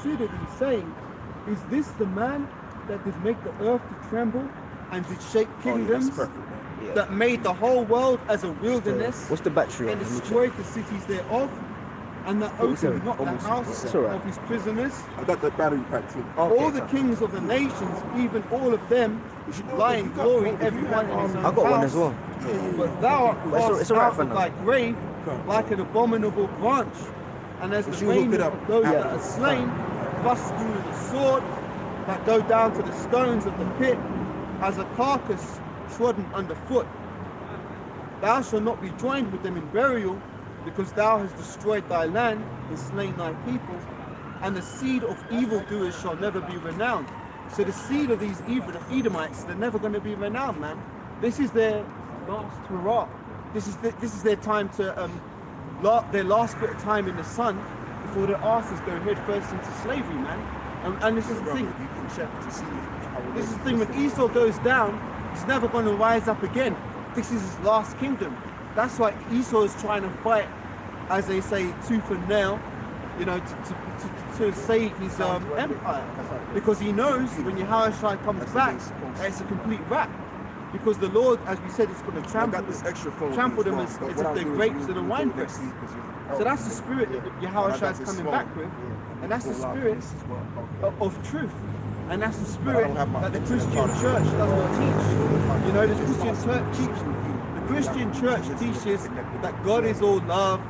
considered in saying, is this the man that did make the earth to tremble and did shake kingdoms, that made the whole world as a wilderness, What's the battery and on? destroyed the cities thereof, and that opened not the house of his prisoners? I got the battery pack too. All the kings of the nations, even all of them, lie in glory, everyone in his own I got one as well. But thou art cast out of thy grave like an abominable branch, and as the raiment of those that are slain, thrust through the sword, that go down to the stones of the pit, as a carcass trodden underfoot. Thou shalt not be joined with them in burial, because thou hast destroyed thy land and slain thy people, and the seed of evildoers shall never be renowned. So the seed of these Edomites, they're never going to be renowned, man. This is their last hurrah. This is their time to their last bit of time in the sun before their asses go head first into slavery, man. And this is the thing. You can check to see This is the thing. When Esau goes down, he's never going to rise up again. This is his last kingdom. That's why Esau is trying to fight, as they say, tooth and nail, you know, to save his empire, because he knows when Yahushua comes back, it's a complete wrap. Because the Lord, as we said, is going to trample them as if they're grapes in a winepress. So that's the spirit that Yahushua is coming back with, and that's the spirit of truth. And that's the spirit that the Christian church does not teach. You know, the Christian church teaches that God is all love,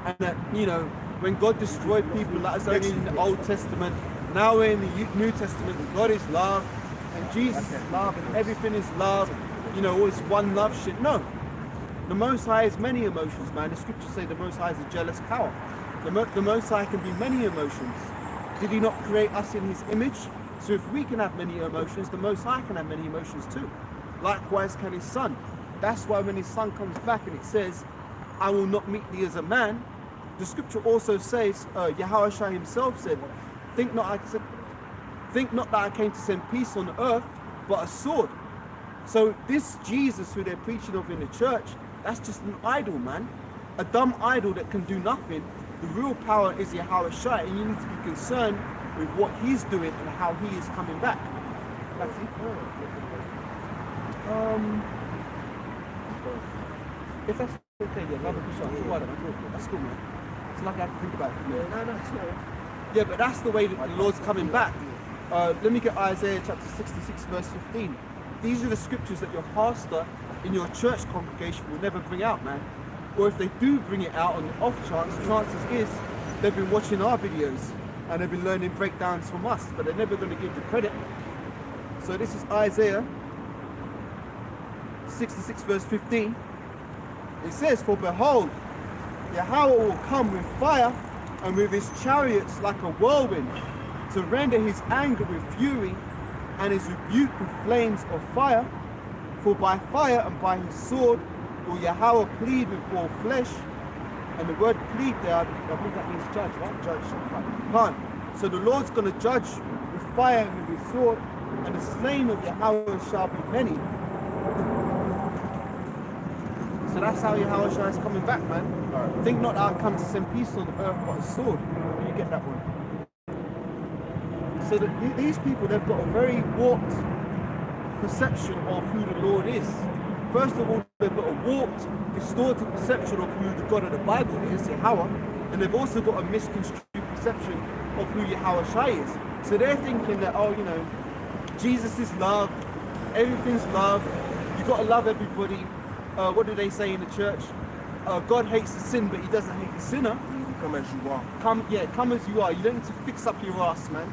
and that, you know, when God destroyed people, that is only in the Old Testament. Now we're in the New Testament, God is love, and Jesus is love, and everything is love. You know, it's one love shit. No. The Most High has many emotions, man. The scriptures say the Most High is a jealous cow. The Most High can be many emotions. Did he not create us in his image? So if we can have many emotions, the Most High can have many emotions too. Likewise can his son. That's why when his son comes back and it says, I will not meet thee as a man, the scripture also says, Yahushua himself said, think not that I came to send peace on earth, but a sword. So this Jesus who they're preaching of in the church, that's just an idol, man. A dumb idol that can do nothing. The real power is Yahushua, and you need to be concerned with what he's doing and how he is coming back. That's it. If that's okay, yeah, that's cool, man. It's like I have to think about it. No, it's not. Yeah, but that's the way that the Lord's coming back. Let me get Isaiah chapter 66, verse 15. These are the scriptures that your pastor in your church congregation will never bring out, man. Or if they do bring it out on the off chance, chances is they've been watching our videos and they've been learning breakdowns from us, but they're never going to give the credit. So this is Isaiah 66 verse 15. It says, for behold, Yahweh will come with fire and with his chariots like a whirlwind, to render his anger with fury and his rebuke with flames of fire. For by fire and by his sword will Yahweh plead with all flesh. And the word plead there, I believe that means judge, right? Judge. So the Lord's going to judge with fire and with his sword, and the slain of Yahweh shall be many. So that's how Yahushua is coming back, man. Right. Think not that I come to send peace on earth, but a sword. You get that one. So that these people, they've got a very warped perception of who the Lord is. First of all, they've got a warped, distorted perception of who the God of the Bible is, Yahweh, and they've also got a misconstrued perception of who Yahushua is. So they're thinking that, oh, you know, Jesus is love, everything's love, you got to love everybody. What do they say in the church? God hates the sin, but he doesn't hate the sinner. Come as you are. Come as you are. You don't need to fix up your ass, man.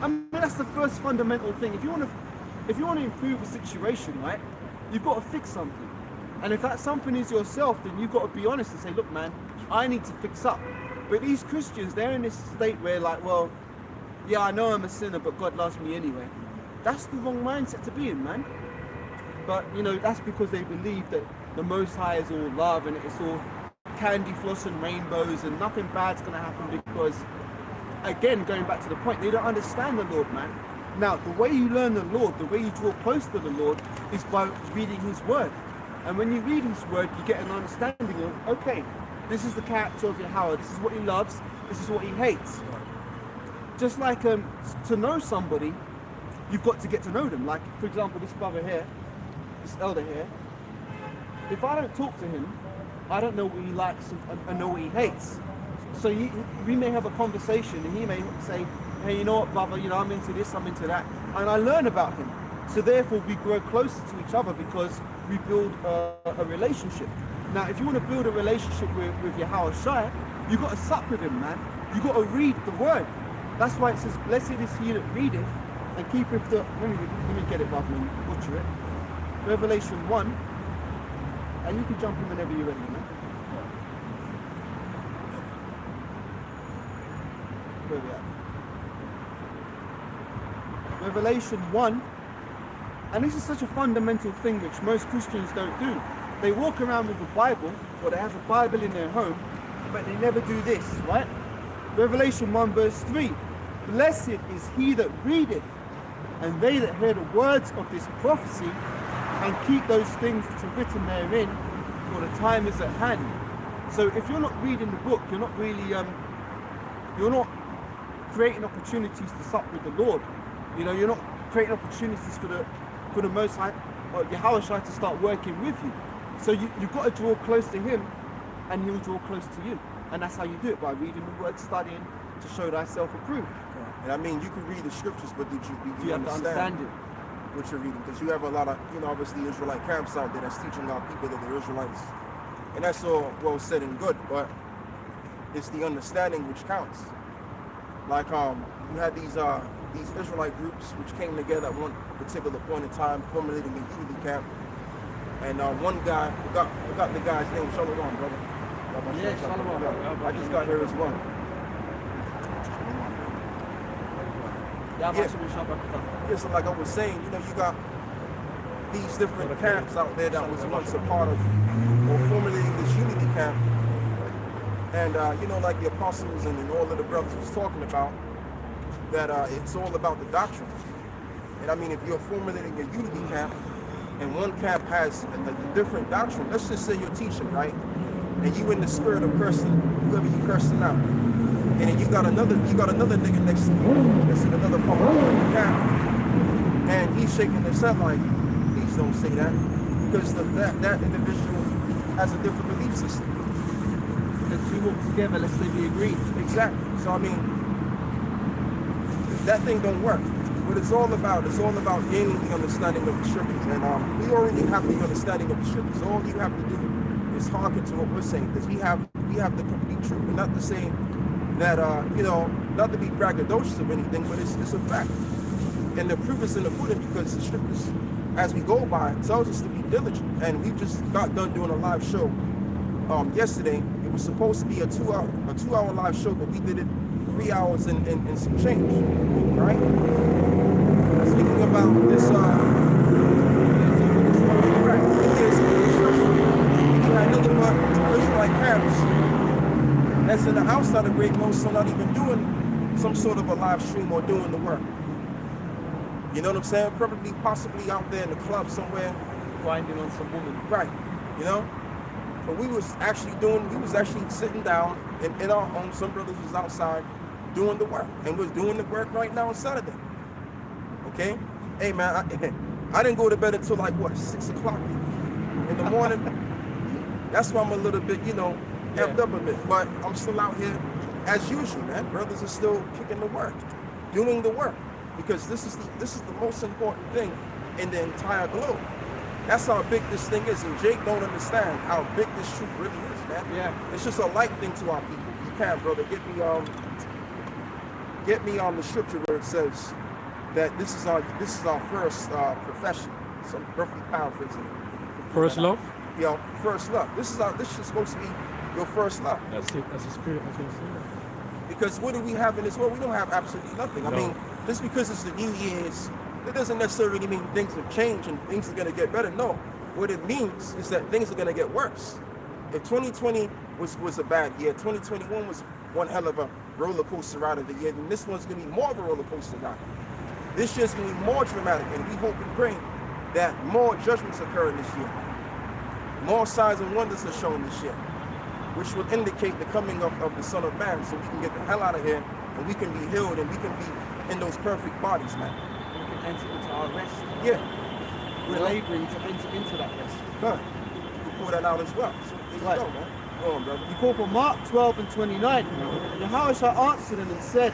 I mean, that's the first fundamental thing. If you want to improve a situation, right, you've got to fix something. And if that something is yourself, then you've got to be honest and say, look, man, I need to fix up. But these Christians, they're in this state where, like, well, yeah, I know I'm a sinner, but God loves me anyway. That's the wrong mindset to be in, man. But, you know, that's because they believe that the Most High is all love and it's all candy floss and rainbows and nothing bad's going to happen because, again, going back to the point, they don't understand the Lord, man. Now, the way you learn the Lord, the way you draw close to the Lord is by reading his word. And when you read his word, you get an understanding of, okay, this is the character of Yahweh, this is what he loves, this is what he hates. just like to know somebody, you've got to get to know them. Like, for example, this brother here, this elder here, if I don't talk to him, I don't know what he likes and know what he hates. So we may have a conversation and he may say, hey, you know what, brother, you know, I'm into this, I'm into that. And I learn about him. So therefore we grow closer to each other because we build a relationship. Now, if you want to build a relationship with Yahweh Shai, you've got to sup with him, man. You've got to read the word. That's why it says, blessed is he that readeth and keepeth the, let me get it rather than butcher it. Revelation 1, and you can jump in whenever you're ready, man. Where we at? Revelation 1, and this is such a fundamental thing which most Christians don't do. They walk around with a Bible, or they have a Bible in their home, but they never do this, right? Revelation 1 verse 3, blessed is he that readeth, and they that hear the words of this prophecy, and keep those things which are written therein, for the time is at hand. So if you're not reading the book, you're not really, you're not creating opportunities to sup with the Lord. You know, you're not creating opportunities for the Most High, or Yahweh Shai, to start working with you. So you've got to draw close to him, and he'll draw close to you. And that's how you do it, by reading the word, studying to show thyself approved. And I mean, you can read the scriptures, but do you have to understand it? What you're reading? Because you have a lot of, you know, obviously Israelite camps out there that's teaching our people that they're Israelites. And that's all well said and good, but it's the understanding which counts. Like you had these Israelite groups which came together at one particular point in time, formulating a unity camp. And one guy, forgot the guy's name, Shalom, brother. Yeah, Shalom. I just got here as well. Yeah, so like I was saying, you know, you got these different camps out there that was once a part of, or formulating this unity camp. And, you know, like the apostles and all of the brothers was talking about, that it's all about the doctrine. And I mean, if you're formulating a unity camp, and one camp has a different doctrine, let's just say you're teaching, right? And you in the spirit of cursing, whoever you cursing out. And then you got another nigga next to you, that's in another part of the camp. And he's shaking his head like, please don't say that. Because that individual has a different belief system. The two walk together, let's say we agree. Exactly. So I mean, that thing don't work. What it's all about gaining the understanding of the scriptures. And we already have the understanding of the scriptures. All you have to do is hearken to what we're saying, because we have the complete truth. And not to say that you know, not to be braggadocious of anything, but it's a fact. And the proof is in the pudding, because the scriptures, as we go by, tells us to be diligent. And we've just got done doing a live show yesterday. It was supposed to be a two hour live show, but we did it 3 hours and some change, right? Speaking about this, right? You had nothing but Israelite camps that's in the outside of Great Most, so not even doing some sort of a live stream or doing the work. You know what I'm saying? Probably, possibly out there in the club somewhere, Grinding on some woman. right? You know. But we was actually sitting down in our home. Some brothers was outside doing the work, and we're doing the work right now on Saturday. Okay? Hey man, I didn't go to bed until like what, 6 o'clock in the morning. That's why I'm a little bit, you know, effed up a bit. But I'm still out here as usual, man. Brothers are still kicking the work, doing the work, because this is the most important thing in the entire globe. That's how big this thing is, and Jake don't understand how big this truth really is, man. Yeah. It's just a light thing to our people. You can, brother, get me on the scripture where it says that this is our first profession. So I'm roughly paraphrasing. First love? Yeah, first love. This is supposed to be your first love. That's it. That's the spirit. I can say that. Because what do we have in this world? We don't have absolutely nothing. No. I mean, just because it's the New Year's, it doesn't necessarily mean things have changed and things are going to get better. No. What it means is that things are going to get worse. If 2020 was a bad year, 2021 was one hell of a roller coaster ride of the year, then this one's going to be more of a roller coaster ride. This year's going to be more dramatic, and we hope and pray that more judgments occur this year. More signs and wonders are shown this year, which will indicate the coming of the Son of Man, so we can get the hell out of here and we can be healed, and we can be in those perfect bodies, man. We can enter into our rest. Yeah. We're laboring to enter into that rest. Huh. You can pull that out as well. So there you Right. go, man. Go on, brother. You call for Mark 12 and 29. Yahushua answered them and said,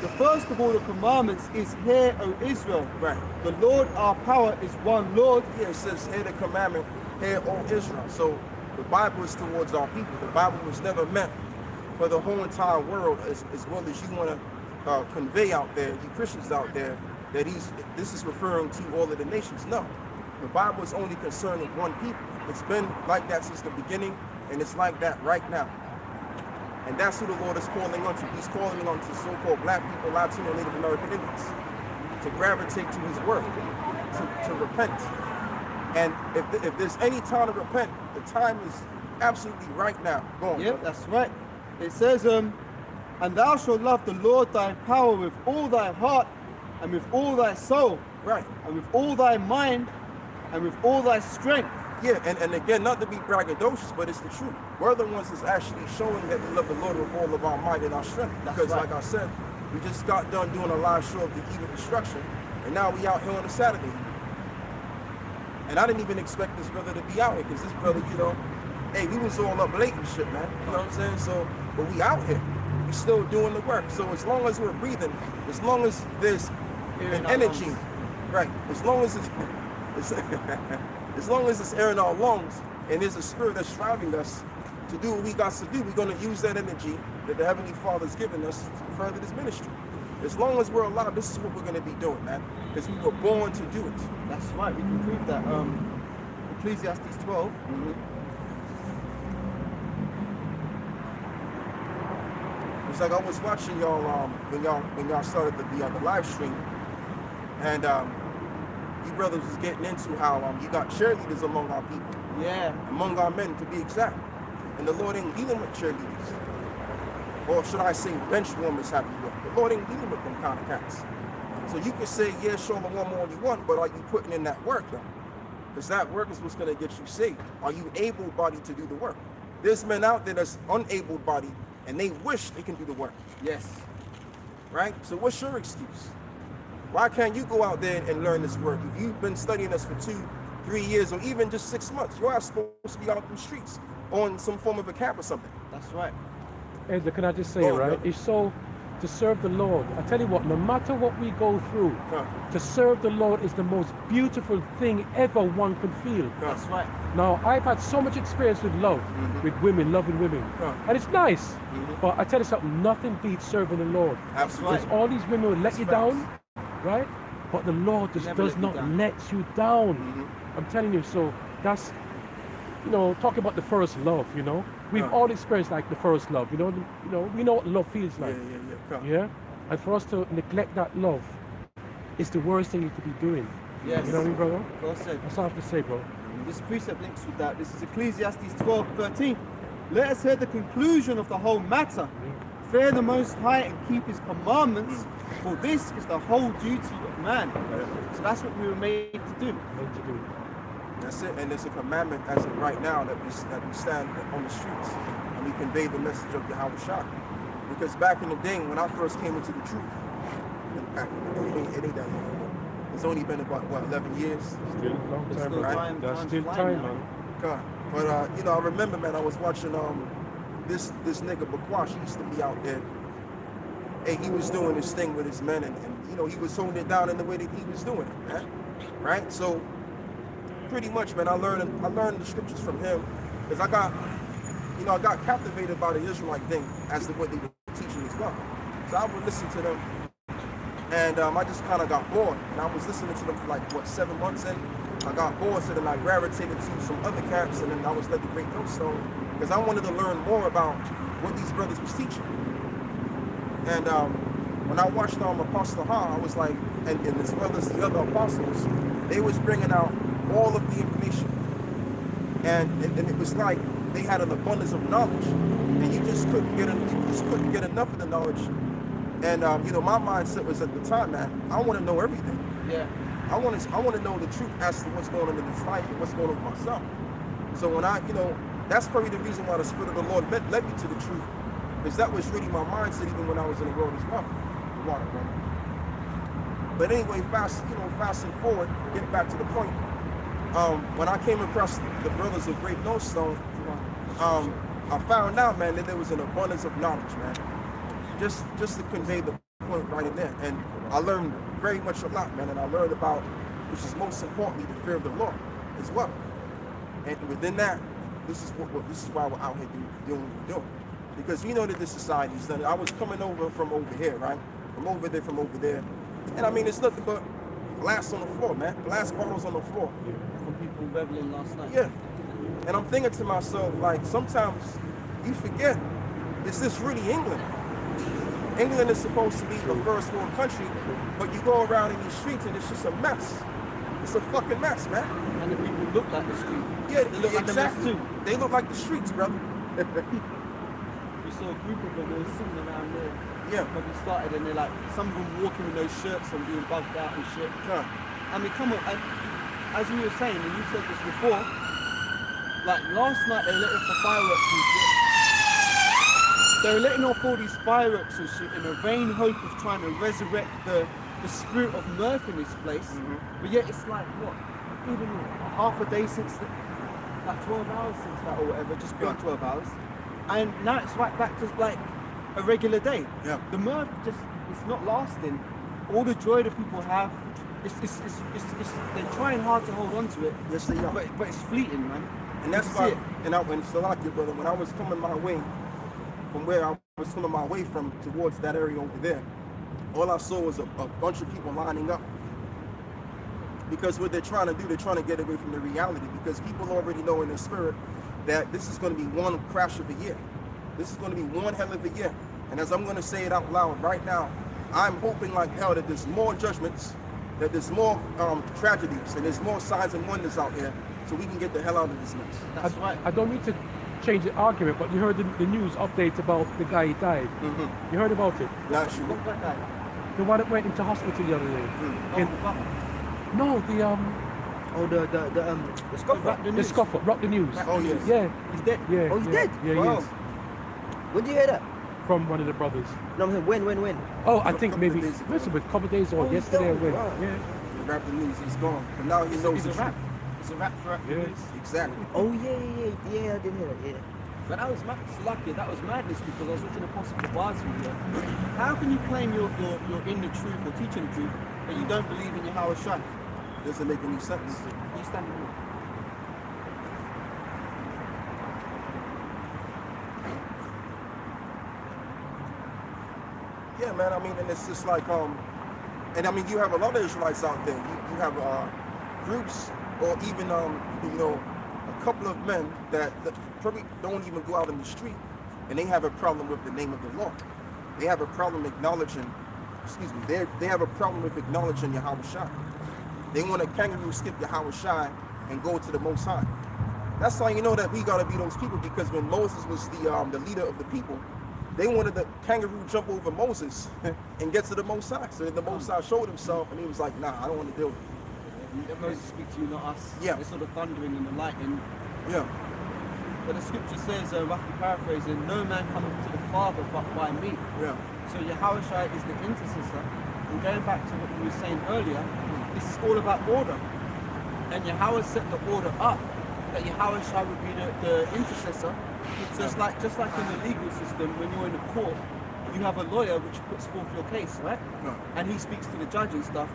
the first of all the commandments is, hear, O Israel. Right. The Lord our power is one Lord. Yeah, it says, hear the commandment, hear, O Israel. So the Bible is towards our people. The Bible was never meant for the whole entire world, as well as you want to convey out there, you Christians out there, that this is referring to all of the nations. No. The Bible is only concerned with one people. It's been like that since the beginning, and it's like that right now. And that's who the Lord is calling unto. He's calling onto so-called black people, Latino, Native American Indians, to gravitate to his word, to repent. And if there's any time to repent, the time is absolutely right now. Go on. Yep, that's right. It says, and thou shalt love the Lord thy power with all thy heart, and with all thy soul, Right. and with all thy mind, and with all thy strength. Yeah, and again, not to be braggadocious, but it's the truth. We're the ones that's actually showing that we love the Lord with all of our might and our strength. That's Because right. like I said, we just got done doing a live show of the evil destruction, and now we out here on a Saturday. And I didn't even expect this brother to be out here, because this brother, hey, we was all up late and shit, man. You know what I'm saying? So, but we out here. We still doing the work. So as long as we're breathing, as long as there's an energy, right? As long as it's as long as it's air in our lungs, and there's a spirit that's driving us to do what we got to do, we're going to use that energy that the Heavenly Father's given us to further this ministry. As long as we're alive, this is what we're going to be doing, man. Because we were born to do it. That's right, we can prove that. Ecclesiastes 12. It's like I was watching y'all when y'all started the live stream, and you brothers was getting into how you got cheerleaders among our people, Yeah. among our men to be exact, and the Lord ain't dealing with cheerleaders, or should I say bench warmers, have you will. The Lord ain't dealing with them kind of cats. So you can say, yeah, show the one more you want, but are you putting in that work though? Because that work is what's going to get you saved. Are you able-bodied to do the work? There's men out there that's unable-bodied, and they wish they can do the work. Yes. Right? So what's your excuse? Why can't you go out there and learn this work? If you've been studying this for 2-3 years, or even just 6 months, you're not supposed to be out in the streets on some form of a camp or something. That's right. Elder, can I just say, Go on, right? brother. It's so, to serve the Lord, I tell you what, no matter what we go through, Huh. to serve the Lord is the most beautiful thing ever one could feel. That's right. Now, I've had so much experience with love, with women, loving women, Huh. and it's nice. But I tell you something, nothing beats serving the Lord. Absolutely. Because all these women will let you down, right? But the Lord just Never does let you not down. let you down. I'm telling you, so that's, talking about the first love, We've Huh. all experienced like the first love, we know what love feels like. Yeah. Yeah? And for us to neglect that love is the worst thing you could be doing. Yes. You know what I mean, brother? Well said. That's all I have to say, bro. This precept links with that. This is Ecclesiastes 12:13. Let us hear the conclusion of the whole matter. Fear the Most High and keep His commandments, for this is the whole duty of man. So that's what we were made to do. Meant to do. That's it. And it's a commandment as of right now that we stand on the streets and we convey the message of Yahweh Shah. Because back in the day when I first came into the truth, back in the day, it ain't that long ago. It's only been about 11 years. Still a long It's time, still right? time- That's time's still flying time, now. man. God. But I remember, man, I was watching this nigga Bakwash. He used to be out there. Hey, he was doing his thing with his men, and he was holding it down in the way that he was doing it, man. Right? So pretty much, man, I learned the scriptures from him, because I got captivated by the Israelite thing as to what they were teaching as well. So I would listen to them, and I just kind of got bored. And I was listening to them for 7 months in. I got bored, so then I gravitated to some other camps, and then I was led to Great Millstone, because I wanted to learn more about what these brothers was teaching. And when I watched Apostle Ha, I was like, and as well as the other apostles, they was bringing out all of the information. And it was like they had an abundance of knowledge, and you just couldn't get enough of the knowledge. And my mindset was at the time, man, I want to know everything. Yeah. I want to know the truth as to what's going on in this life and what's going on with myself. So when that's probably the reason why the Spirit of the Lord led me to the truth. Because that was really my mindset even when I was in the world as well. Water, brother. But anyway, fasting forward, getting back to the point. When I came across the brothers of Great Millstone, I found out, man, that there was an abundance of knowledge, man. Just to convey the point right in there. And I learned very much a lot, man. And I learned about, which is most importantly, the fear of the Lord as well. And within that, this is why we're out here doing what we're doing. Because we know that this society's done it. I was coming over from over here, right? From over there. And I mean, it's nothing but glass on the floor, man. Glass bottles on the floor. From people reveling last night. Yeah. And I'm thinking to myself, like, sometimes you forget, is this really England? England is supposed to be a first world country, but you go around in these streets and it's just a mess. It's a fucking mess, man. And the people look like the street. Yeah, they look like the mess too. They look like the streets, brother. We saw a group of them, they were sitting around there. Yeah. When we started, and they're like, some of them walking with no shirts and being bugged out and shit. Yeah. I mean, come on, and as we were saying, and you said this before, like last night they let off the fireworks and shit. They were letting off all these fireworks and shit in a vain hope of trying to resurrect the spirit of mirth in this place. But yet it's like, what, even half a day since, like 12 hours since that or whatever, just beyond 12 hours. And now it's right back to like a regular day. Yeah. The mirth just, it's not lasting. All the joy that people have, it's they're trying hard to hold on to it. Yes, they are. But it's fleeting, man. And that's why, and so like you, brother, when I was coming my way, from where I was coming my way from towards that area over there, all I saw was a bunch of people lining up. Because what they're trying to do, they're trying to get away from the reality, because people already know in their spirit that this is going to be one crash of a year. This is going to be one hell of a year. And as I'm going to say it out loud right now, I'm hoping like hell that there's more judgments, that there's more tragedies, and there's more signs and wonders out here, so we can get the hell out of this mess. That's right. I don't need to change the argument, but you heard the news update about the guy who died. You heard about it? Not sure. What that guy? The one that went into hospital the other day. No, The scoffer. the scoffer, Rock the News. Oh, yes. Yeah. He's dead. Yeah. Oh, he's yeah, dead? Yeah, he Wow. is. When did you hear that? From one of the brothers. No, I'm saying when? Oh, I think couple maybe, of days ago. listen, a couple of days or Oh, he's yesterday or gone. when. Wow. Yeah. The rap the news, he's gone. But now he knows He's a the rap. truth. It's a rap for rap. Yeah. Exactly. Oh yeah, I did hear that. Yeah. But that was lucky. That was madness, because I was watching Apostle Kabaz's video. How can you claim you're in the truth or teaching the truth, but you don't believe in Yahweh Shai? Doesn't make any sense. You standing there. Yeah, man. I mean, and it's just like, and I mean, you have a lot of Israelites out there. You have groups, or even a couple of men that probably don't even go out in the street, and they have a problem with the name of the Lord. They have a problem acknowledging. Excuse me. They have a problem with acknowledging Yahweh Shai. They want a kangaroo skip Yahweh Shai and go to the Most High. That's how you know that we gotta be those people, because when Moses was the leader of the people, they wanted the kangaroo jump over Moses and get to the Most High. So then the Most High showed himself, and he was like, nah, I don't want to deal with it. Let Moses speak to you, not us. Yeah. They saw the thundering and the lightning. Yeah. But the scripture says, roughly paraphrasing, no man cometh to the Father but by me. Yeah. So Yahweh Shai is the intercessor. And going back to what we were saying earlier, this is all about order. And Yahweh set the order up, that Yahweh Shai would be the intercessor. Just like in the legal system, when you're in a court, you have a lawyer which puts forth your case, right? Yeah. And he speaks to the judge and stuff.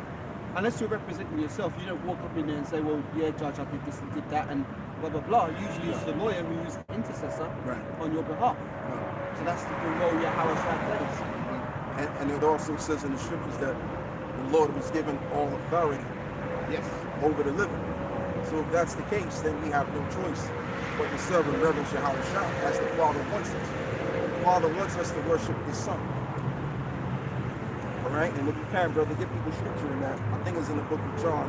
Unless you're representing yourself, you don't walk up in there and say, well, yeah, judge, I did this and did that, and blah, blah, blah. Usually it's the lawyer who is the intercessor on your behalf. Yeah. So that's the role Yahweh Shai plays. And it also says in the scriptures that the Lord was given all authority Yes. over the living. So if that's the case, then we have no choice but to serve and reverence Yahweh Shai, as the Father wants us. The Father wants us to worship His Son. All right? And if you can, brother, get people scripture in that. I think it's in the book of John,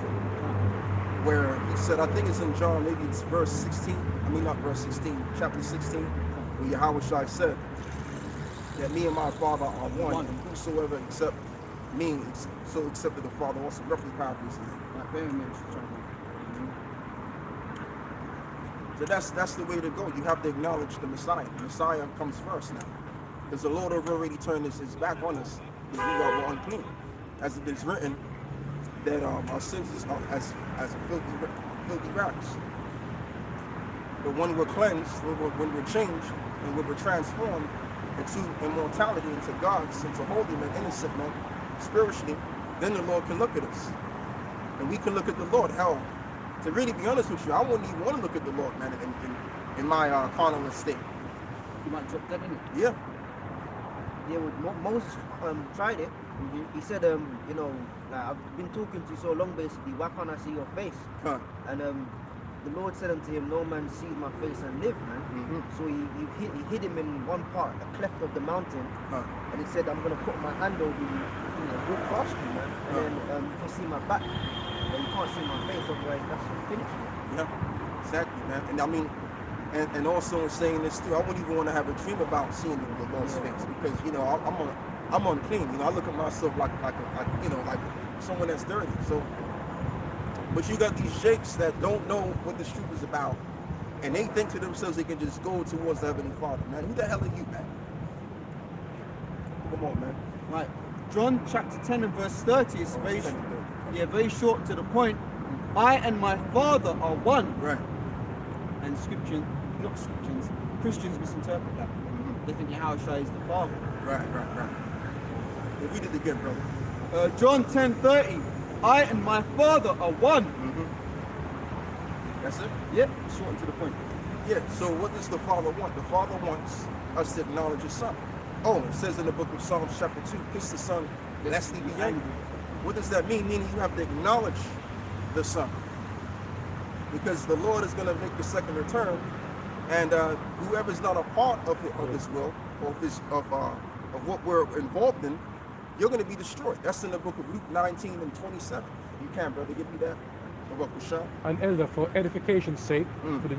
where he said, I think it's in John, maybe it's verse 16. I mean, not verse 16, chapter 16, where Yahweh Shai said that me and my Father are one, and whosoever accept me, so accepted the Father also. Roughly paraphrasing it. Like very much trying to. So that's the way to go. You have to acknowledge the Messiah. The Messiah comes first now. Because the Lord have already turned his back on us, because we are unclean. As it is written, that our sins is as a filthy rags. But when we're cleansed, when we're changed, and when we're transformed into immortality, into God's, into holy men, innocent men, spiritually, then the Lord can look at us. And we can look at the Lord. Hell, to really be honest with you, I wouldn't even want to look at the Lord, man, in my carnal state. You might drop that in it. Yeah. Yeah, Moses tried it. He said, you know, like, I've been talking to you so long, basically, why can't I see your face? Huh. And the Lord said unto him, no man sees my face and live, man. So he hid him in one part, a cleft of the mountain. And he said, I'm going to put my hand over you, you know, walk past you, man. And then you can see my back, but you can't see my face, otherwise that's finished. Yeah, exactly, man. And I mean, and also in saying this too, I wouldn't even want to have a dream about seeing the Lord's face, because, you know, I'm unclean. You know, I look at myself like you know, like someone that's dirty. So, but you got these jakes that don't know what this truth is about, and they think to themselves they can just go towards the Heavenly Father. Man, who the hell are you, man? Come on, man. Right. John chapter 10 and verse 30 is very short to the point. I and my Father are one. Right. And Christians misinterpret that. They think Yahushua is the Father. Right. Read it again, brother. John 10:30. I and my Father are one. That's it? Yep, short and to the point. Yeah, so what does the Father want? The Father wants us to acknowledge His Son. Oh, it says in the book of Psalms chapter 2, kiss the Son, lest He be angry. What does that mean? Meaning you have to acknowledge the Son. Because the Lord is going to make the second return, and whoever's not a part of His will, or of what we're involved in, you're going to be destroyed. That's in the book of Luke 19 and 27. If you can, brother, give me that. And elder, for edification's sake, for the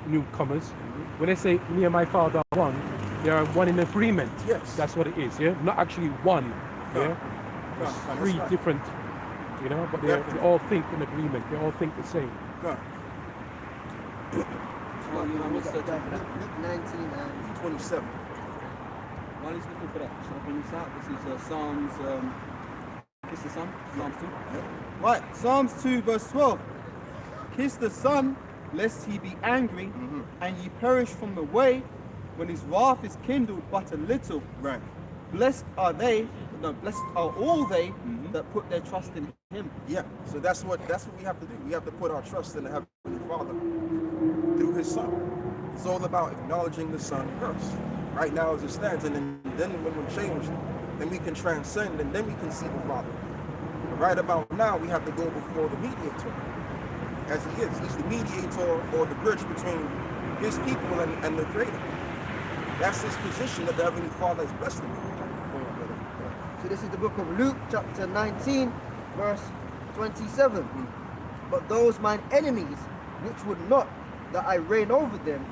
newcomers, when they say me and my Father are one, they are one in agreement. Yes. That's what it is, yeah? Not actually one, yeah? There's three different, you know, but they all think in agreement. They all think the same. Luke 19 and 27. While he's looking for that, should I bring this out? This is Psalms, kiss the Son, Psalms 2. Yeah. Right, Psalms 2 verse 12. Kiss the Son, lest he be angry, and ye perish from the way, when his wrath is kindled but a little. Right. Blessed are all they that put their trust in him. Yeah, so that's what we have to do. We have to put our trust in the Heavenly Father through His Son. It's all about acknowledging the Son first. Right now as it stands, and then when we're changed, then we can transcend, and then we can see the Father. But right about now, we have to go before the mediator, as He is. He's the mediator, or the bridge between His people and the Creator. That's His position that the Heavenly Father has blessed Him with. So this is the book of Luke, chapter 19, verse 27. But those mine enemies, which would not that I reign over them,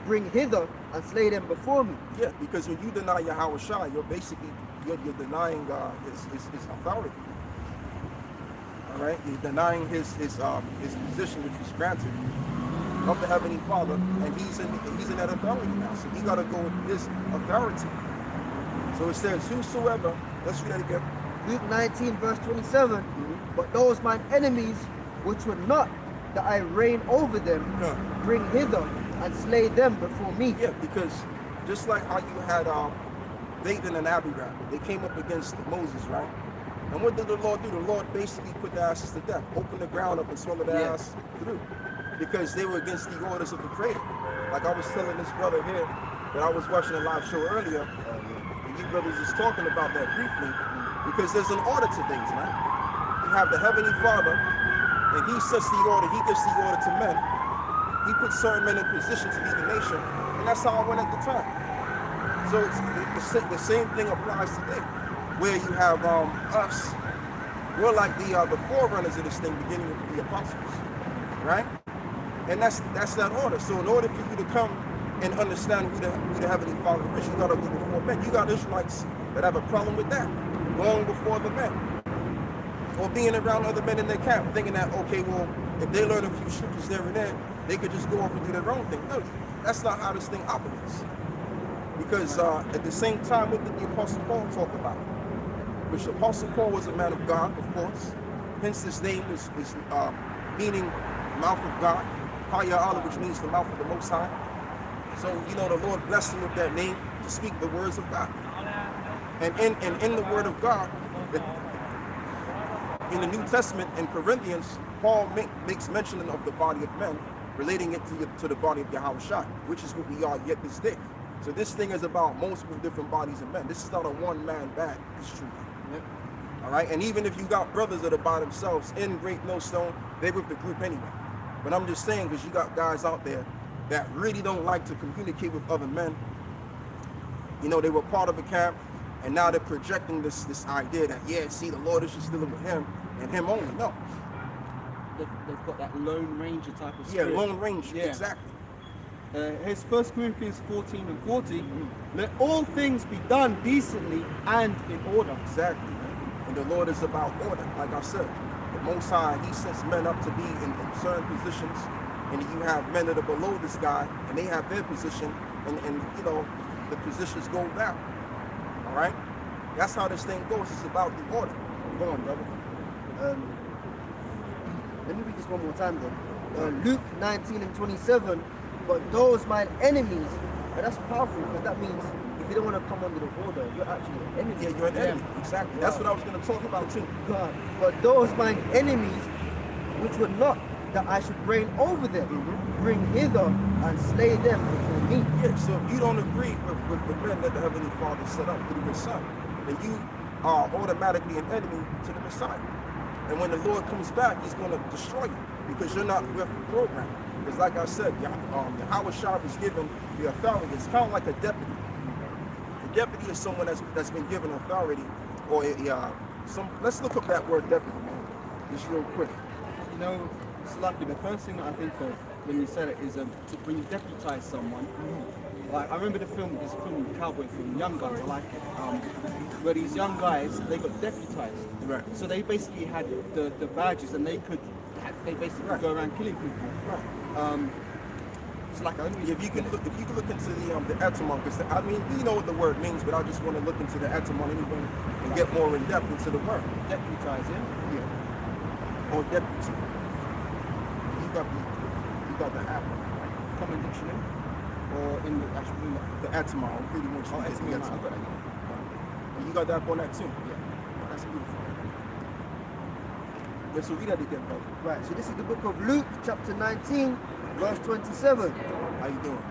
bring hither and slay them before me. Yeah, because when you deny Yahushua, you're denying his authority. All right, you're denying his position, which was granted of the Heavenly Father, and he's in that authority now. So you got to go with His authority. So it says, whosoever, let's read that again. Luke 19 verse 27, but those mine enemies, which would not that I reign over them, bring hither and slay them before me. Yeah, because just like how you had David and Abigail, they came up against Moses, right? And what did the Lord do? The Lord basically put the asses to death, opened the ground up and swallowed the ass through, because they were against the orders of the Creator. Like I was telling this brother here that I was watching a live show earlier, and you brothers was talking about that briefly, because there's an order to things, man. You have the Heavenly Father, and He sets the order, He gives the order to men. He puts certain men in position to lead the nation, and that's how it went at the time. So the same thing applies today, where you have us, we're like the forerunners of this thing, beginning with the apostles, right? And that's that order. So in order for you to come and understand who the Heavenly Father is, you got to go before men. You got Israelites that have a problem with that, going before the men, or being around other men in their camp, thinking that, okay, well, if they learn a few scriptures there and there, they could just go off and do their own thing. No, that's not how this thing operates. Because at the same time, what did the Apostle Paul talk about? Which the Apostle Paul was a man of God, of course. Hence his name is meaning mouth of God. Haya'ala, which means the mouth of the Most High. So, you know, the Lord blessed him with that name to speak the words of God. And in the word of God, in the New Testament, in Corinthians, Paul makes mention of the body of men, relating it to the body of Yahushua, which is what we are yet this day. So this thing is about multiple different bodies of men. This is not a one-man band, it's true. Yep. All right, and even if you got brothers that are by themselves in Great Millstone, they with the group anyway. But I'm just saying, because you got guys out there that really don't like to communicate with other men. You know, they were part of a camp, and now they're projecting this idea that, yeah, see, the Lord is just dealing with him and him only. No. They've got that Lone Ranger type of Yeah, spirit. Lone Ranger, Yeah. exactly. Here's 1 Corinthians 14 and 40. Let all things be done decently and in order. Exactly. And the Lord is about order, like I said. The Most High, he sets men up to be in certain positions, and you have men that are below this guy, and they have their position, and you know, the positions go down. All right? That's how this thing goes. It's about the order. Go on, brother. Let me read this one more time then. Luke 19 and 27. But those mine enemies, and that's powerful because that means if you don't want to come under the order, you're actually an enemy. Yeah, you're an enemy. Exactly. Wow. That's what I was going to talk about too. God. But those mine enemies, which were not that I should reign over them, bring hither and slay them before me. Yeah, so if you don't agree with the men that the Heavenly Father set up through His Son, then you are automatically an enemy to the Messiah. And when the Lord comes back, He's going to destroy you because you're not with the program. Because like I said, Yahushua is given the authority. It's kind of like a deputy. A deputy is someone that's been given authority, or let's look up that word deputy, man, just real quick. You know, it's lucky. The first thing that I think of when you said it is when you deputize someone. Like I remember there's a film, Cowboy film, Young Guns. I like it. Where these young guys, they got deputized. Right. So they basically had the badges, and they basically Right. go around killing people. Right. It's like only If you can look into the etymon, because I mean, you know what the word means, but I just want to look into the etymon anyway and get more in depth into the word. deputize him. Yeah. Or deputy. You got the app. Common dictionary, or in the actual The etymon. I really want you to get the I've etymon. got it. And you got that on that too. Yeah. Oh, that's beautiful. Yeah, so read that again, brother. Right, so this is the book of Luke, chapter 19, verse 27. How you doing?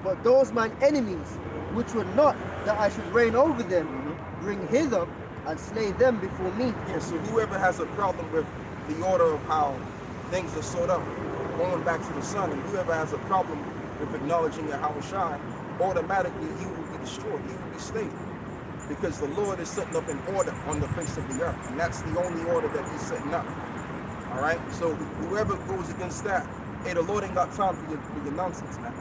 But those mine enemies, which were not that I should reign over them, bring hither and slay them before me. Yeah, so whoever has a problem with the order of how things are sort up, going back to the Son, and whoever has a problem with acknowledging Yahushua, automatically you will be destroyed, you will be slain. Because the Lord is setting up an order on the face of the earth, and that's the only order that He's setting up. All right? So whoever goes against that, hey, the Lord ain't got time for your nonsense, man.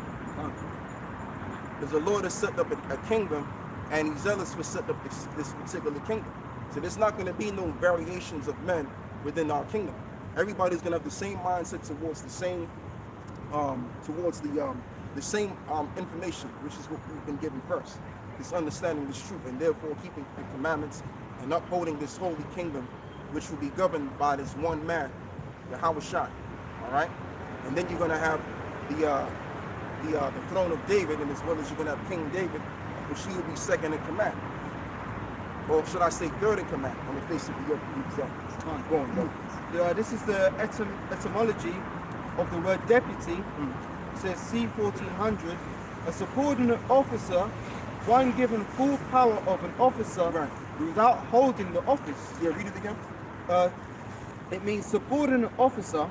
Because the Lord has set up a kingdom, and He's zealous for setting up this particular kingdom. So there's not going to be no variations of men within our kingdom. Everybody's going to have the same mindset towards the same, the same information, which is what we've been given first. This understanding this truth, and therefore keeping the commandments and upholding this holy kingdom, which will be governed by this one man, Yahushua. All right, and then you're going to have the throne of David, and as well as you're going to have King David, which he will be second in command, or should I say third in command on the face of the earth. Go on, go. This is the etymology of the word deputy. It says C 1400, a subordinate officer, one given full power of an officer without holding the office. Yeah, read it again. It means subordinate officer,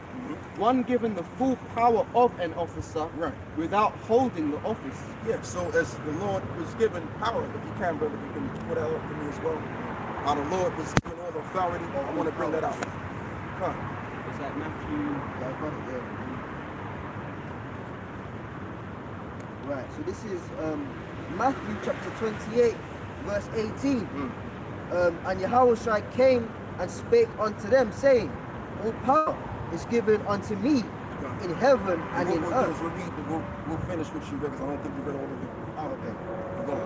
one given the full power of an officer without holding the office. Yeah, so as the Lord was given power, if you can, brother, you can put that up for me as well. How the Lord was given all authority. I want to bring that out. It's like Matthew. Right, so this is Matthew chapter 28, verse 18. And Yahushua came and spake unto them, saying, all power is given unto me in heaven and in We'll earth. we'll finish what you read because I don't think you read all of it. Oh, okay. Go on.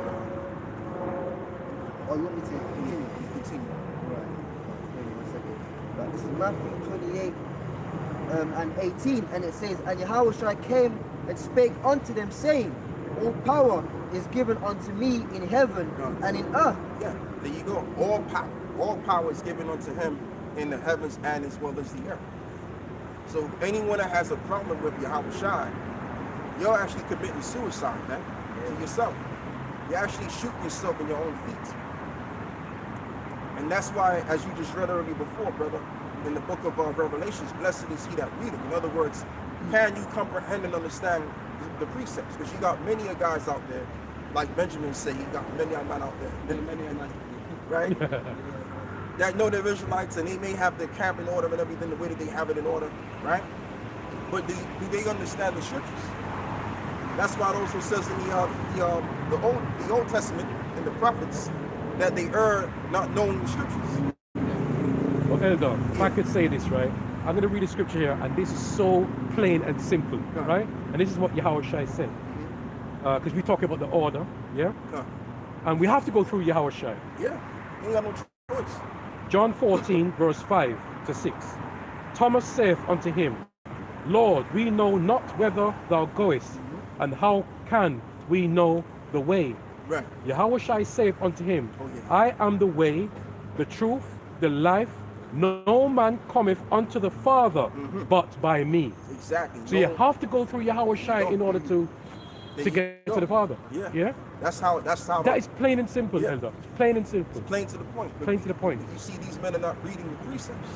Oh, you want me to continue? Continue. Right. Wait 1 second. Right, this is Matthew 28 and 18, and it says, And Yahushua came and spake unto them, saying, All power is given unto me in heaven and in earth. Yeah, there you go. All power is given unto him in the heavens and as well as the earth. So anyone that has a problem with Yahushua, you're actually committing suicide, man, to yourself. You're actually shooting yourself in your own feet. And that's why, as you just read earlier before, brother, in the book of Revelations, blessed is he that readeth. In other words, can you comprehend and understand the precepts? Because you got many of guys out there, like Benjamin said, you got many of men out there, many of men, right? That know they're Israelites and they may have their camp in order and everything the way that they have it in order, right? But do they understand the scriptures? That's why it also says in the Old Testament in the prophets that they err not knowing the scriptures. Well, Elder, if I could say this, right? I'm going to read a scripture here, and this is so plain and simple, right? And this is what Yahushua said. Because we talk about the order, yeah? And we have to go through Yahushua. Yeah, you ain't got no choice. John 14, verse 5 to 6. Thomas saith unto him, Lord, we know not whither thou goest, and how can we know the way? Right. Yahushua saith unto him, I am the way, the truth, the life. No man cometh unto the Father but by me. Exactly. So you have to go through Yahushua in order to get to the Father. Yeah. Yeah? That's how. That is plain and simple, Elder. Plain and simple. It's plain to the point. Plain to the point. You see, these men are not reading the precepts.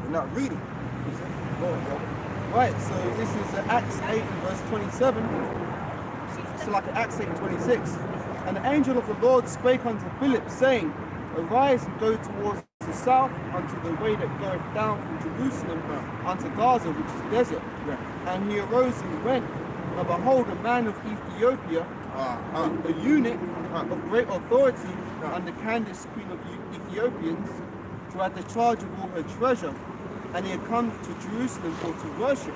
They're not reading. Go on, brother. Right, so this is Acts 8 and verse 27. So like Acts 8 and 26. And the angel of the Lord spake unto Philip, saying, Arise and go towards the south unto the way that goeth down from Jerusalem unto Gaza, which is desert. And he arose and went. And behold, a man of Ethiopia, a eunuch of great authority under Candace, queen of Ethiopians, who had the charge of all her treasure. And he had come to Jerusalem for to worship,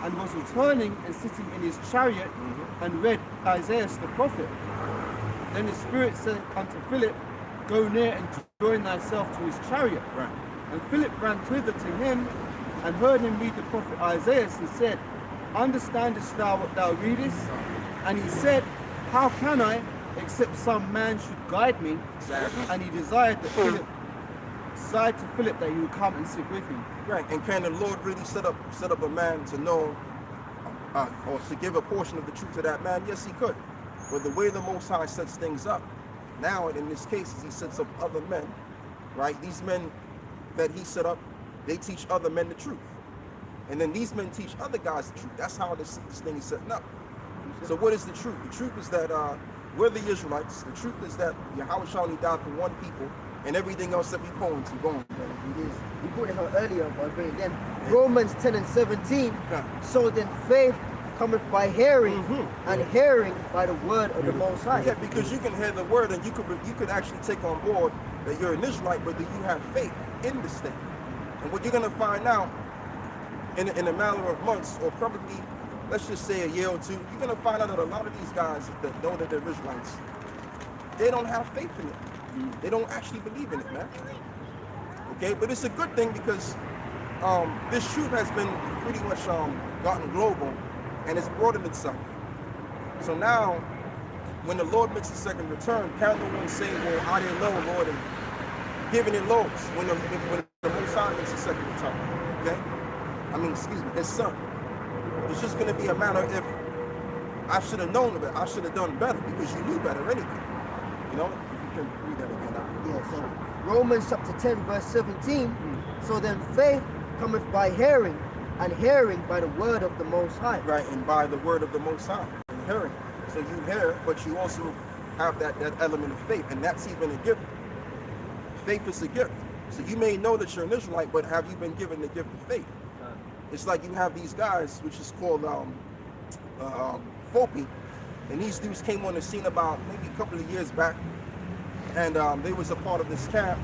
and was returning and sitting in his chariot, and read Isaiah the prophet. Then the Spirit said unto Philip, Go near and join thyself to his chariot. And Philip ran thither to him, and heard him read the prophet Isaiah, and said, Understandest thou what thou readest? And he said, How can I, except some man should guide me? And he desired to Philip that he would come and sit with him. Right. And can the Lord really set up a man to know or to give a portion of the truth to that man? Yes, he could. But the way the Most High sets things up, now in this case, is he sets up other men, right? These men that he set up, they teach other men the truth. And then these men teach other guys the truth. That's how this thing is setting up. So what is the truth? The truth is that we're the Israelites. The truth is that Yahushua only died for one people, and everything else that we point to going. We put it out earlier, but I bring it again. Romans 10 and 17. So then faith cometh by hearing, and hearing by the word of the Most High. Yeah, because you can hear the word, and you could actually take on board that you're an Israelite, but that you have faith in this thing. And what you're going to find out in a matter of months, or probably, let's just say a year or two, you're going to find out that a lot of these guys that know that they're Israelites, they don't have faith in it. They don't actually believe in it, man. Okay, but it's a good thing because this truth has been pretty much gotten global, and it's broadened itself. So now, when the Lord makes a second return, can no one say, well, I didn't know, Lord, and giving it loads when the Most High makes a second return, okay? I mean, excuse me, his son. It's just going to be a matter if I should have known better, I should have done better, because you knew better anyway. You know, if you can read that again now. Yeah, so Romans chapter 10, verse 17. So then faith cometh by hearing, and hearing by the word of the Most High. Right, and by the word of the Most High, and hearing. So you hear, but you also have that element of faith, and that's even a gift. Faith is a gift. So you may know that you're an Israelite, but have you been given the gift of faith? It's like you have these guys, which is called Fopi, and these dudes came on the scene about maybe a couple of years back, and they was a part of this camp,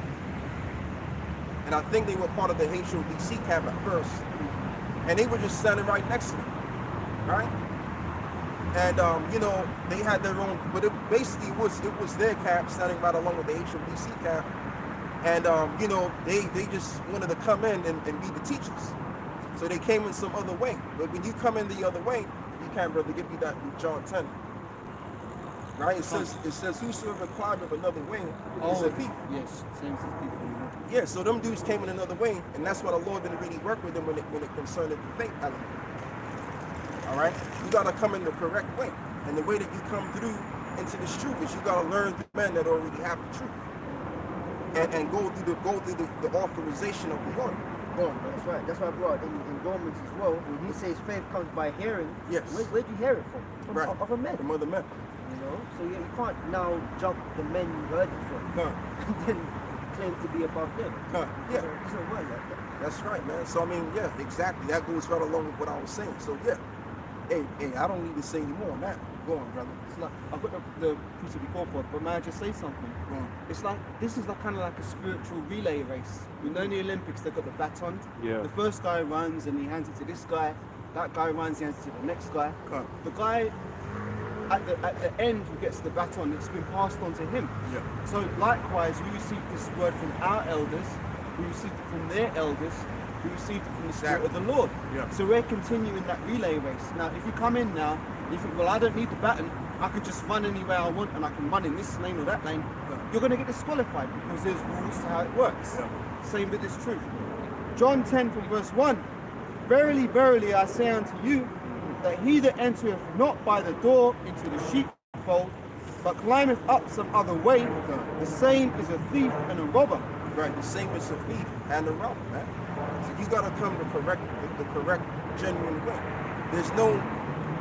and I think they were part of the HODC camp at first, and they were just standing right next to them, right? And you know, they had their own, but it basically was their camp standing right along with the HBC camp, and you know, they just wanted to come in and be the teachers, so they came in some other way. But when you come in the other way, you can't, brother, give me that in John 10. Right? It says whosoever climbeth another way is a thief. Yes, same as people. Yeah, so them dudes came in another way, and that's why the Lord didn't really work with them when it concerned the faith element. All right, you gotta come in the correct way, and the way that you come through into this truth is you gotta learn the men that already have the truth, and go through the authorization of the Lord. That's right. That's why I brought in Romans as well. It says faith comes by hearing. Yes. Where'd you hear it from? Right. Of a man. From other men. You know, so you can't now jump the men you heard it from No. and then claim to be above them. No. Yeah. So it doesn't work like that. That's right, man. So I mean, yeah, exactly. That goes right along with what I was saying. So yeah, hey, I don't need to say any more on that. Go on, brother. It's like I've got the piece to be called for, but may I just say something? Go on. It's like this is like kind of like a spiritual relay race. You know, in the Olympics they've got the baton. Yeah. The first guy runs and he hands it to this guy. That guy runs, he hands it to the next guy. Okay. The guy at the end who gets the baton, it's been passed on to him. Yeah. So likewise, we received this word from our elders. We received it from their elders. We received it from the Spirit of the Lord. Yeah. So we're continuing that relay race. Now, if you come in now, you think, well, I don't need the baton. I can just run anywhere I want, and I can run in this lane or that lane. Yeah. You're going to get disqualified because there's rules to how it works. Yeah. Same with this truth. John 10 from verse 1. Verily, verily, I say unto you, that he that entereth not by the door into the sheepfold, but climbeth up some other way, the same is a thief and a robber. Right, the same as a thief and a robber, man. So you gotta come the correct, genuine way. There's no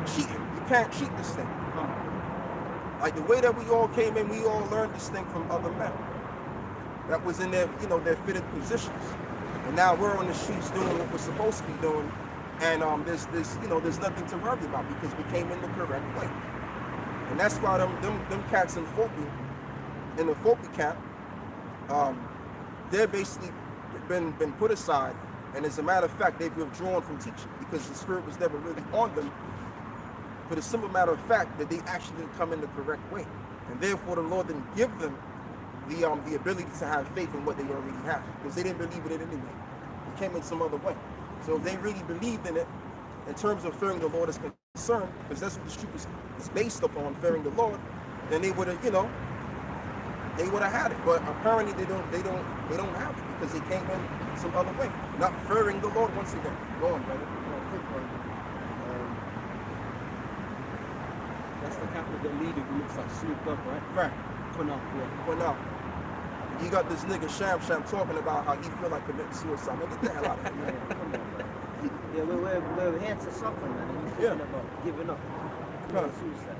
cheating. You can't cheat this thing. Like the way that we all came in, we all learned this thing from other men that was in their, you know, their fitted positions. And now we're on the streets doing what we're supposed to be doing, and there's nothing to worry about because we came in the correct way. And that's why them cats in the Folky camp, they're basically been put aside, and as a matter of fact, they've withdrawn from teaching because the Spirit was never really on them. For the simple matter of fact that they actually didn't come in the correct way, and therefore the Lord didn't give them the ability to have faith in what they already have because they didn't believe in it anyway. It came in some other way. So if they really believed in it, in terms of fearing the Lord is concerned, because that's what the truth is based upon, fearing the Lord, then they would have, they would have had it. But apparently they don't have it because they came in some other way, not fearing the Lord once again. Go on, brother. That's the camp with the leader who looks like Snoop Dogg, right? Right. Kunal, yeah. Well, now, you got this nigga Sham talking about how he feel like committing suicide. Man, get the hell out of here. Yeah, we're here to suffer, man. And you're talking about giving up. Right. Suicide.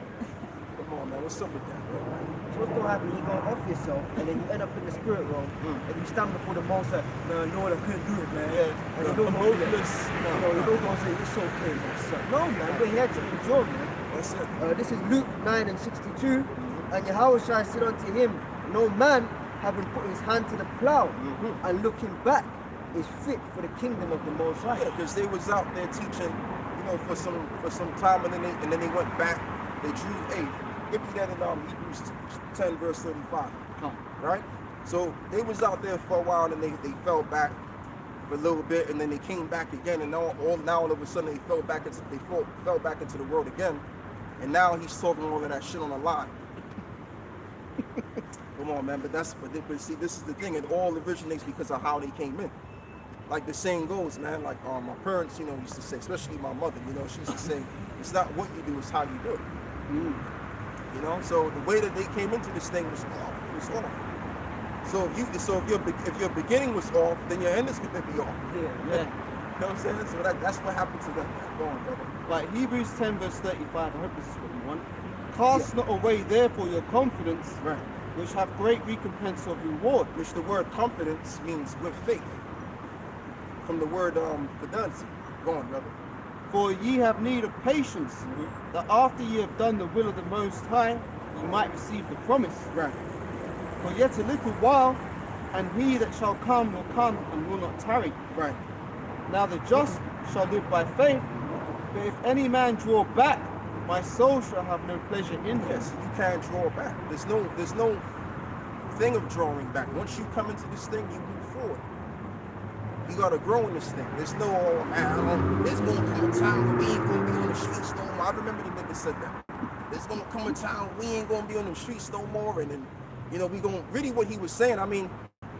Come on, man. What's up with that, man? So what's gonna happen? You go off yourself, and then you end up in the spirit realm, and you stand before the most like, no, Lord, I couldn't do it, man. Yeah. And you don't go there. You don't go say it's okay, man. So, no, man, we're here to endure, man. That's it. This is Luke 9:62, and Yahweh shall said unto him, no man having put his hand to the plow and looking back is fit for the kingdom of the Most High. Yeah, because they was out there teaching, for some time, and then they went back. They drew give me that in Hebrews 10 verse 35. Right? So they was out there for a while, and they fell back for a little bit, and then they came back again, and now all of a sudden they fell back into the world again, and now he's talking all of that shit on the line. Come on, man, but see, this is the thing. It all originates because of how they came in. Like the saying goes, man. Like my parents, used to say, especially my mother, she used to say, it's not what you do, it's how you do it. So the way that they came into this thing was off. So if your beginning was off, then your end is going to be off. Yeah. You know what I'm saying? So that's what happened to them. Go on, brother. Like Hebrews 10 verse 35, I hope this is what you want. Cast not away therefore your confidence, Right. which have great recompense of reward. Which the word confidence means with faith. From the word fidelity. Go on, brother. For ye have need of patience, that after ye have done the will of the Most High, ye might receive the promise. Right. For yet a little while, and he that shall come will come and will not tarry. Right. Now the just shall live by faith. But if any man draw back, my soul shall have no pleasure in him. Yes, you can't draw back. There's no thing of drawing back. Once you come into this thing, you move forward. You gotta grow in this thing. There's no, oh man, there's gonna come a time when we ain't gonna be on the streets no more. I remember the nigga said that. There's gonna come a time we ain't gonna be on the streets no more, and then, you know, we gonna, really what he was saying, I mean,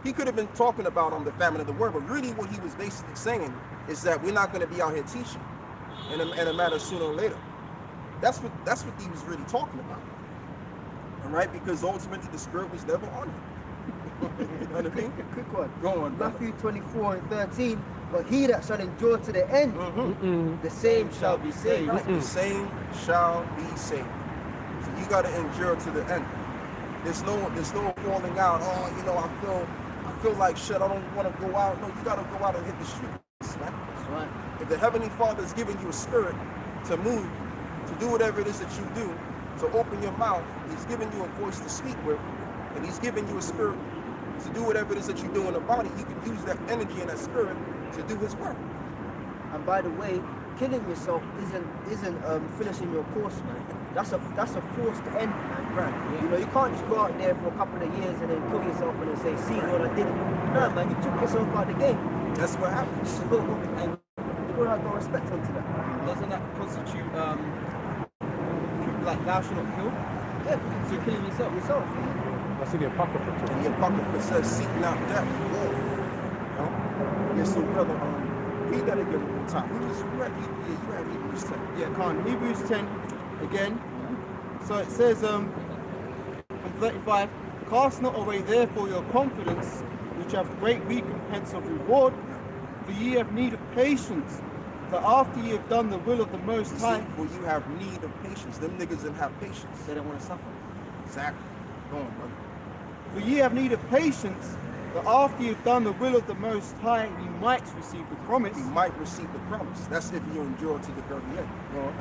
he could have been talking about the famine of the word, but really what he was basically saying is that we're not gonna be out here teaching in a matter sooner or later. That's what he was really talking about. All right, because ultimately the spirit was never on him. You know what I mean? Quick one. Go on, brother. Matthew 24:13. But he that shall endure to the end, the same shall be saved. Right, the same shall be saved. So you got to endure to the end. There's no falling out. Oh, you know, I feel like shit. I don't want to go out. No, you got to go out and hit the streets, man. That's right. If the Heavenly Father is giving you a spirit to move, to do whatever it is that you do, to open your mouth, He's giving you a voice to speak with, and He's giving you a spirit to do whatever it is that you do in the body. You can use that energy and that spirit to do His work. And by the way, killing yourself isn't finishing your course, man. That's a force to end, man. Right. You know, you can't just go out there for a couple of years and then kill yourself and then say, see what I did. No, man, you took yourself out of the game. That's what happens. So, and people have no respect onto that. Doesn't that constitute like thou shalt not kill? Yeah, So you're killing yourself. That's in the Apocrypha. And the Apocrypha says, seek not death. You know? Yes, so brother, read that again one more time. You read Hebrews 10. Yeah, Khan. Hebrews 10 again. So it says from 35, cast not away therefore your confidence, which have great recompense of reward, for ye have need of patience, that after ye have done the will of the Most High. For you have need of patience. Them niggas didn't have patience. they don't want to suffer. Exactly. Go on, brother. For ye have need of patience, that after ye have done the will of the Most High, ye might receive the promise. You might receive the promise. That's if you endure to the very end. Go on.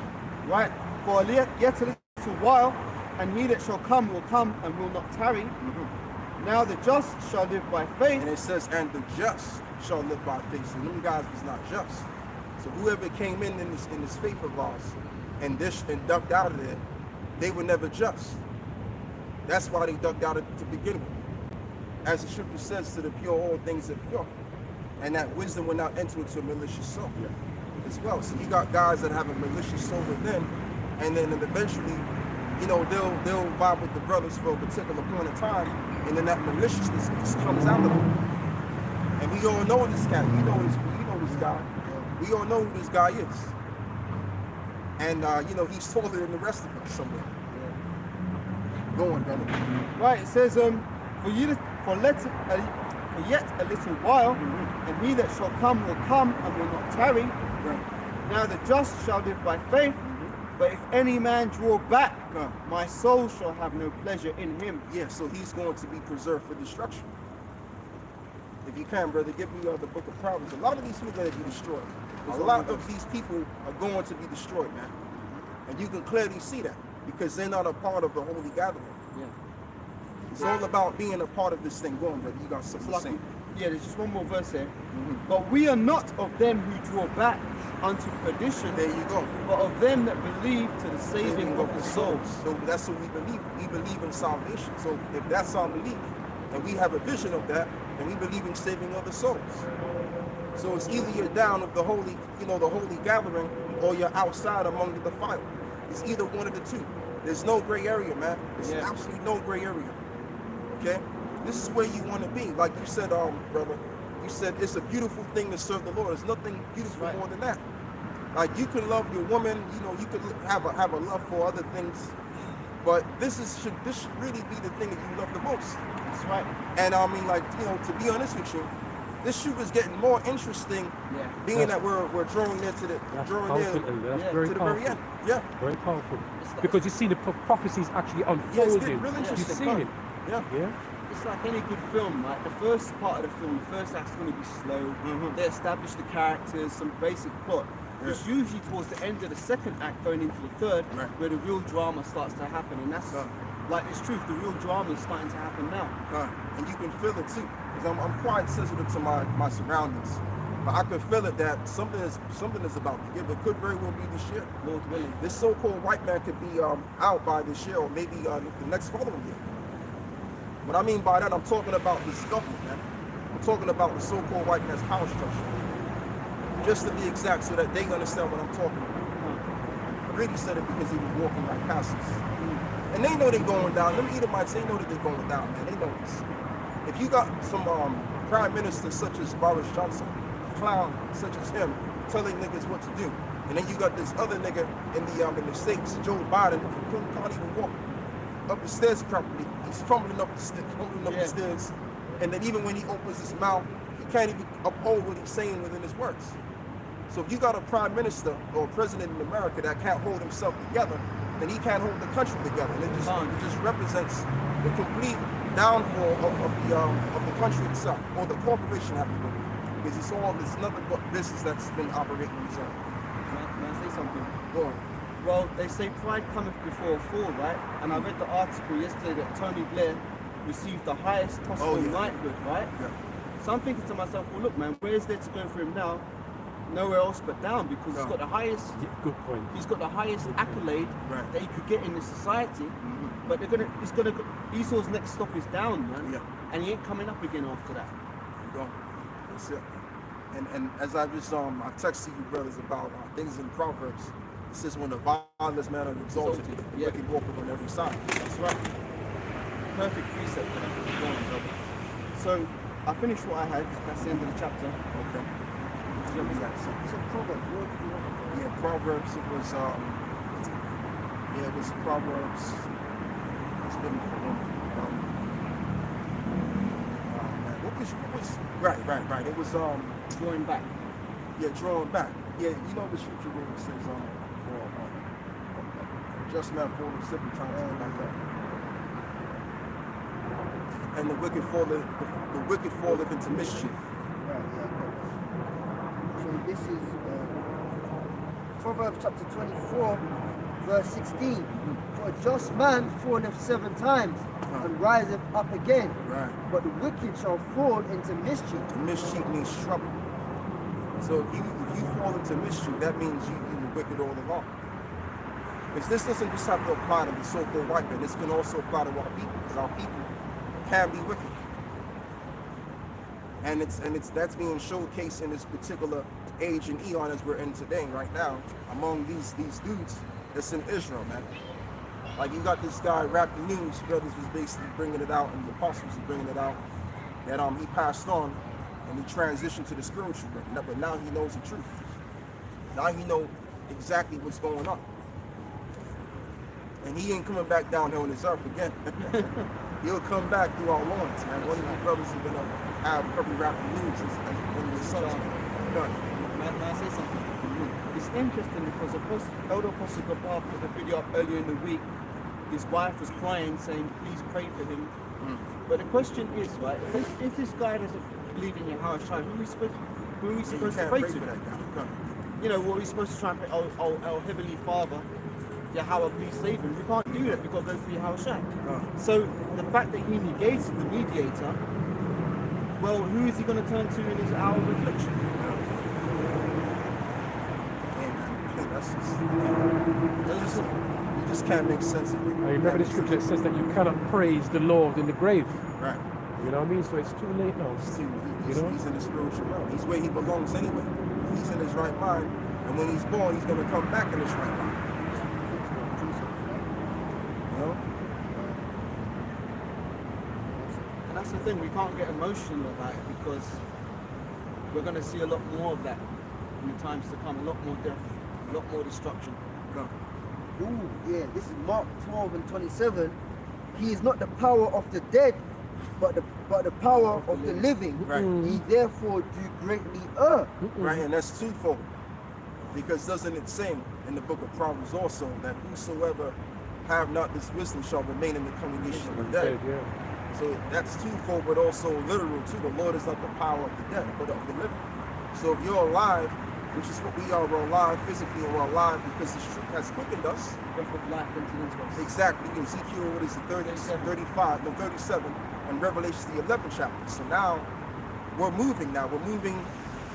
Right? For yet a little while, and he that shall come will come and will not tarry. Now the just shall live by faith. And it says, and the just shall live by faith. So them guys was not just. So whoever came in this faith of ours and ducked out of there, they were never just. That's why they ducked out to begin with. As the scripture says, to the pure all things are pure. And that wisdom will not enter into a malicious soul as well. So you got guys that have a malicious soul within, and then eventually, you know, they'll vibe with the brothers for a particular point of time, and then that maliciousness just comes out of them. And we all know this guy. We know this guy. We all know who this guy is. And you know, he's taller than the rest of us somewhere. Go on, brother. Right, it says, for yet a little while, and he that shall come will come and will not tarry. Right. Now the just shall live by faith, but if any man draw back, my soul shall have no pleasure in him. Yeah, so he's going to be preserved for destruction. If you can, brother, give me the book of Proverbs. A lot of these people are going to be destroyed. A lot of these people are going to be destroyed, man. And you can clearly see that because they're not a part of the holy gathering. Yeah. It's all about being a part of this thing. Go on, brother. You got something to say. Yeah, there's just one more verse here. But we are not of them who draw back unto perdition, There you go. but of them that believe to the saving of the souls. So that's what we believe. We believe in salvation. So if that's our belief, and we have a vision of that, and we believe in saving other souls. So it's either you're down with the holy, you know, the holy gathering, or you're outside among the defiled. It's either one of the two. There's no gray area, man. There's absolutely no gray area. Okay? This is where you want to be. Like you said, brother, you said it's a beautiful thing to serve the Lord. There's nothing beautiful more than that. Like you can love your woman, you know, you could have a love for other things, but this should really be the thing that you love the most. That's right. And I mean, like, you know, to be honest with you, this shoot is getting more interesting, being that we're drawing near to the very end. Yeah. Very powerful. Because you see the prophecies actually unfolding. Yeah, it's getting real interesting. You've seen it. Yeah. It's like any good film, like the first part of the film, the first act's going to be slow. They establish the characters, some basic plot. It's usually towards the end of the second act, going into the third, where the real drama starts to happen. And that's like it's truth, the real drama is starting to happen now. And you can feel it too. Because I'm quite sensitive to my surroundings. But I can feel it that something is about to give. It could very well be this year. Lord willing. This so-called white man could be out by this year, or maybe the next following year. What I mean by that, I'm talking about this government, man. I'm talking about the so-called white man's power structure. Just to be exact, so that they understand what I'm talking about. I really said it because he was walking right past us. And they know they're going down. Them Edomites, they know that they're going down, man. They know this. If you got some prime ministers such as Boris Johnson, clown such as him, telling niggas what to do, and then you got this other nigga in the States, Joe Biden, who can't even walk up the stairs properly. He's fumbling up the stairs, and then even when he opens his mouth, he can't even uphold what he's saying within his words. So if you got a prime minister or a president in America that can't hold himself together, then he can't hold the country together. And it just represents the complete downfall of the country itself, or the corporation have to go. Because it's nothing but business that's been operating itself. Can I say something? Go on. Well, they say pride cometh before a fall, right? And I read the article yesterday that Tony Blair received the highest possible knighthood, right? Yeah. So I'm thinking to myself, well, look, man, where is there to go for him now? Nowhere else but down, because he's got the highest. Good point. He's got the highest accolade that he could get in this society. But Esau's next stop is down, man. Yeah. And he ain't coming up again after that. Go. That's it. And as I just I texted you brothers about things in Proverbs. It says when the vilest man are exalted, the wicked walk on every side. That's right. Perfect precept for that. Go on, brother. So I finished what I had. That's the end of the chapter. Okay. So Proverbs, what did you want? Yeah, Proverbs. It was it was Proverbs. It's been what was right. It was Drawing back. Yeah, drawing back. Yeah, you know the scripture where it says just man full of simple times and like that. And the wicked falleth into mischief. So this is Proverbs chapter 24, verse 16. For a just man falleth 7 times and riseth up again. Right. But the wicked shall fall into mischief. Mischief means trouble. So if you fall into mischief, that means you were wicked all along. Because this doesn't just have to apply to the so-called white man. This can also apply to our people, because our people can be wicked. And that's being showcased in this particular age and eon as we're in today, right now, among these dudes that's in Israel, man. Like you got this guy, Rap the News, brothers was basically bringing it out, and the apostles was bringing it out, that he passed on and he transitioned to the spiritual realm. But now he knows the truth. Now he knows exactly what's going on. And he ain't coming back down here on this earth again. He'll come back through our loins, man. One of the brothers is gonna have probably Rap the News as one of his sons. May I say something? It's interesting because Elder Apostle Gabar put a video up earlier in the week. His wife was crying, saying, "Please pray for him." But the question is, right? If this guy doesn't believe in Yahweh Shai, who are we supposed to pray to? You know, what are we supposed to try and pray? Oh, Heavenly Father, Yahweh, please save him. We can't do that because go through Yahweh Shai. So the fact that he negates the mediator, well, who is he going to turn to in his hour of affliction? You just can't make sense of it. I remember the scripture that says that you cannot praise the Lord in the grave. Right. You know what I mean? So it's too late now. He's in the spiritual realm. He's where he belongs anyway. He's in his right mind. And when he's born, he's going to come back in his right mind. You know? And that's the thing, we can't get emotional about it because we're going to see a lot more of that in the times to come. A lot more death, a lot more destruction. Ooh, yeah, this is Mark 12 and 27. He is not the power of the dead, but the power of the living. Right. He therefore do greatly err. Right, and that's twofold. Because doesn't it say in the book of Proverbs also that whosoever have not this wisdom shall remain in the congregation of the dead. So that's twofold, but also literal too. The Lord is not the power of the dead, but of the living. So if you're alive, which is what we are, we're alive physically, and we're alive because this truth has quickened us. Breath of life entered into us. Exactly. Ezekiel, what is it, 37, and Revelation, the 11th chapter. So now we're moving now. We're moving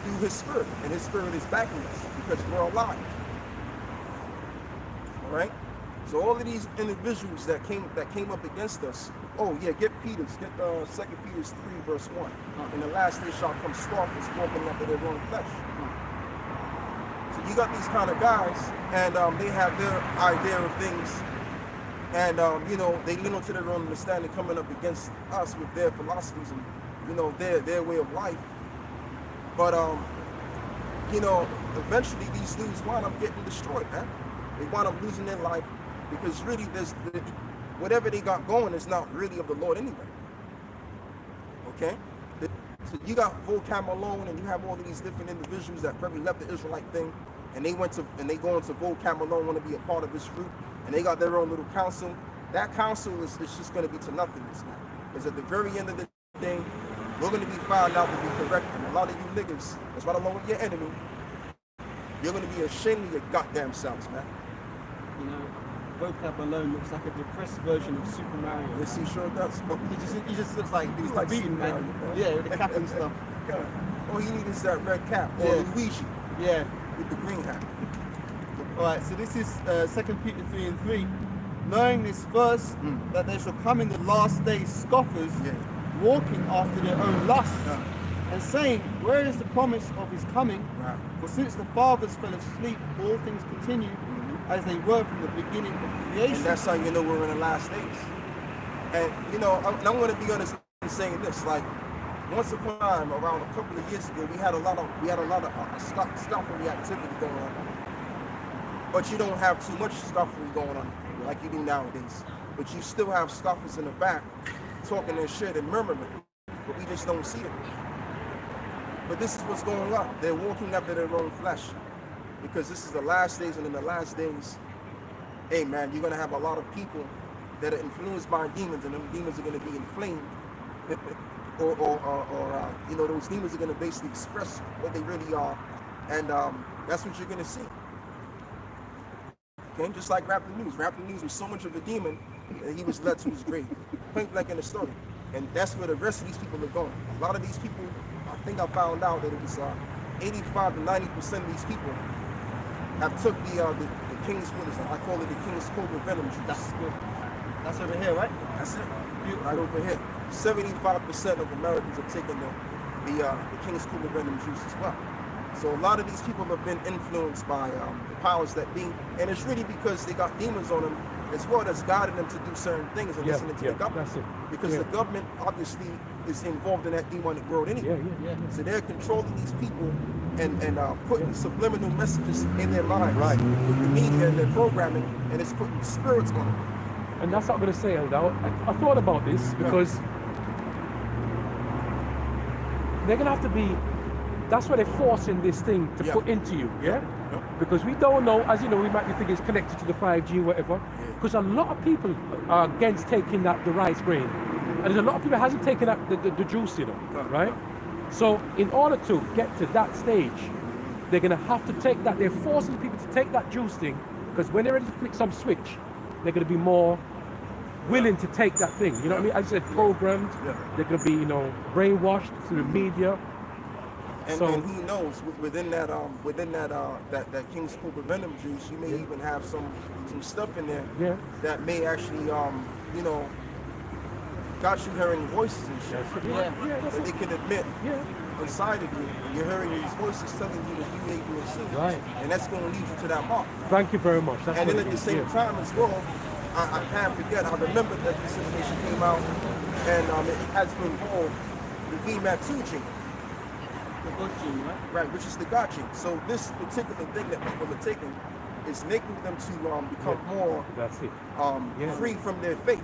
through his spirit, and his spirit is backing us because we're alive. All right. So all of these individuals that came up against us. Oh yeah, get 2 Peter 3 verse 1. In the last day shall come scoffers walking after their own flesh. So you got these kind of guys, and they have their idea of things, and you know, they lean onto their own understanding, coming up against us with their philosophies and, you know, their way of life. But you know, eventually these dudes wind up getting destroyed, man. They wind up losing their life because really whatever they got going is not really of the Lord anyway. Okay? So you got Vocab Malone, and you have all of these different individuals that probably left the Israelite thing, and they go into Vocab Malone, want to be a part of this group, and they got their own little council. That council is just going to be to nothingness, man. Because at the very end of the day, we're going to be found out to be correct, and a lot of you niggas, that's right along with your enemy, you're going to be ashamed of your goddamn selves, man. You know, Vocab alone looks like a depressed version of Super Mario. Yes, he sure does. He just looks like he's like defeating, Super man. Mario, man. Yeah, with the cap and stuff. All he needs is that red cap, or Yeah. Luigi Yeah. with the green hat. Alright, so this is 2 Peter 3:3. Knowing this first, that there shall come in the last days scoffers, Yeah. walking after their own lusts, Yeah. and saying, where is the promise of his coming? Right. For since the fathers fell asleep, all things continue as they were from the beginning of creation. And that's how you know we're in the last days. And you know, I'm going to be honest in saying this. Like, once upon a time, around a couple of years ago, we had a lot of scoffery activity going on. But you don't have too much scoffery going on like you do nowadays. But you still have scoffers in the back talking their shit and murmuring, but we just don't see it. But this is what's going on. They're walking after their own flesh, because this is the last days, and in the last days, hey man, you're gonna have a lot of people that are influenced by demons, and them demons are gonna be inflamed, or you know, those demons are gonna basically express what they really are, and that's what you're gonna see. Okay, just like Rapping News. Rapping News was so much of a demon that he was led to his grave. Point blank in the story. And that's where the rest of these people are going. A lot of these people, I think I found out that it was 85 to 90% of these people have took the King's, what is it? I call it the King's Cobra Venom juice. That's good. That's over here, right? That's it. Right over here. 75% of Americans have taken the King's Cobra Venom juice as well. So a lot of these people have been influenced by the powers that be, and it's really because they got demons on them, as well as guiding them to do certain things and listening to the government. That's it. Because the government obviously is involved in that demonic world anyway. So they're controlling these people and putting subliminal messages in their minds with the media and their programming, and it's putting spirits on them. And that's what I'm going to say, Eldar. I thought about this because they're going to have to be, that's why they're forcing this thing to put into you, Because we don't know, as you know, we might be thinking it's connected to the 5G, whatever. Because a lot of people are against taking that, the rice grain. And there's a lot of people that hasn't taken that, the juice, you know, right? So in order to get to that stage, they're going to have to take that, they're forcing people to take that juice thing, because when they're ready to flick some switch, they're going to be more willing to take that thing. You know what I mean? As I said, programmed, they're going to be, you know, brainwashed through the media. And who knows, within that King's Cobra Venom juice, you may even have some stuff in there that may actually you know, got you hearing voices and shit. That they can admit inside of you, you're hearing these voices telling you to do A, B, and C. And that's going to lead you to that mark. Thank you very much. That's and then at the same time as well, I can't forget, I remember that this information came out, and it has to involve the VMAT2 gene. The God gene, right? Right, which is the God gene. So this particular thing that people are taking is making them to become more free from their faith.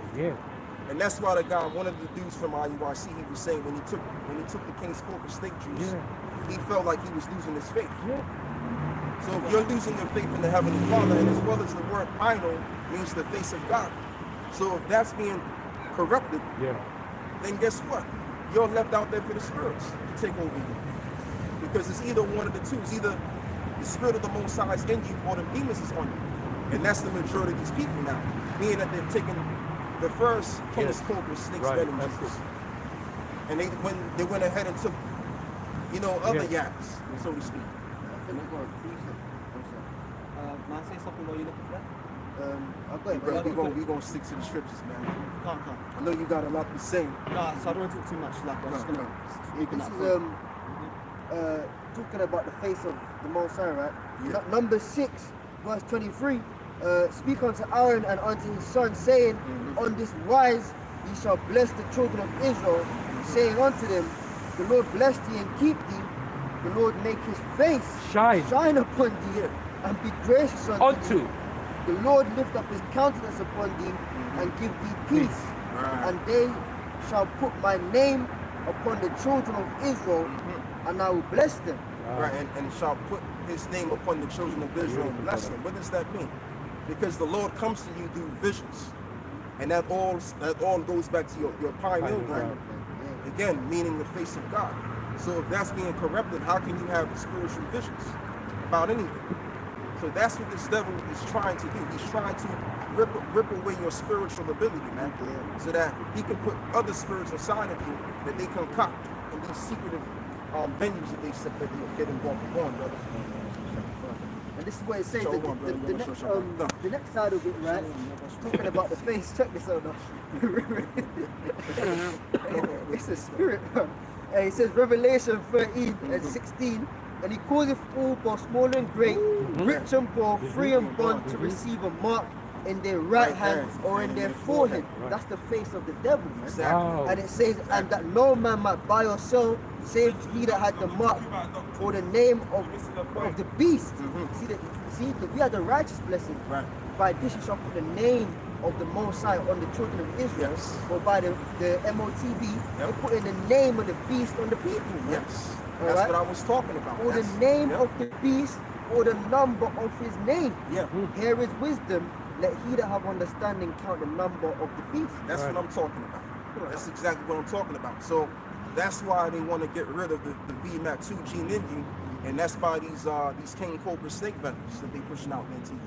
And that's why one of the dudes from IUIC, he was saying when he took the King's Cobra Steak juice, he felt like he was losing his faith. So if you're losing your faith in the Heavenly Father, and as well as the word Pino means the face of God. So if that's being corrupted, then guess what? You're left out there for the spirits to take over you. Because it's either one of the two. It's either the spirit of the Most High is in you, or the demons is on you. And that's the majority of these people now, meaning that they've taken the first King's Cobra Snake's Venom juice. And when they went ahead and took you know, other Yeah. yaps, so to speak. I think we got a precept. May I say something while you're looking for that? I've got it, Brother, we gonna stick to the scriptures, man. Can't. I know you got a lot to say. No, so I don't want to talk too much. Like, I'm just gonna speak in This that is point. talking about the face of the Most High, right? Yeah. Number 6, verse 23. Speak unto Aaron and unto his son, saying, on this wise ye shall bless the children of Israel, saying unto them, the Lord bless thee and keep thee. The Lord make his face Shine upon thee and be gracious unto thee. unto. The Lord lift up his countenance upon thee and give thee peace. Right. And they shall put my name upon the children of Israel, and I will bless them. Right, and shall put his name upon the children of Israel and bless them. What does that mean? Because the Lord comes to you through visions. And that all goes back to your pineal gland. Again, meaning the face of God. So if that's being corrupted, how can you have spiritual visions about anything? So that's what this devil is trying to do. He's trying to rip away your spiritual ability, man. So that he can put other spirits inside of you that they concoct in these secretive venues that they get involved in, brother. And this is what it says, Show the, one, brother. the, Show, next, show, show. the next side of it, right? Talking about the face, check this out now. It's a spirit, man. It says Revelation 13 and 16, and he causeth all, both small and great, rich and poor, free and bond, to receive a mark in their right hand or in their forehead. That's the face of the devil, man. Exactly. Wow. And it says, and that no man might buy or sell, save he that had the mark or the name of the beast. See, we had the righteous blessing. Right. By this you shall put the name of the Most High on the children of Israel. Yes. Or by the MOTB, they put in the name of the beast on the people. Man. Yes. All That's right? what I was talking about. Or the That's- name yep. of the beast, or the number of his name. Yeah. Here is wisdom. Let he that have understanding count the number of the beast. That's what I'm talking about. That's exactly what I'm talking about. So that's why they want to get rid of the VMAT 2 gene in you, and that's by these King Cobra snake venom's that they pushing out into you.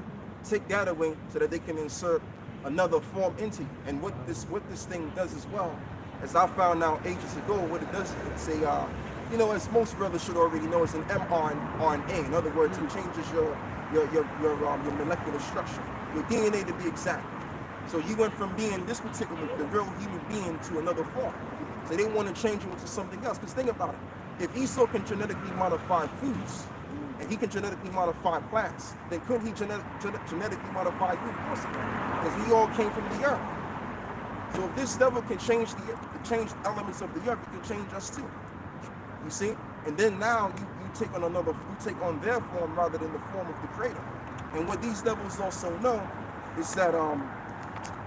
Take that away so that they can insert another form into you. And what this thing does as well, as I found out ages ago, what it does is it's a as most brothers should already know, it's an mRNA. In other words, it changes your molecular structure, your DNA to be exact. So you went from being this particular, the real human being, to another form. So they want to change you into something else. Because think about it. If Esau can genetically modify foods, and he can genetically modify plants, then could he genetically modify you? Of course he can. Because we all came from the earth. So if this devil can change the elements of the earth, he can change us too. You see? And then now you take on their form rather than the form of the creator. And what these devils also know is that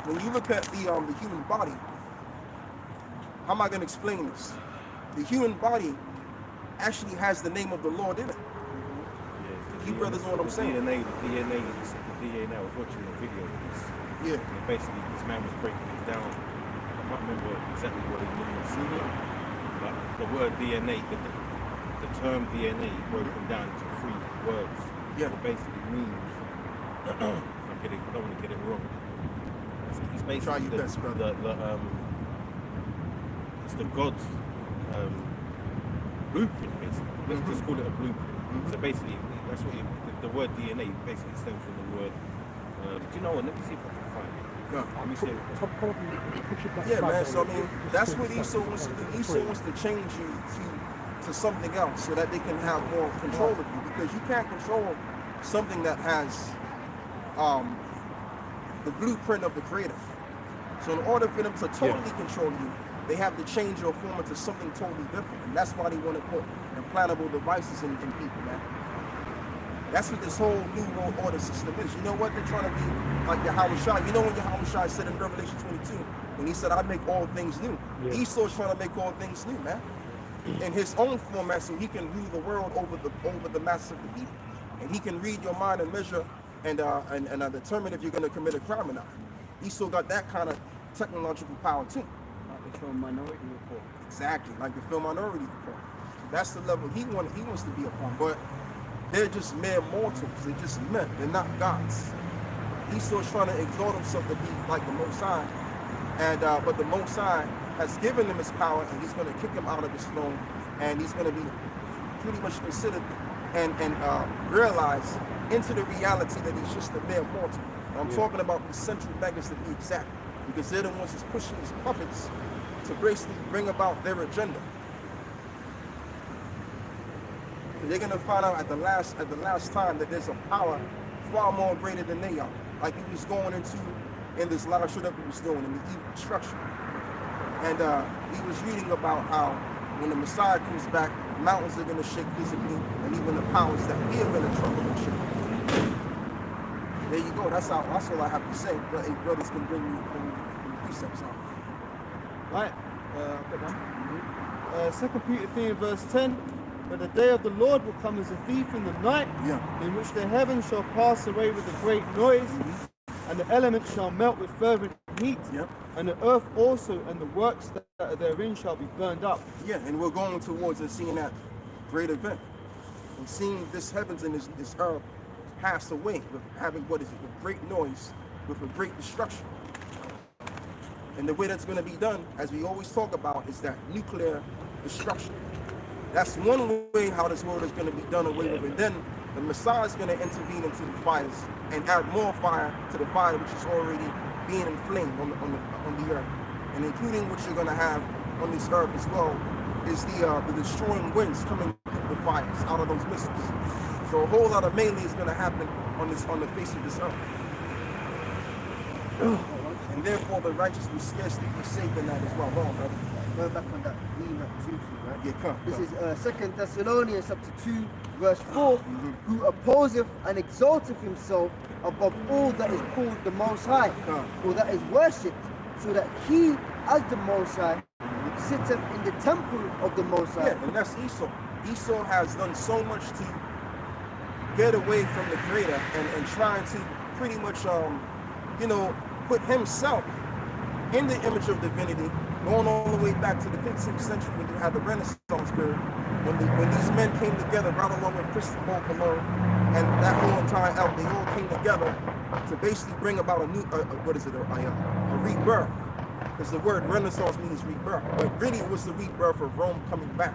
when you look at the human body, how am I going to explain this? The human body actually has the name of the Lord in it. You brothers know what I'm saying? The DNA, I was watching the video of this. Yeah. And basically, this man was breaking it down. I can't remember exactly what it means. But the word DNA, the term DNA broken down into 3 words. Yeah. It basically means, I don't want to get it wrong. It's basically Try your best, brother. It's the God's blueprint, basically. Let's just call it a blueprint. So basically, that's what the word DNA basically stems from the word. Do you know what? Let me see if I can find it. No. Let me see. Yeah, man. So I mean, that's what Esau wants to do. Esau wants to change you to something else so that they can have more control of you, because you can't control something that has the blueprint of the creator. So in order for them to totally control you, they have to change your form into something totally different. And that's why they want to put implantable devices in people, man. That's what this whole new world order system is. You know what? They're trying to be like Yahweh Shai. You know when Yahweh Shai said in Revelation 22, when he said, I make all things new. Yeah. Esau's trying to make all things new, man. In his own format, so he can rule the world over the masses of the people. And he can read your mind and measure and determine if you're going to commit a crime or not. Esau got that kind of technological power too. Like the film Minority Report. Exactly, like the film Minority Report. So that's the level he wants to be upon. But they're just mere mortals. They're just men. They're not gods. Esau's trying to exalt himself to be like the Most High, but the Most High has given him his power, and he's going to kick him out of his throne, and he's going to be pretty much consider and realize into the reality that he's just a mere mortal. And I'm talking about the central beggars to be exact, because they're the ones who's pushing these puppets to basically bring about their agenda. So they're gonna find out at the last time that there's a power far more greater than they are. Like he was going into in this live show that he was doing in the evil destruction. And he was reading about how when the Messiah comes back, mountains are gonna shake physically, and even the powers that we are gonna trouble and shake. There you go. That's all I have to say. But hey, brothers can bring you precepts out. Right. Got one. 2 Peter 3 and verse 10. But the day of the Lord will come as a thief in the night, in which the heavens shall pass away with a great noise, and the elements shall melt with fervent heat, and the earth also and the works that are therein shall be burned up. Yeah, and we're going towards and seeing that great event. And seeing this heavens and this earth pass away with having, with great noise, with a great destruction. And the way that's going to be done, as we always talk about, is that nuclear destruction. That's one way how this world is going to be done away with. And then the Messiah is going to intervene into the fires and add more fire to the fire which is already being inflamed on the earth. And including what you're going to have on this earth as well is the destroying winds coming through the fires out of those missiles. So a whole lot of melee is going to happen on the face of this earth. And therefore the righteous will scarcely be safe in that as well. Wrong, brother. Going back on that, reading that too, right? Yeah, come. This is 2 Thessalonians chapter 2, verse 4, who opposeth and exalteth himself above all that is called the Most High, or that is worshipped, so that he, as the Most High, sitteth in the temple of the Most High. Yeah, and that's Esau. Esau has done so much to get away from the Creator and trying to pretty much, put himself in the image of divinity, going all the way back to the 15th century when you had the Renaissance period, when these men came together, right along with Christopher Columbus and that whole entire elk, they all came together to basically bring about a new, a rebirth. Because the word Renaissance means rebirth, but really it was the rebirth of Rome coming back.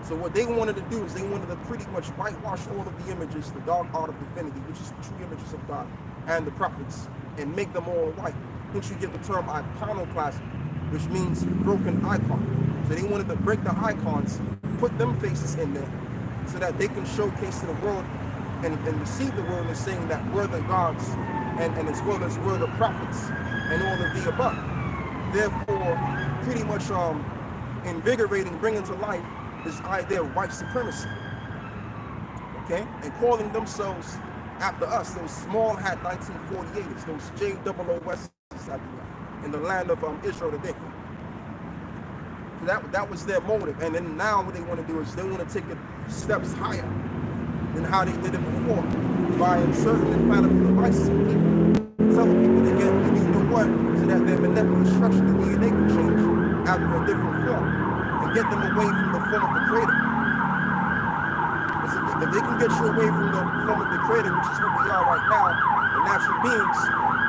So what they wanted to do is they wanted to pretty much whitewash all of the images, the dark art of divinity, which is the true images of God and the prophets, and make them all white. Hence you get the term iconoclasm, which means broken icon. So they wanted to break the icons, put them faces in there, so that they can showcase to the world and deceive the world in saying that we're the gods, and as well as we're the prophets, and all of the above. Therefore, pretty much invigorating, bringing to life this idea of white supremacy. Okay? And calling themselves after us, those small hat 1948ers, those JOOS in the land of Israel today. So that was their motive. And then now what they want to do is they want to take it steps higher than how they did it before by inserting implantable devices in people, telling people to get, you know what, so that their molecular structure, the DNA can change after a different form and get them away from the form of the Creator. If they can get you away from the form of the Creator, which is what we are right now, the natural beings,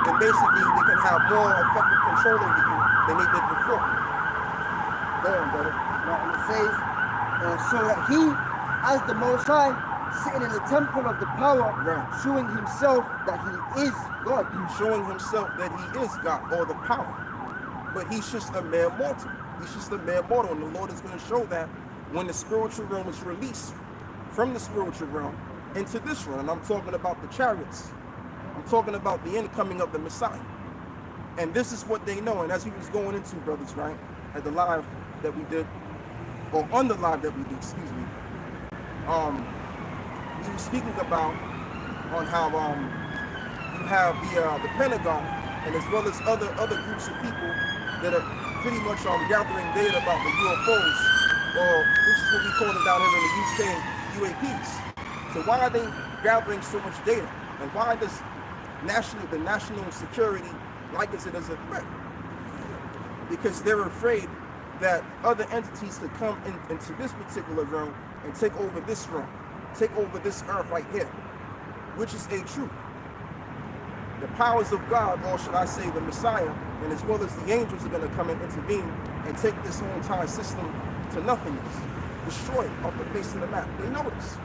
then basically they can have more effective control over you than they did before. Go on, brother. Right, and it says, so that he, as the Most High, sitting in the temple of the power, showing himself that he is God. Showing himself that he is God, or the power. But he's just a mere mortal. He's just a mere mortal, and the Lord is going to show that when the spiritual realm is released from the spiritual realm into this realm. And I'm talking about the chariots. I'm talking about the incoming of the Messiah. And this is what they know. And as we was going into, brothers, right, at the live that we did, or on the live that we did, excuse me, we were speaking about on how you have the Pentagon and as well as other groups of people that are pretty much gathering data about the UFOs, or which is what we call them down here in the UK, UAPs. So why are they gathering so much data? And why does the national security likens it as a threat? Because they're afraid that other entities could come into this particular realm and take over this realm, take over this earth right here, which is a truth. The powers of God, or should I say the Messiah, and as well as the angels are going to come and intervene and take this whole entire system to nothingness. destroyed off the face of the map. They know this.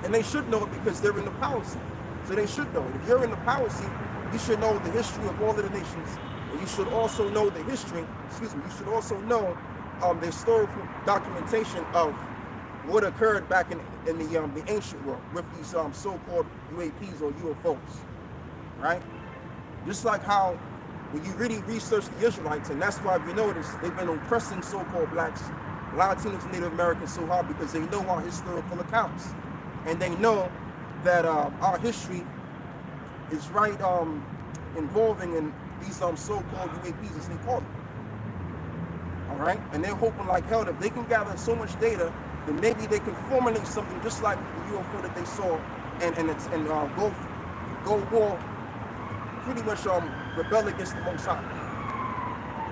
And they should know it because they're in the power seat. So they should know it. If you're in the power seat, you should know the history of all of the nations. And you should also know the history, you should also know the historical documentation of what occurred back in the ancient world with these so-called UAPs or UFOs, right? Just like how when you really research the Israelites, and that's why we notice they've been oppressing so-called blacks, Latinos, and Native Americans so hard because they know our historical accounts. And they know that our history is right involving in these so-called UAPs, as they call them. All right? And they're hoping like hell that if they can gather so much data, then maybe they can formulate something just like the UFO that they saw and go war, pretty much rebel against the Most High.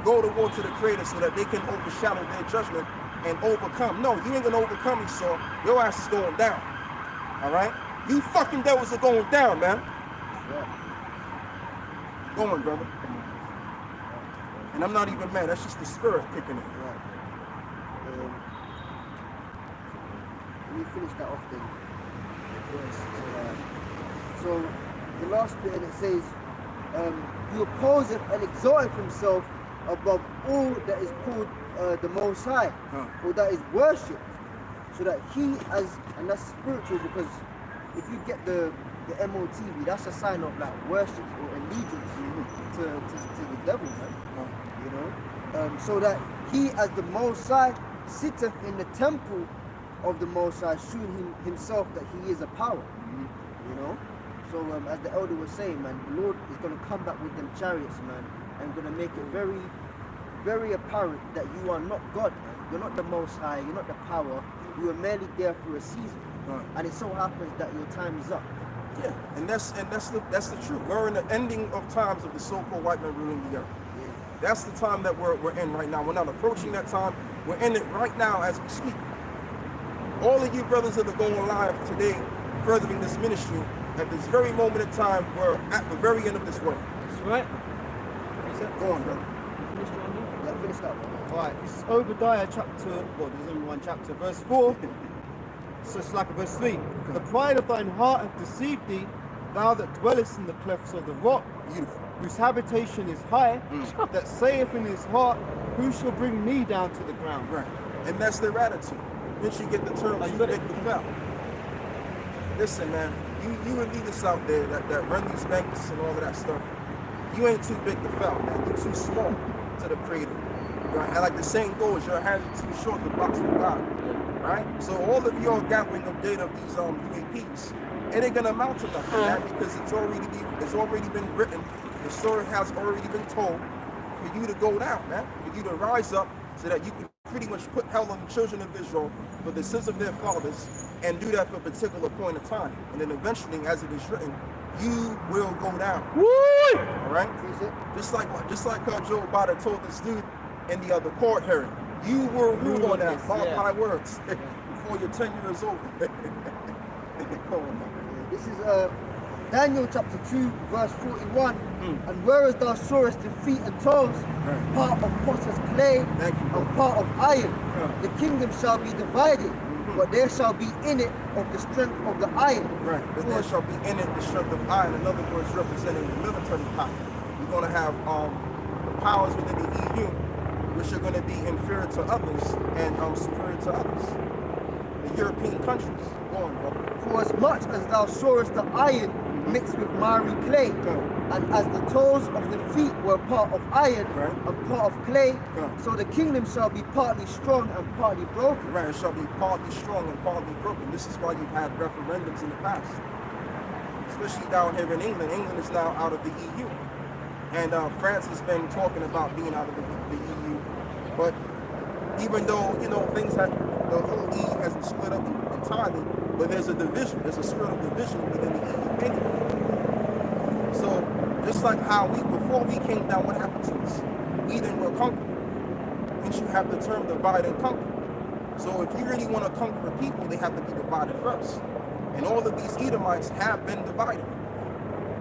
Go to war to the Creator so that they can overshadow their judgment and overcome. No, you ain't gonna overcome Esau. Your ass is going down. All right? You fucking devils are going down, man. Go on, brother. And I'm not even mad. That's just the spirit kicking in. Right. Let me finish that off then. So the last bit, and it says, he opposeth and exalteth himself above all that is called the Most High, or that is worshipped, so that he and that's spiritual, because if you get the MOTV, that's a sign of like worship or allegiance to the devil, man. You know, so that he as the Most High sitteth in the temple of the Most High, shewing himself that he is a power. You know, so as the elder was saying, man, the Lord is going to come back with them chariots, man, and going to make it very, very apparent that you are not God, man. You're not the Most High. You're not the power. You are merely there for a season, and it so happens that your time is up. Yeah, and that's the truth. We're in the ending of times of the so-called white man ruling the earth. Yeah. That's the time that we're in right now. We're not approaching that time. We're in it right now as we speak. All of you brothers that are going live today, furthering this ministry, at this very moment in time, we're at the very end of this work. That's right. Go on, brother. Yeah, finish that one. Alright, this is Obadiah chapter, well, there's only one chapter, verse 4. So it's like verse 3. The pride of thine heart hath deceived thee, thou that dwellest in the clefts of the rock, Beautiful. whose habitation is high, that saith in his heart, who shall bring me down to the ground? Right. And that's their attitude. Once you get the term, you make the fell. Listen, man, you elitists out there that run these banks and all of that stuff, you ain't too big to fail, man. You're too small to the Creator. Right? And like the saying goes, your hands are too short to box with God. Right? So all of your gathering of data of these UAPs, it ain't gonna amount to nothing, man, because it's already been written. The story has already been told for you to go down, man. For you to rise up so that you can pretty much put hell on the children of Israel for the sins of their fathers, and do that for a particular point of time. And then eventually, as it is written, you will go down. Woo! All right? Just like Joe Biden told this dude in the other court hearing, you will rule on that, mark my words, before you're 10 years old. This is Daniel chapter 2, verse 41. And whereas thou sawest the feet and toes, part of potter's clay and part of iron, the kingdom shall be divided, but there shall be in it of the strength of the iron. Right, but there shall be in it the strength of iron. In other words, representing the military power. You're going to have powers within the EU, which are going to be inferior to others and superior to others. The European countries. Go on, brother. For as much as thou sawest the iron mixed with miry clay, and as the toes of the feet were part of iron and part of clay, so the kingdom shall be partly strong and partly broken. Right, it shall be partly strong and partly broken. This is why you've had referendums in the past, especially down here in England. England is now out of the EU, and France has been talking about being out of the EU. But even though things have, the whole EU hasn't split up entirely, but there's a division. There's a spirit of division within the EU anyway. So just like how before we came down, what happened to us? We then were conquered. And you have the term divide and conquer. So if you really want to conquer a people, they have to be divided first. And all of these Edomites have been divided.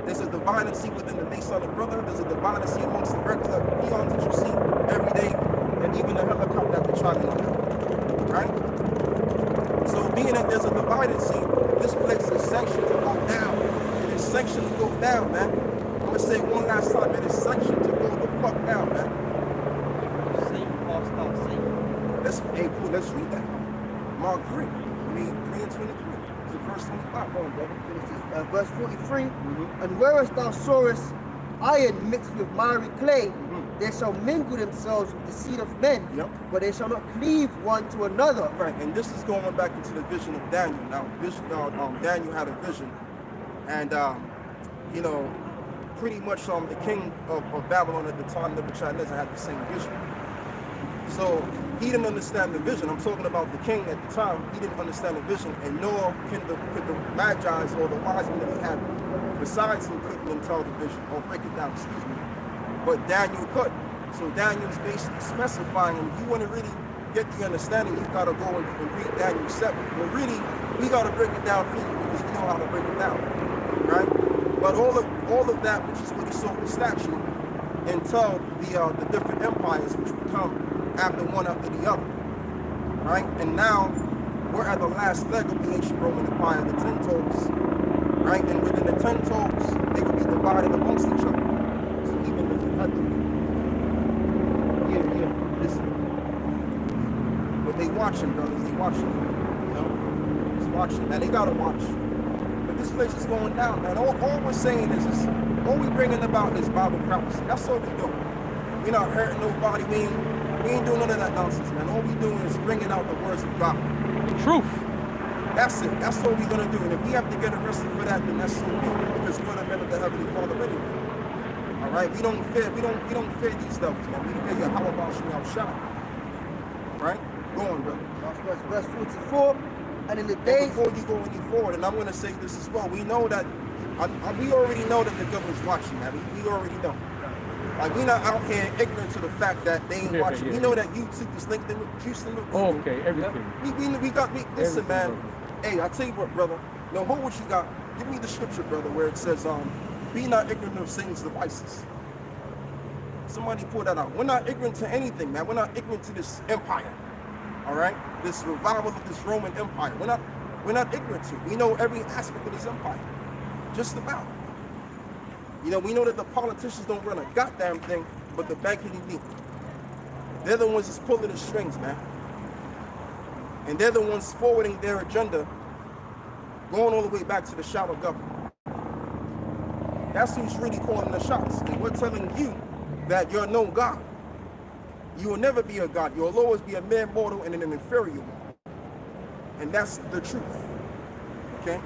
There's a dividency within the Masonic Brotherhood. There's a dividency amongst the regular peons that you see every day, and even the helicopter that they're trying to do. right? So being that there's a divided scene, this place is sanctioned to go down. It is sanctioned to go down, man. I'm gonna say one last time, it is sanctioned to go the fuck down, man. Satan cast out Satan. Hey, cool, let's read that. Mark 3, read 3 and 23 to verse 25. Go on, brother. Verse 43, and whereas thou sawest iron mixed with miry clay, they shall mingle themselves with the seed of men, but they shall not cleave one to another. Right, and this is going back into the vision of Daniel. Now, Daniel had a vision, and you know, pretty much the king of Babylon at the time, Nebuchadnezzar, had the same vision. So he didn't understand the vision. I'm talking about the king at the time. He didn't understand the vision, and nor could the magi's or the wise men that he had besides him couldn't tell the vision or break it down. Excuse me. But Daniel could. So Daniel's basically specifying, and if you want to really get the understanding, you got to go and read Daniel 7. But really, we got to break it down for you because we know how to break it down, right? But all of that, which is what he saw the statue, until the different empires which would come after one after the other, right? And now we're at the last leg of the ancient Roman Empire, the 10 toes, right? And within the 10 toes, they would be divided amongst each other. So even if you had them, listen. But they watching, brothers, they watching, you know? Just watching. Now they gotta watch. But this place is going down, man. All we're saying is all we bringing about is Bible prophecy. That's all we do. We're not hurting nobody. We ain't doing none of that nonsense, man. All we doing is bringing out the words of God. The truth. That's it. That's what we're gonna do. And if we have to get arrested for that, then that's so be it. Because we're the men of the Heavenly Father anyway. All right. We don't fear these devils, man. We fear your how about you outside. Right? Go on, brother. Verse 44, and in the days... Before you go any forward, and I'm gonna say this as well. We know that we already know that the devil's watching, man. We already know. Like, we're not out here ignorant to the fact that they ain't watching. We know that YouTube is linked in with Houston. Okay, everything. Listen, man. Hey, I tell you what, brother. No, hold what you got. Give me the scripture, brother, where it says, be not ignorant of Satan's devices. Somebody pull that out. We're not ignorant to anything, man. We're not ignorant to this empire. All right? This revival of this Roman Empire. We're not ignorant to it. We know every aspect of this empire. Just about. You know, we know that the politicians don't run a goddamn thing, but the banking elite. They're the ones that's pulling the strings, man. And they're the ones forwarding their agenda, going all the way back to the shadow government. That's who's really calling the shots. And we're telling you that you're no God. You will never be a God. You'll always be a mere mortal and an inferior one. And that's the truth. Okay?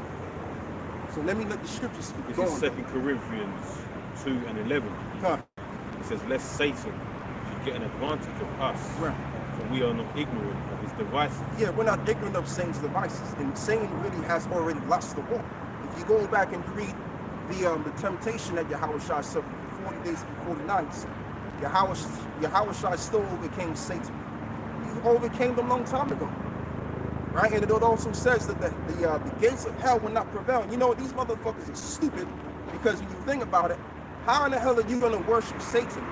So let me let the scripture speak. This is 2 Corinthians 2 and 11. It says, lest Satan should get an advantage of us, for we are not ignorant of his devices. Yeah, we're not ignorant of Satan's devices. And Satan really has already lost the war. If you go back and read the temptation that Yahweh Shai suffered for 40 days and 40 nights, Yahweh Shai still overcame Satan. He overcame them a long time ago. Right, and it also says that the gates of hell will not prevail. You know, these motherfuckers are stupid because when you think about it, how in the hell are you going to worship Satan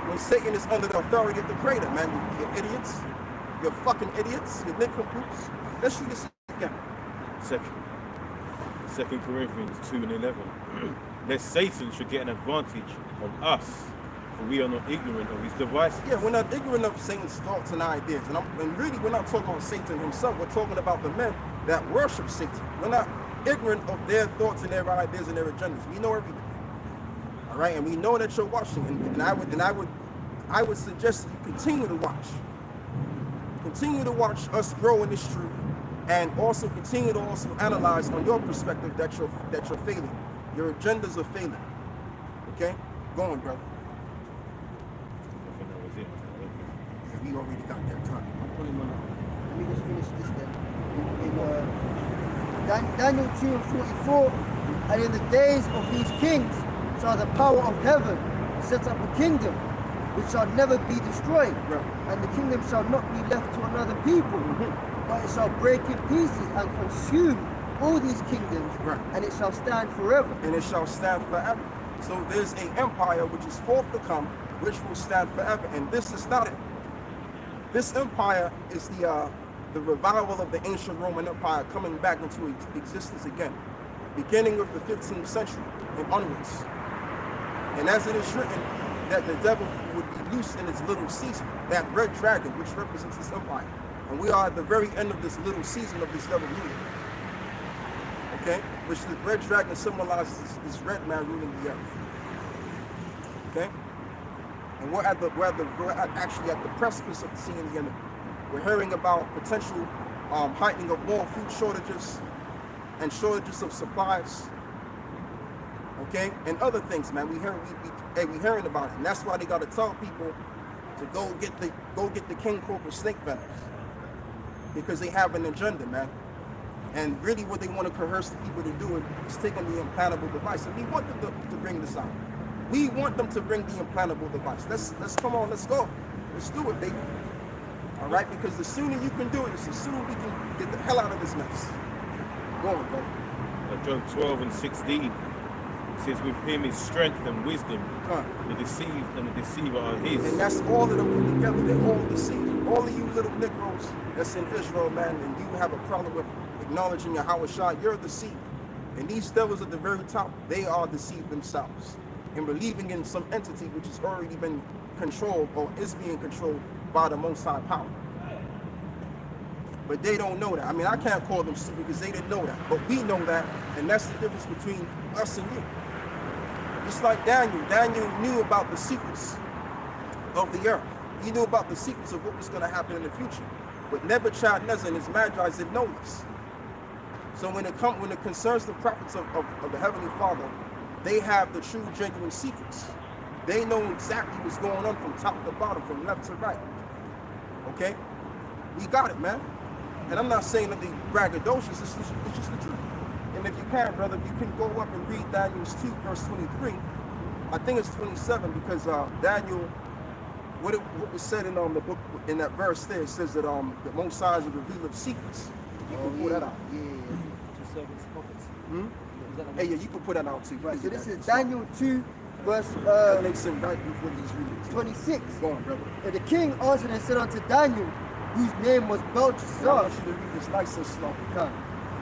when Satan is under the authority of the Creator, man? You idiots. You're fucking idiots. You're nincompoops. Let's read this again. 2 Corinthians 2 and 11. Lest Satan should get an advantage of us, for we are not ignorant of his devices. Yeah, we're not ignorant of Satan's thoughts and ideas. And really, we're not talking about Satan himself. We're talking about the men that worship Satan. We're not ignorant of their thoughts and their ideas and their agendas. We know everything. All right, and we know that you're watching. And I would suggest that you continue to watch. Continue to watch us grow in this truth, and also continue to also analyze on your perspective that you're failing. Your agendas are failing. Okay, go on, brother. We already got that time. Let me just finish this then. In Daniel 2 and 44, and in the days of these kings shall the power of heaven set up a kingdom which shall never be destroyed, and the kingdom shall not be left to another people, but it shall break in pieces and consume all these kingdoms, and it shall stand forever. And it shall stand forever. So there's an empire which is forth to come, which will stand forever, and this is not it. This empire is the revival of the ancient Roman Empire coming back into existence again, beginning with the 15th century and onwards. And as it is written, that the devil would be loose in its little season, that red dragon which represents this empire. And we are at the very end of this little season of this devil ruling. Okay? Which the red dragon symbolizes this red man ruling the earth. Okay? And we're actually at the precipice of seeing the end of it. We're hearing about potential heightening of more food shortages and shortages of supplies. Okay, and other things, man. We hearing about it, and that's why they gotta tell people to go get the king cobra snake venom, because they have an agenda, man. And really, what they want to coerce the people to do is taking the implantable device, and we want them to bring this out. We want them to bring the implantable device. Let's come on, let's go, let's do it, baby. All right, because the sooner you can do it, the sooner we can get the hell out of this mess. Go on, brother. Job 12 and 16. It says, with him is strength and wisdom. The deceived and the deceiver are his. And that's all of them put together. They're all deceived. All of you little Negroes that's in Israel, man, and you have a problem with acknowledging Yahweh Shah, you're deceived. And these devils at the very top, they are deceived themselves and believing in some entity which has already been controlled or is being controlled by the Most High power. But they don't know that. I mean, I can't call them stupid because they didn't know that. But we know that, and that's the difference between us and you. Just like Daniel. Daniel knew about the secrets of the earth. He knew about the secrets of what was going to happen in the future. But Nebuchadnezzar and his Magi didn't know this. So when it concerns the prophets of the Heavenly Father, they have the true, genuine secrets. They know exactly what's going on from top to bottom, from left to right. Okay? We got it, man. And I'm not saying that they braggadocious, it's just the truth. And if you can, brother, if you can go up and read Daniel 2, verse 23, I think it's 27, because Daniel, what was said in the book, in that verse there, it says that the Most High is a revealer of secrets. You can pull that out. Hey, yeah, you can put that out too. Right, so this is Daniel 2, verse that makes sense right before these readings. 26. Go on, brother. And the king answered and said unto Daniel, whose name was I Belteshazzar. want you to read this nice and slow.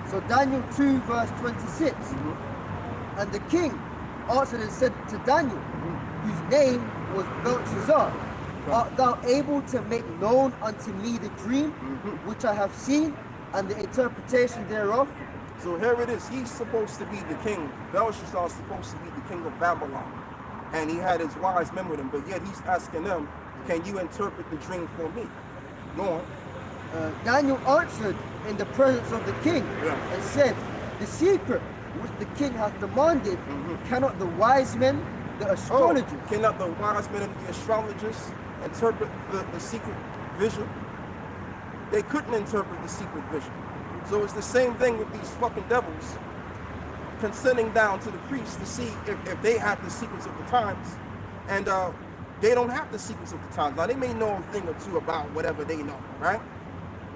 So Daniel 2, verse 26. And the king answered and said to Daniel, whose name was Belteshazzar, art thou able to make known unto me the dream which I have seen, and the interpretation thereof? So here it is. He's supposed to be the king. Belshazzar is supposed to be the king of Babylon. And he had his wise men with him, but yet he's asking them, can you interpret the dream for me? Go on. Daniel answered in the presence of the king and said, the secret which the king hath demanded, cannot the wise men, the astrologers, cannot the wise men and the astrologers interpret the secret vision? They couldn't interpret the secret vision. So it's the same thing with these fucking devils consenting down to the priests to see if they have the secrets of the times. And they don't have the secrets of the times. Now, they may know a thing or two about whatever they know, right?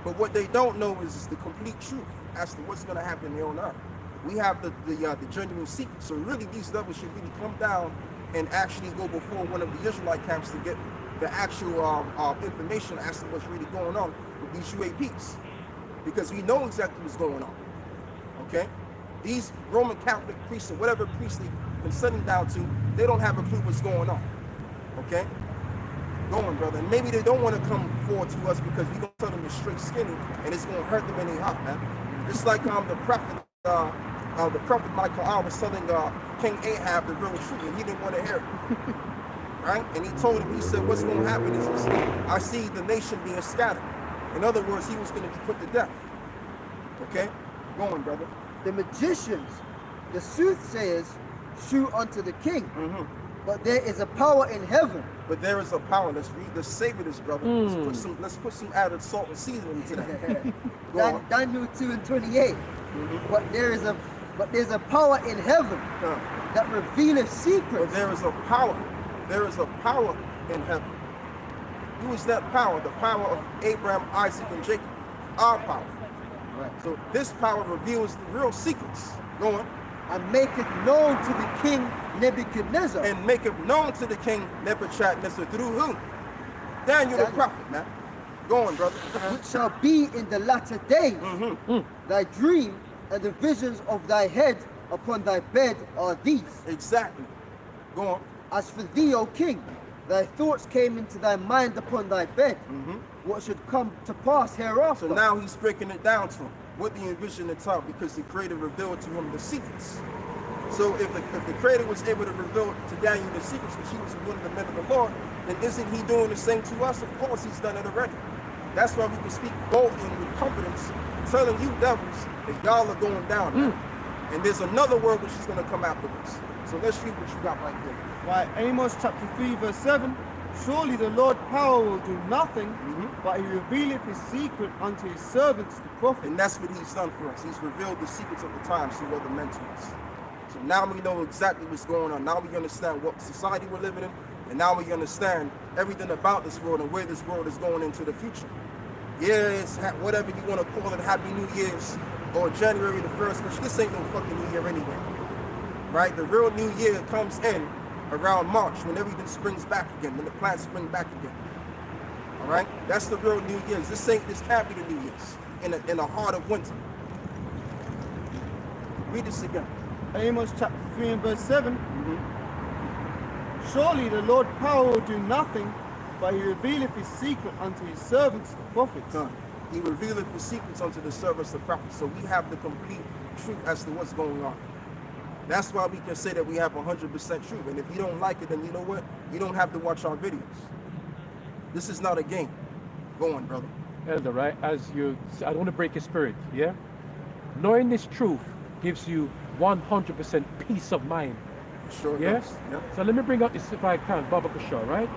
But what they don't know is the complete truth as to what's going to happen here on earth. We have the genuine secrets. So really, these devils should really come down and actually go before one of the Israelite camps to get the actual information as to what's really going on with these UAPs. Because we know exactly what's going on, okay? These Roman Catholic priests or whatever priest they consenting down to, they don't have a clue what's going on, okay? Go on, brother. And maybe they don't want to come forward to us because we don't tell them they're straight skinny and it's going to hurt them in their heart, man. Just like the prophet Michael was telling King Ahab the real truth, and he didn't want to hear it, right? And he told him, he said, what's going to happen is I see the nation being scattered. In other words, he was going to be put to death. Okay? Go on, brother. the magicians, the soothsayers, shew unto the king. But there is a power in heaven. But there is a power. Let's read. Let's savor this, brother. Let's put some added salt and seasoning to that. Daniel 2 and 28. But there's a power in heaven that revealeth secrets. But there is a power. There is a power in heaven. Who is that power? The power of Abraham, Isaac, and Jacob. Our power. Right. So this power reveals the real secrets. Go on. And maketh known to the king Nebuchadnezzar. And maketh known to the king Nebuchadnezzar through who? Daniel the prophet, man. Go on, brother. which shall be in the latter days. Thy dream and the visions of thy head upon thy bed are these. Exactly. Go on. As for thee, O king, thy thoughts came into thy mind upon thy bed, what should come to pass hereafter. So now he's breaking it down to him. What the envision and taught, because the Creator revealed to him the secrets. So if the Creator was able to reveal to Daniel the secrets, which he was one of the men of the Lord, then isn't he doing the same to us? Of course he's done it already. That's why we can speak boldly and with confidence, telling you devils that y'all are going down now. And there's another word which is going to come afterwards. So let's read what you got right there. Right, Amos chapter 3 verse 7. Surely the Lord power will do nothing, but he revealeth his secret unto his servants the prophets. And that's what he's done for us. He's revealed the secrets of the times through other mentors. So now we know exactly what's going on. Now we understand what society we're living in, and now we understand everything about this world and where this world is going into the future. Yeah, it's whatever you want to call it, Happy New Year's or January the 1st, which this ain't no fucking New Year anyway. Right? The real New Year comes in around March when everything springs back again, when the plants spring back again. All right? That's the real New Year's. This can't be the New Year's in the heart of winter. Read this again. Amos chapter 3 and verse 7. Surely the Lord power will do nothing, but he revealeth his secret unto his servants the prophets. He revealeth the secrets unto the servants the prophets. So we have the complete truth as to what's going on. That's why we can say that we have 100% truth. And if you don't like it, then you know what? You don't have to watch our videos. This is not a game. Go on, brother. Elder, right? I don't want to break your spirit, yeah? Knowing this truth gives you 100% peace of mind. Sure Yes? does. Yep. So let me bring up this if I can, Baba Kashaw, right?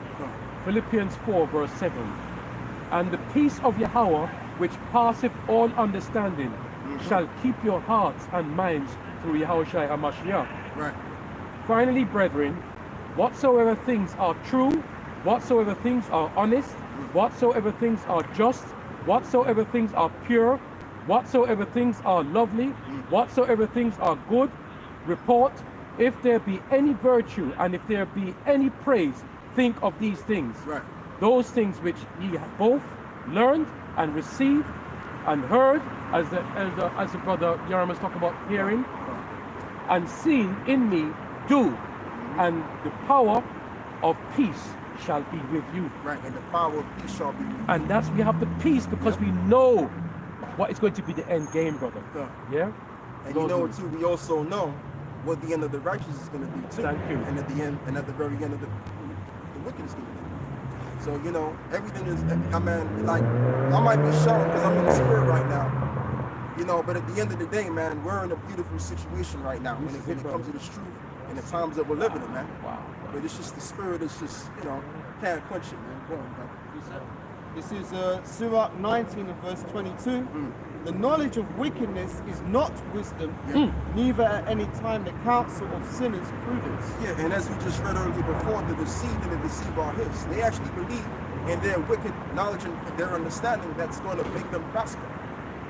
Philippians 4 verse 7. And the peace of Yahweh, which passeth all understanding, shall keep your hearts and minds through Yahushua HaMashiach. Right. Finally, brethren, whatsoever things are true, whatsoever things are honest, whatsoever things are just, whatsoever things are pure, whatsoever things are lovely, whatsoever things are good, report, if there be any virtue and if there be any praise, think of these things. Right. Those things which ye have both learned and received and heard, as the brother Yaram was talking about hearing, and seen in me, do, and the power of peace shall be with you. Right. And the power of peace shall be with you. And that's, we have the peace because we know what is going to be the end game, brother. Yeah? And you know too, we also know what the end of the righteous is going to be too. Thank you. And at the end, and at the very end of the wicked is going to be. So, you know, everything is, I mean, like, I might be shocked because I'm in the spirit right now. You know, but at the end of the day, man, we're in a beautiful situation right now when it comes to this truth and the times that we're living in, man. Wow. But it's just the spirit, it's just, you know, can't quench it, man. Go on, brother. This is Surah 19 and verse 22. The knowledge of wickedness is not wisdom, neither at any time the counsel of sinners prudence. Yeah, and as we just read earlier before, the deceived and the deceive are his. They actually believe in their wicked knowledge and their understanding that's going to make them prosper.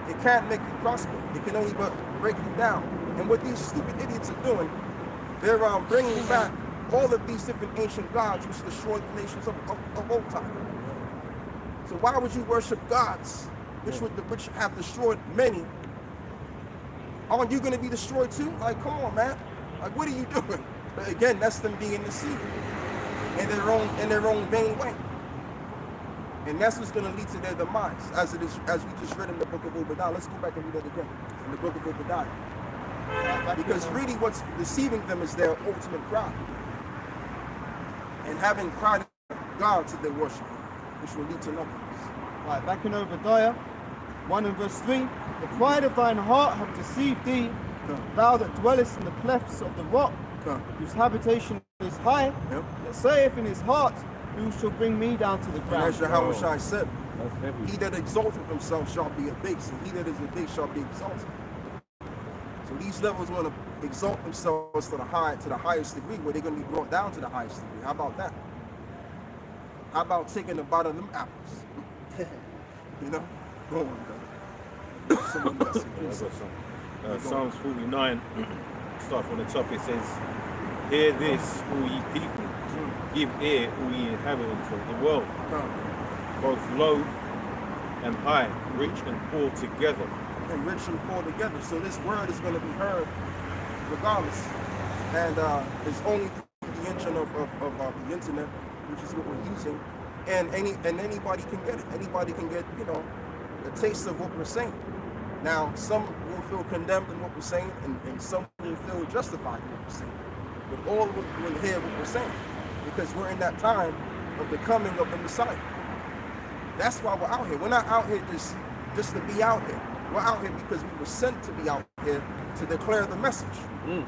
It can't make you prosper. It can only but break you down. And what these stupid idiots are doing, they're bringing back all of these different ancient gods which destroyed the nations of old time. So why would you worship gods which have destroyed many? Aren't you going to be destroyed too? Like, come on, man. Like, what are you doing? But again, that's them being deceived in their own vain way. And that's what's going to lead to their demise, as we just read in the book of Obadiah. Let's go back and read that again in the book of Obadiah. Because really what's deceiving them is their ultimate pride. And having pride in God to their worship, which will lead to nothing. Right, back in Obadiah 1 and verse 3. The pride of thine heart hath deceived thee, thou that dwellest in the clefts of the rock, whose habitation is high, that saith in his heart, who shall bring me down to the ground? And as Yahushua said, he that exalteth himself shall be abased, and he that is abased shall be exalted. So these levels want to exalt themselves to the highest degree, where they're going to be brought down to the highest degree. How about that? How about taking the bottom of them apples? You know? Go on, brother. Psalms 49, start from the top, it says, hear this, all ye people, give ear, all ye inhabitants of the world, both low and high, rich and poor together. And rich and poor together. So this word is going to be heard regardless. And it's only through the engine of the internet, which is what we're using. And anybody can get it. Anybody can get, you know, a taste of what we're saying. Now, some will feel condemned in what we're saying, and some will feel justified in what we're saying. But all will hear what we're saying, because we're in that time of the coming of the Messiah. That's why we're out here. We're not out here just to be out here. We're out here because we were sent to be out here to declare the message.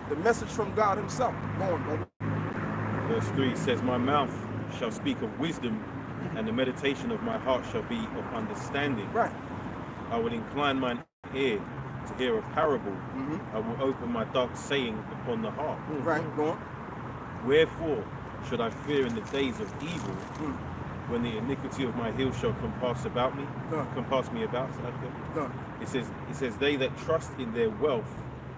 The message from God himself. Go on, brother. Verse 3 says, my mouth shall speak of wisdom, and the meditation of my heart shall be of understanding. Right. I will incline mine ear to hear a parable. I will open my dark saying upon the harp. Right, go on. Wherefore should I fear in the days of evil, when the iniquity of my heel shall compass about me? Compass me about. So Go. it says, they that trust in their wealth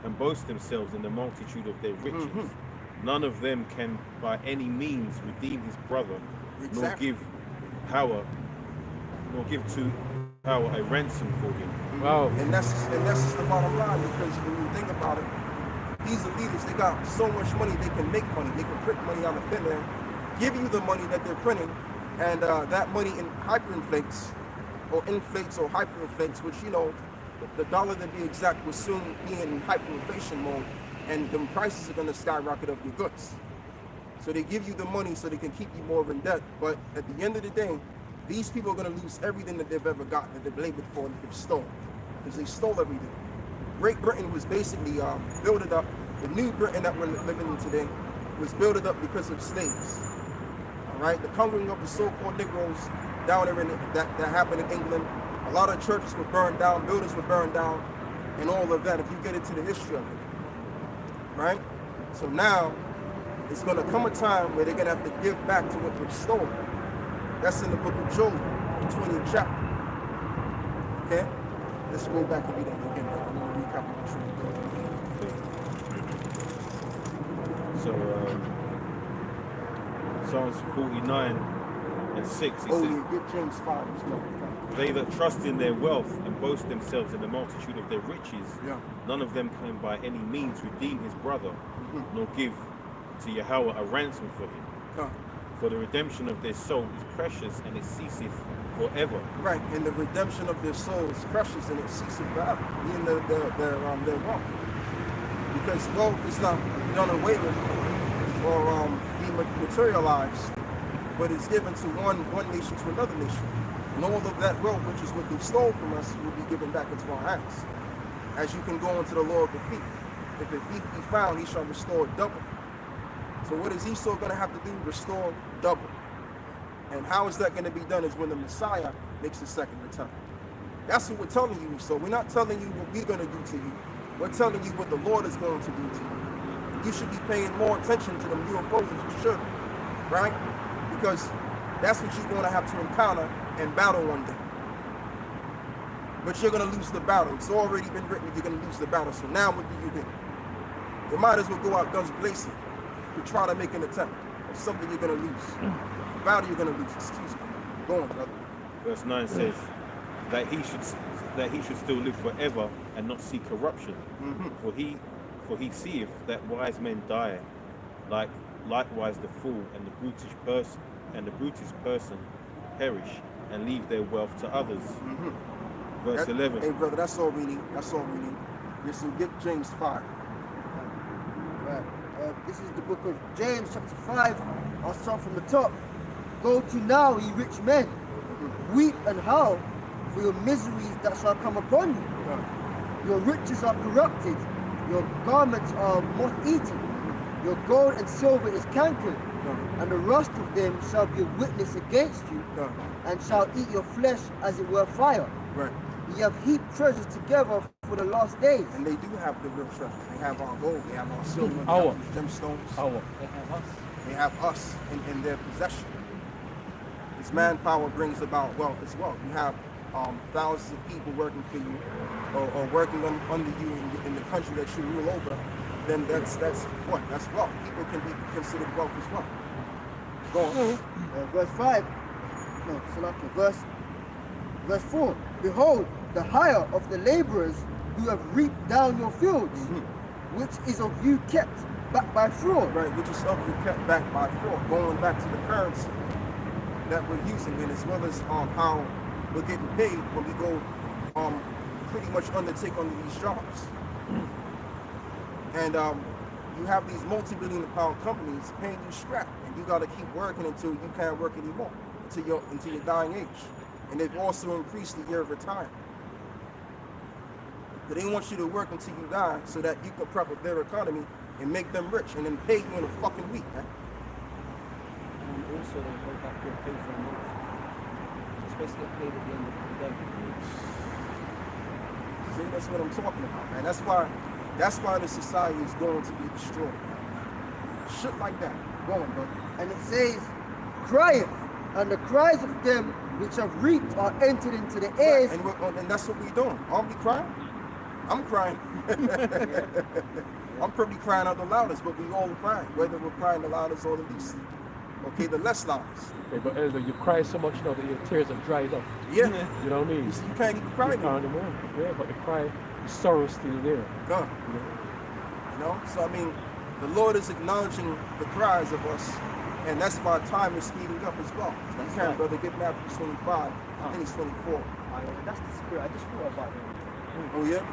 and boast themselves in the multitude of their riches, none of them can by any means redeem his brother, nor give to power a ransom for him. Wow. And that's just the bottom line, because when you think about it, these elitists, they got so much money, they can make money, they can print money out of thin air, give you the money that they're printing, and that money hyperinflates, or inflates or hyperinflates, which, you know, the dollar to be exact will soon be in hyperinflation mode, and the prices are going to skyrocket of your goods. So they give you the money so they can keep you more in debt, but at the end of the day, these people are going to lose everything that they've ever gotten, that they've labored for, that they've stolen, because they stole everything. Great Britain was basically built up. The new Britain that we're living in today was built up because of slaves. All right, the conquering of the so-called Negroes down there that happened in England. A lot of churches were burned down, buildings were burned down, and all of that. If you get into the history of it, right? So now it's going to come a time where they're going to have to give back to what they've stolen. That's in the book of Job, the 20th chapter. Okay? Let's go back and read that again. I'm going to recap what you're So Psalms 49 and 6, it Oh, says, yeah, get James 5. Let's go. they that trust in their wealth and boast themselves in the multitude of their riches, Yeah. none of them can by any means redeem his brother, nor give to Yahweh a ransom for him. Huh. For the redemption of their soul is precious, and it ceaseth forever. Right, and the redemption of their soul is precious, and it ceases forever, meaning their wealth. Because wealth is not done away with or be materialized, but it's given to one nation to another nation. And all of that wealth, which is what they stole from us, will be given back into our hands. As you can go into the law of the thief. If the thief be found, he shall restore double. So what is Esau going to have to do? Restore double. And how is that going to be done is when the Messiah makes his second return. That's what we're telling you, Esau. We're not telling you what we're going to do to you. We're telling you what the Lord is going to do to you. You should be paying more attention to them UFOs as you should, right? Because that's what you're going to have to encounter and battle one day. But you're going to lose the battle. It's already been written you're going to lose the battle. So now what do? You might as well go out guns blazing to try to make an attempt of something you're going to lose. The battle you're going to lose, excuse me. Go on, brother. Verse 9 says that he should still live forever and not see corruption. For he seeth that wise men die, likewise the fool and the brutish person perish and leave their wealth to others. Verse 11. Hey brother, that's all we need. That's all we need. Yes, so get James 5. Right. This is the book of James, chapter 5. I'll start from the top. Go to now, ye rich men, weep and howl for your miseries that shall come upon you. Your riches are corrupted, your garments are moth-eaten, your gold and silver is cankered, and the rust of them shall be a witness against you, and shall eat your flesh as it were fire. Right. Ye have heaped treasures together for the last days. And they do have the real treasure. They have our gold, they have our silver, they Our. have gemstones. Our. They have us in their possession. This manpower brings about wealth as well. You have thousands of people working for you or working under you in the country that you rule over, then that's what? That's wealth. People can be considered wealth as well. Go on. Verse 5. No, Salaki. Verse Verse 4, behold, the hire of the laborers who have reaped down your fields, which is of you kept back by fraud. Right, which is something kept back by fraud, going back to the currency that we're using, and as well as how we're getting paid when we go pretty much undertake under these jobs. And you have these multi-billion-pound companies paying you scrap, and you got to keep working until you can't work anymore, until your dying age. And they've also increased the year of retirement. But they want you to work until you die so that you can prop up their economy and make them rich and then pay you in a fucking week, man. And also they hold back your pay for a month. You're supposed to get paid at the end of the day. See, that's what I'm talking about, man. That's why the society is going to be destroyed, man. Shit like that. Go on, bro. And it says, crieth, and the cries of them which have reaped are entered into the ears. And that's what we're doing. Aren't we crying? I'm crying. I'm probably crying out the loudest, but we all crying, whether we're crying the loudest or the least. Okay, the less loudest. Okay, but Elder, you cry so much now that your tears have dried up. Yeah. You know what I mean? You can't even cry You can't anymore. anymore. Yeah, but the cry, the sorrow's still there. Gone. You know? So, I mean, the Lord is acknowledging the cries of us, and that's why time is speeding up as well. You can't, brother, get Matthew 25, I think it's 24. That's the spirit. I just thought about it. Oh, yeah?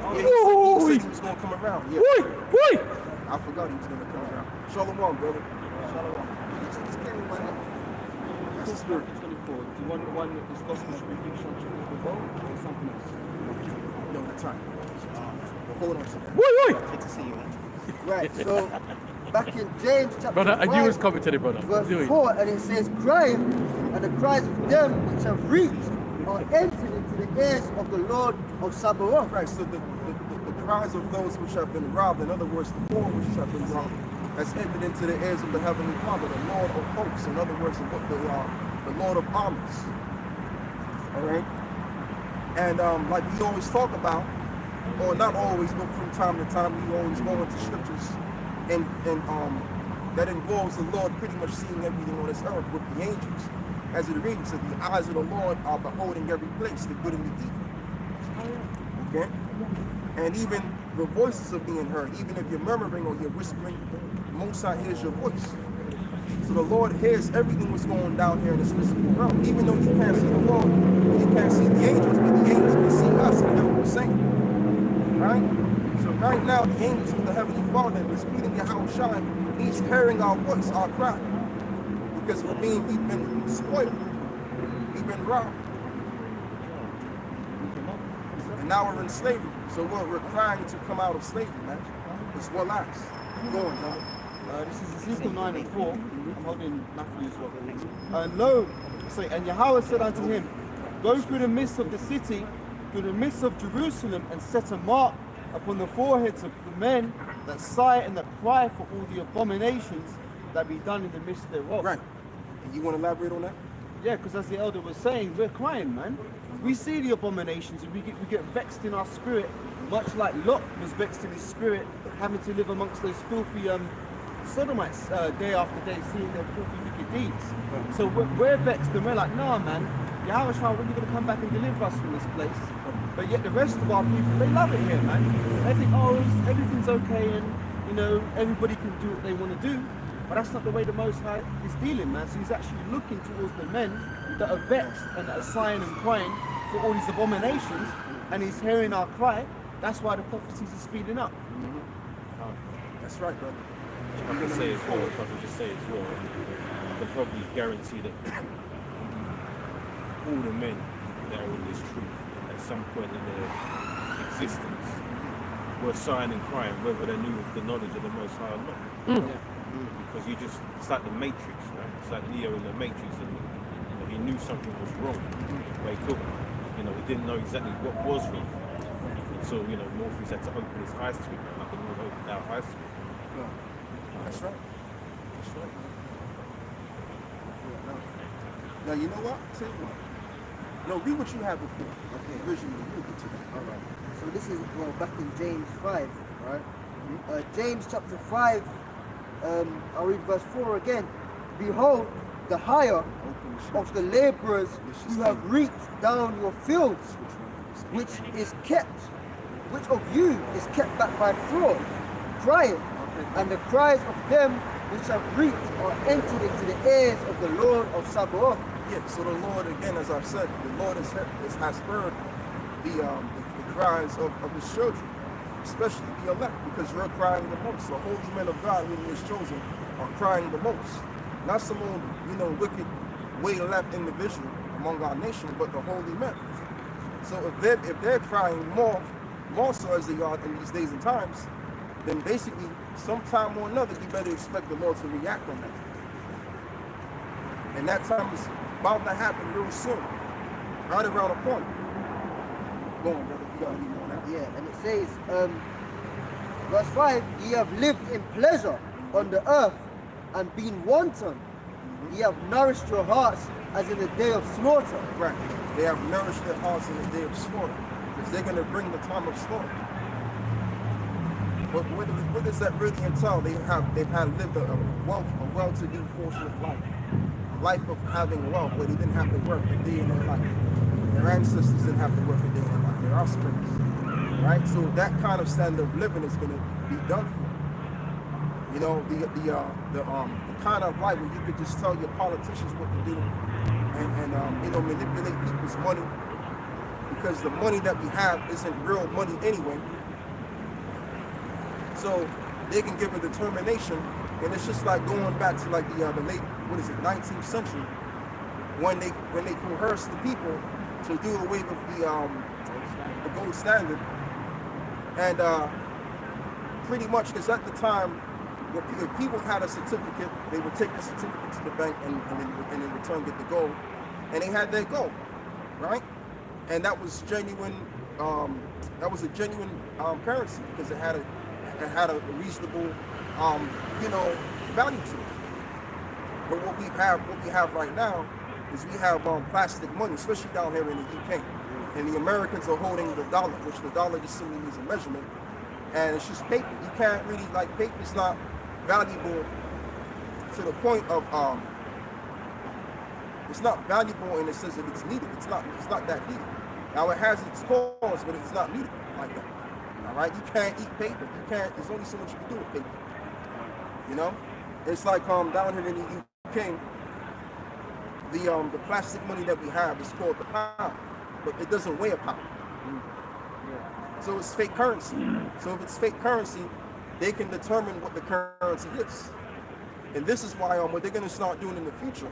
Yeah, Woo! he said he was going to come around. Yeah. Wait, wait! I forgot he was going to come around. Shalom, brother. Shalom. That's the spirit. 24. Do you want the one that this gospel should be preached unto all the world or something else? No, the time. But hold on to that. Wait, wait! Good to see you, man. Right, so back in James chapter Brother, I 5, knew it was coming to the brother. verse Do it. 4, and it says, crying, and the cries of them which have reaped are entered into the ears of the Lord of Sabaoth. Right, so the cries of those which have been robbed, in other words, the poor which have been robbed, has entered into the ears of the Heavenly Father, the Lord of hosts, in other words, the Lord of armies. All right? And like we always talk about, or not always, but from time to time, we always go into scriptures and that involves the Lord pretty much seeing everything on this earth with the angels. As it reads, that the eyes of the Lord are beholding every place, the good and the evil. Okay? And even the voices are being heard. Even if you're murmuring or you're whispering, Most High hears your voice. So the Lord hears everything that's going down here in this physical realm. Even though you can't see the Lord, and you can't see the angels, but the angels can see us and hear what we're saying. Right? So right now, the angels of the Heavenly Father is greeting Yahweh Shai. He's hearing our voice, our cry. Because we've been spoiled. We've been robbed. And now we're in slavery. So we're crying to come out of slavery, man. It's what lasts. Go on, brother. This is Ezekiel 9 and 4. I'm holding Matthew as well. And lo, and Yahweh said unto him, go through the midst of the city, through the midst of Jerusalem, and set a mark upon the foreheads of the men that sigh and that cry for all the abominations that be done in the midst thereof. Right. And you want to elaborate on that? Yeah, because as the elder was saying, we're crying, man. We see the abominations and we get vexed in our spirit, much like Lot was vexed in his spirit, having to live amongst those filthy sodomites day after day, seeing their filthy wicked deeds. So we're vexed and we're like, nah, man, Yahweh Shai, when are you going to come back and deliver us from this place? But yet the rest of our people, they love it here, man. They think, oh, everything's okay and, you know, everybody can do what they want to do. But that's not the way the Most High is dealing, man. So he's actually looking towards the men that are vexed and that are sighing and crying for all these abominations, and he's hearing our cry. That's why the prophecies are speeding up. That's right, brother. I can say as well, if I can just say as well, I can probably guarantee that all the men that are in this truth at some point in their existence were sighing and crying, whether they knew of the knowledge of the Most High or not. Because it's like the Matrix, right? It's like Neo in the Matrix, and he knew something was wrong, but he couldn't. He didn't know exactly what was wrong. And so, Morpheus had to open his eyes to it, like the Lord opened our eyes to it. That's right. That's right. Now, you know what? Tell you what. No, read what you had before. Okay, originally, we'll get to that. All right. So this is, back in James 5, right? James chapter 5, I'll read verse 4 again. Behold, the hire of the laborers who have reaped down your fields, which of you is kept back by fraud, crying, and the cries of them which have reaped are entered into the ears of the Lord of Sabaoth. Yeah, so the Lord, again, as I've said, the Lord has heard the cries of his children, especially the elect, because you're crying the most. The holy men of God whom he has chosen are crying the most. Not some old, wicked, way left individual among our nation, but the holy men. So if they're crying more so as they are in these days and times, then basically sometime or another you better expect the Lord to react on that. And that time is about to happen real soon, right around the corner. Go on, brother, you gotta be more now. Yeah, and it says, verse 5, ye have lived in pleasure on the earth and been wanton. Ye have nourished your hearts as in the day of slaughter. Right. They have nourished their hearts in the day of slaughter, because they're going to bring the time of slaughter. But what does that really entail? They've lived a well-to-do fortunate life, a life of having wealth where they didn't have to work a day in their life. Their ancestors didn't have to work a day in their life. Their offspring, right? So that kind of standard of living is going to be done for. You know, the kind of life where you could just tell your politicians what to do and manipulate people's money, because the money that we have isn't real money anyway. So they can give a determination, and it's just like going back to like the late 19th century, when they coerced the people to do away with the gold standard, and pretty much, because at the time, if people had a certificate, they would take the certificate to the bank and in return get the gold, and they had their gold, right? And that was genuine. That was a genuine currency, because it had a reasonable, value to it. But what we have right now is we have plastic money, especially down here in the UK, and the Americans are holding the dollar, which the dollar just simply needs a measurement, and it's just paper. You can't really, like, paper's not valuable to the point of it's not valuable in the sense that it's needed. It's not that needed. Now it has its cause, but it's not needed like that. All right, you can't eat paper. You can't. There's only so much you can do with paper. You know, it's like down here in the UK, the plastic money that we have is called the pound, but it doesn't weigh a pound. So it's fake currency. So if it's fake currency, they can determine what the currency is. And this is why what they're going to start doing in the future,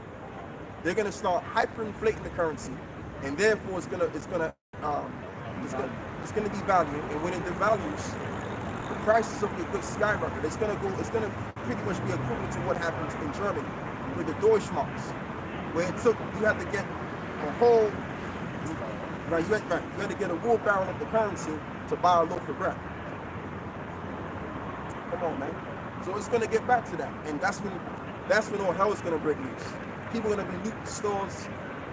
they're going to start hyperinflating the currency, and therefore it's going to devalue. And when it devalues, the prices of your goods skyrocket. It's going to pretty much be equivalent to what happened in Germany with the Deutschmarks, where you had to get a whole, you had to get a wheelbarrow of the currency to buy a loaf of bread. Come on, man. So it's gonna get back to that, and that's when all hell is gonna break loose. People are gonna be looting stores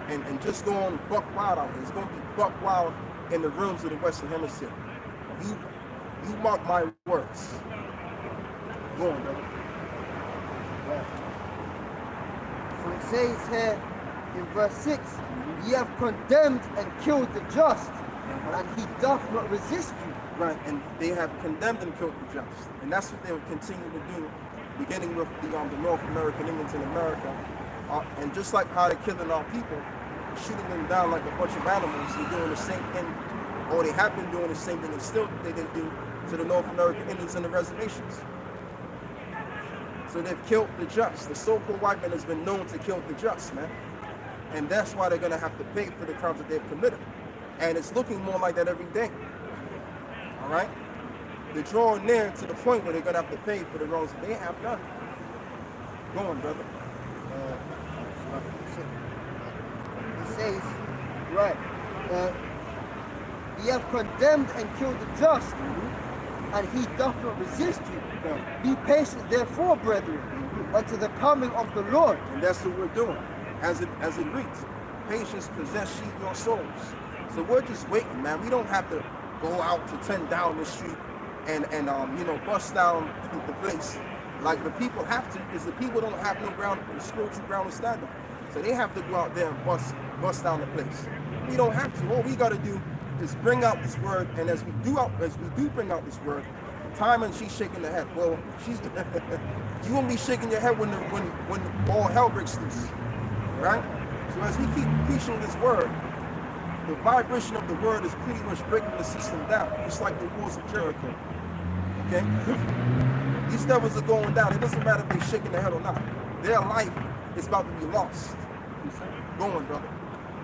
and just going buck wild out here. It's gonna be buck wild in the realms of the Western Hemisphere. You mark my words. Go on, brother. So it says here in verse 6, ye have condemned and killed the just, and he doth not resist you. Right, and they have condemned and killed the just, and that's what they will continue to do, beginning with the North American Indians in America, and just like how they're killing our people, shooting them down like a bunch of animals, they're doing the same thing, or they have been doing the same thing, and still they didn't do to the North American Indians in the reservations. So they've killed the just. The so-called white man has been known to kill the just, man, and that's why they're going to have to pay for the crimes that they've committed, and it's looking more like that every day. All right, they're drawing near to the point where they're gonna have to pay for the wrongs that they have done. Go on, brother. He says, right, ye have condemned and killed the just, and he doth not resist you. Be patient, therefore, brethren, unto the coming of the Lord. And that's what we're doing, as it reads. Patience possess ye your souls. So we're just waiting, man. We don't have to go out to 10 down the street and bust down the place Like the people have to, because the people don't have no ground, spiritual ground to stand on. So they have to go out there and bust down the place. We don't have to. All we got to do is bring out this word, and as we do bring out this word, time and she's shaking her head. Well, she's you won't be shaking your head when all hell breaks loose, right? So as we keep preaching this word, the vibration of the word is pretty much breaking the system down, just like the walls of Jericho. Okay, these devils are going down. It doesn't matter if they're shaking their head or not. Their life is about to be lost. Go on, brother.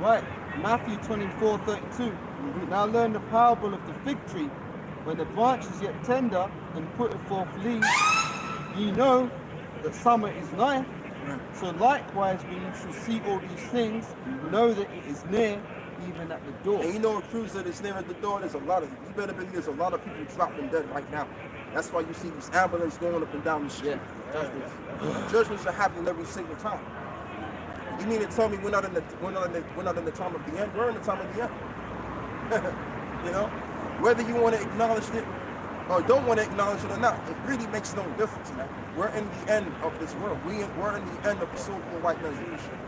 Right, Matthew 24:32. Now learn the parable of the fig tree. When the branch is yet tender and putteth forth leaves, ye know that summer is nigh. So likewise, when you shall see all these things, know that it is near, even at the door. And you know, a cruiser that's near at the door, you better believe there's a lot of people dropping dead right now. That's why you see these ambulances going up and down the street. Judgments are happening every single time. You mean to tell me we're not in the time of the end? We're in the time of the end. You know, whether you want to acknowledge it or don't want to acknowledge it or not, it really makes no difference, man. We're in the end of this world. We're in the end of the so-called white man's leadership.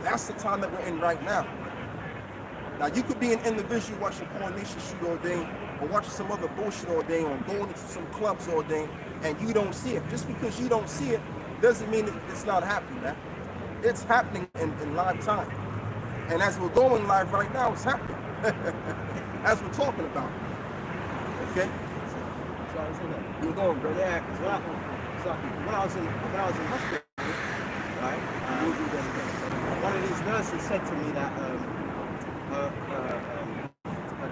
That's the time that we're in right now. Now, you could be an individual watching Coronation Street all day, or watching some other bullshit all day, or going into some clubs all day, and you don't see it. Just because you don't see it doesn't mean that it's not happening, man. It's happening in live time. And as we're going live right now, it's happening. As we're talking about it. Okay? You're going, bro. Yeah, because when I was in hospital, right, one of these nurses said to me that her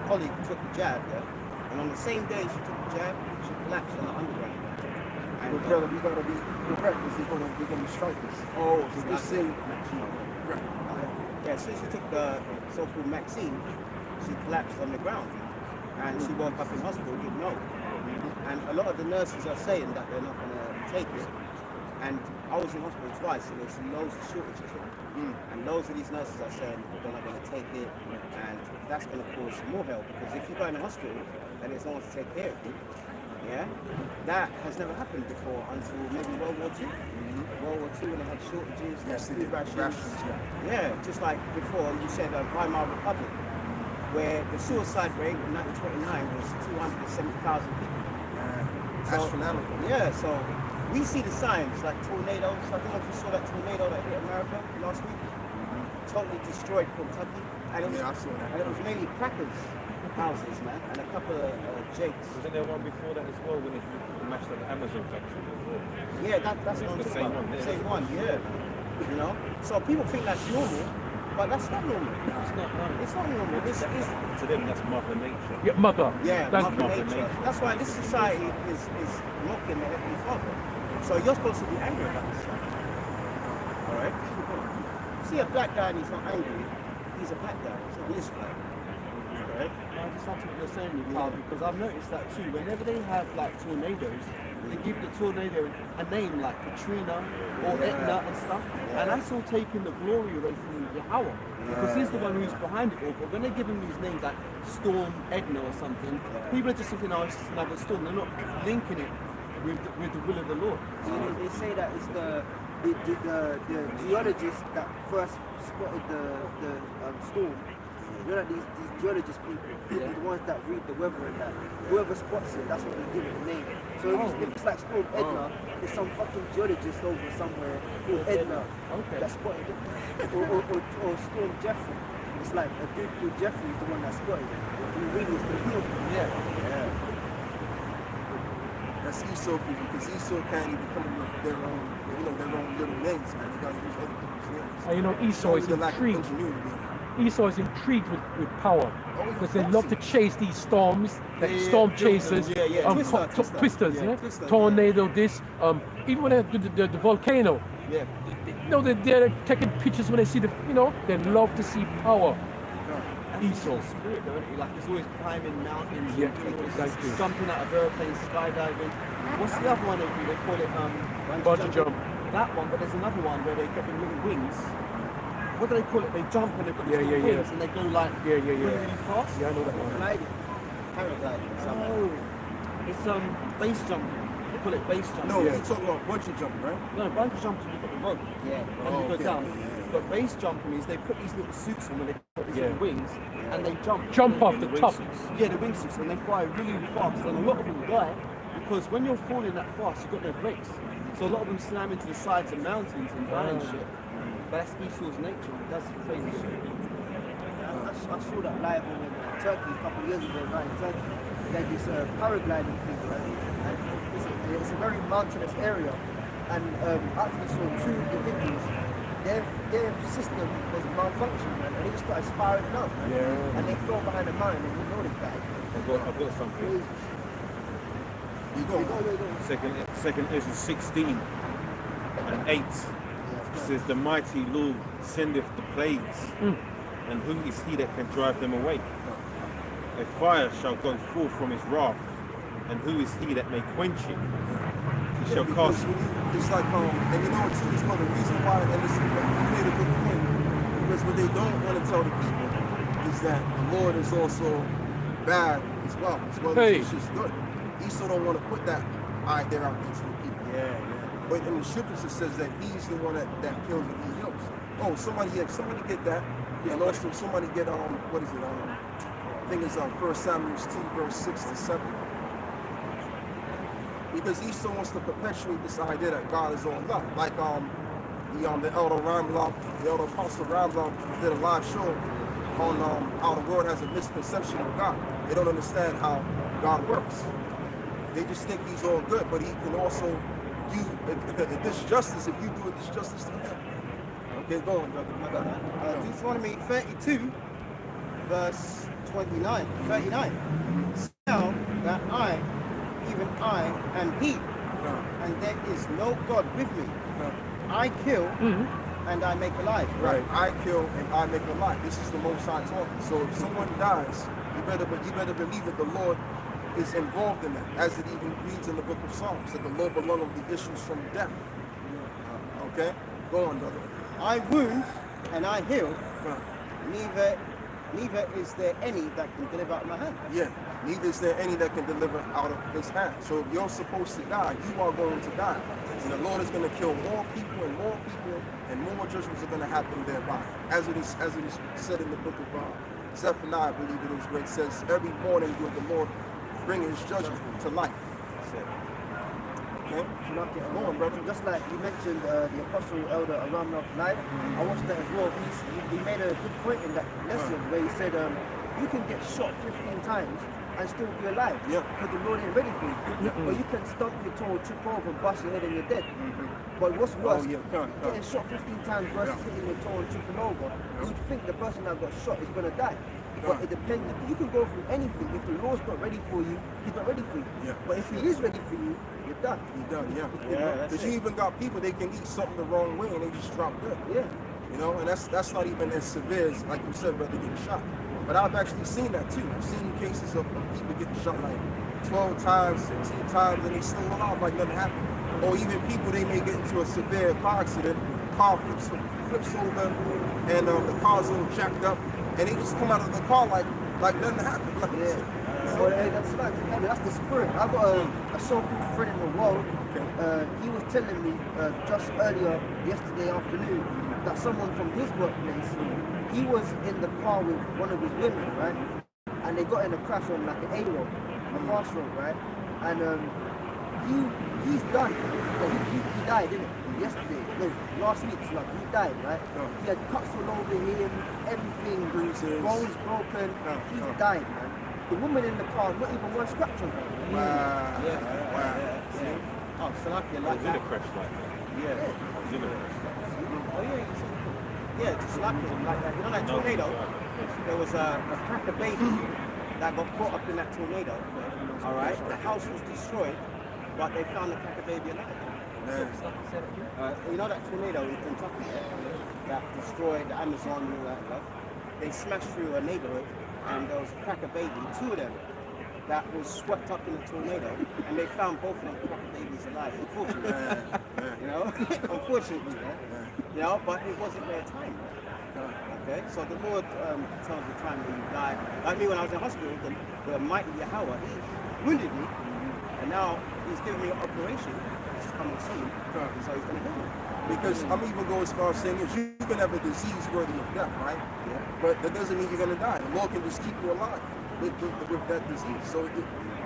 colleague took the jab, yeah, and on the same day she took the jab, she collapsed on the underground. And brother, we gotta be correct because they're gonna strike us. Oh, so this thing, yeah, so she took the so-called Maxine, she collapsed on the ground, and she woke up in hospital, didn't know. And a lot of the nurses are saying that they're not gonna take it. And I was in hospital twice, and there's loads of shortages. And loads of these nurses are saying they're not going to take it, and that's going to cause more hell, because if you go in the hospital and there's no one to take care of you, yeah, that has never happened before until maybe World War II. World War II, when they had shortages, food rations. Yeah, just like before, you said Weimar Republic, where the suicide rate in 1929 was 270,000 people. Astronomical. Yeah, so we see the signs like tornadoes. I don't know if you saw that tornado that hit America last week. Totally destroyed Kentucky. And it was, I saw that. And it was mainly crackers houses, man, and a couple of jakes. Wasn't there one before that as well when it mashed up the Amazon factory as well? Yeah, that's what I'm the talking same about. one, yeah. Same one, yeah. You know? So people think that's normal, but that's not normal. It's not normal. It's not normal. This is To them, that's Mother Nature. Yeah, mother. yeah, That's Mother Mother Nature. Nature. That's why this society is mocking the Heavenly Father. So you're supposed to be angry about this stuff. Alright? See a black guy and he's not angry, he's a black guy, he's not this black. Alright? I just want to what you're saying, Carl, because I've noticed that too. Whenever they have like tornadoes, they give the tornado a name like Katrina or Etna and stuff, and that's all taking the glory away from Yahweh, because he's the one who's behind it all. But when they give him these names like Storm Edna or something, people are just thinking, oh, it's just another storm. They're not linking it with the will of the Lord. They say that it's the geologists that first spotted the storm. You know, these geologist people, the ones that read the weather and that, whoever spots it, that's what they give it a name. So if it's like Storm Edna, there's some fucking geologist over somewhere called Edna that spotted it. Or Storm Jeffrey. It's like a dude called Jeffrey is the one that spotted it. And really it's the field. Yeah. That's Esau for you, because Esau can't even come up with their own little names, man. They gotta use other people's names. And you know, Esau is The lack of intrigued. ingenuity. Esau is intrigued with power, because they love to chase these storms, like storm chasers, twisters, Twister, tornado, this, even when the volcano, they're taking pictures when they see they love to see power. Esau. It's spirit though, isn't it? Like it's always climbing mountains, Yeah, and true. jumping out of airplanes, skydiving. What's the other one they do? They call it Bungee jump. That one, but there's another one where they get the little wings. What do they call it? They jump and they've got these little wings and they go like really, really fast. Yeah, I know that one. Paragliding. Oh, it's base jumping. call it base jumping. No, you're talking about bungee jumping, right? No, bungee jumping, you've got the rope. Yeah. And you go okay, down. yeah. But base jumping is they put these little suits on when they put these little wings and they jump. Jump off the top. Yeah, the wingsuits, and they fly really, really fast. And a lot of them die because when you're falling that fast, you've got no brakes. So a lot of them slam into the sides of mountains and die and shit. But that's Esau's nature. That's crazy shit. I saw that live in Turkey a couple of years ago, right in Turkey. They had this paragliding thing, right? And it's a very mountainous area. And actually saw two individuals, their system was malfunctioning, man, and they just started spiraling out, man. Yeah. And they fell behind the mountain and you know they died. I've got something. You go. Second Ezra 16 and 8 says, "The mighty Lord sendeth the plagues, and who is he that can drive them away? A fire shall go forth from his wrath, and who is he that may quench it? He shall Because cast." when it's like, and you know what too, it's one of the reason why, and this, you made a good point, because what they don't want to tell the people is that the Lord is also bad as well Hey. as it's just good. Esau don't want to put that idea out there to the people. Yeah. But in the scriptures it says that he's the one that kills and he heals. Oh, somebody get that. And also somebody get what is it? I think it's 1 Samuel 2 verse 6 to 7. Because Esau wants to perpetuate this idea that God is all love. Like the elder Ramla, the elder apostle Ramla did a live show on how the world has a misconception of God. They don't understand how God works. They just think he's all good, but he can also do a disjustice if you do a disjustice to him. Okay, go on, brother. Deuteronomy 32, verse 29. 39. Now that I, even I, am he, and there is no God with me. I kill and I make alive. Right. I kill and I make alive. This is the Most High talking. So if someone dies, you better believe that the Lord is involved in that, as it even reads in the book of Psalms, that the Lord belong of the issues from death. Okay? Go on, brother. I wound and I heal. Right. Neither is there any that can deliver out of my hand. Yeah. Neither is there any that can deliver out of his hand. So if you're supposed to die, you are going to die. And the Lord is going to kill more people, and more judgments are going to happen thereby. As it is said in the book of Zephaniah, I believe it is, where it says, every morning will the Lord bring his judgment to life. Okay? Go on, brother. Just like you mentioned the Apostle Elder Aramnov's life, I watched that as well. He made a good point in that lesson where he said you can get shot 15 times and still be alive because the Lord ain't ready for you. But you can stump your toe, trip over, bust your head and you're dead. But what's worse, getting shot 15 times versus hitting your toe and tripping over, you'd think the person that got shot is going to die. But it depends. You can go through anything. If the Lord's not ready for you, he's not ready for you. Yeah. But if he is ready for you, you're done. You're done, Yeah, Because you even got people, they can eat something the wrong way and they just drop dead. Yeah. You know, and that's not even as severe as, like you said, brother, getting shot. But I've actually seen that too. I've seen cases of people getting shot like 12 times, 16 times, and they still alive like nothing happened. Or even people, they may get into a severe car accident, car flips over, and the car's all jacked up, and they just come out of the car like nothing happened. Like, Well, that's the spirit. I got a so-called friend in the world. He was telling me just earlier, yesterday afternoon, that someone from his workplace, he was in the car with one of his women, right? And they got in a crash on like an A road, a fast road, right? And he's done. He died, didn't he? Yesterday, no, last week, so like he died, right? He had cuts all over him, everything, bruises, bones broken. He's died, man. The woman in the car, not even one scratch on her. wow. Oh, so like you I like was in a that. crash like that. Yeah. I was in a crash. Oh yeah, you see. Yeah, just like it, like that. You know that tornado? There was a cracker baby that got caught up in that tornado. All right, the house was destroyed, but they found the cracker baby alive. You know that tornado in Kentucky that destroyed the Amazon and all that stuff? They smashed through a neighborhood, and there was a cracker baby, two of them, that was swept up in a tornado, and they found both of them cracker babies alive. Unfortunately, you know, unfortunately, you know, but it wasn't their time. Okay, so the Lord tells the time when you die. Like me, when I was in hospital, the mighty Yahweh, he wounded me, And now he's giving me an operation, which is coming soon, so he's going to heal me. Because I'm even going as far as saying is you can have a disease worthy of death, right? Yeah. But that doesn't mean you're going to die. The Lord can just keep you alive with that disease. So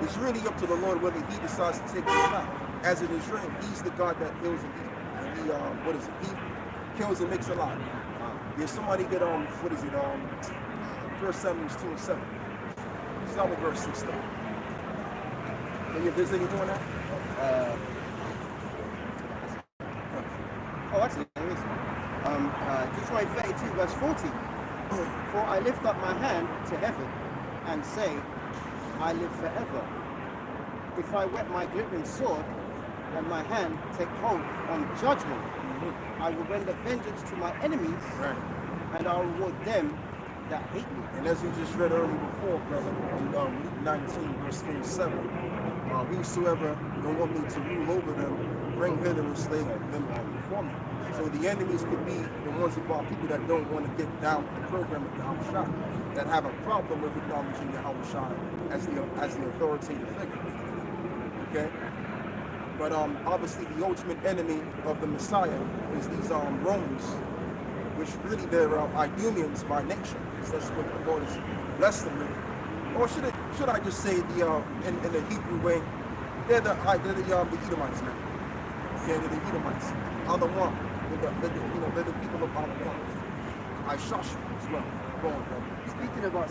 it's really up to the Lord whether he decides to take you or not. As it is written, he's the God that heals and he he kills and makes alive. There's somebody get 1 Samuel 2:7. Start with verse 6 though. Any of this anything on that? Oh, actually, there is. Deuteronomy 32, verse 40. For I lift up my hand to heaven and say, I live forever. If I whet my glittering sword and my hand take hold on judgment, I will render vengeance to my enemies, Right. and I'll reward them that hate me. And as we just read earlier before, brother, in Luke 19, verse 27, whosoever don't want me to rule over them, bring hither and slay them before me. So the enemies could be the ones of our people that don't want to get down with the program of Yahushua, that have a problem with acknowledging Yahushua as the authoritative figure. Okay? But obviously the ultimate enemy of the Messiah is these Romans, which really they're Idumeans by nature. That's what the Lord has blessed them with. Or should I just say in the Hebrew way, they're the Edomites, man. Okay, they're the Edomites. Adam, they're the people of Adam. I shush as well. Go on, brother. Speaking about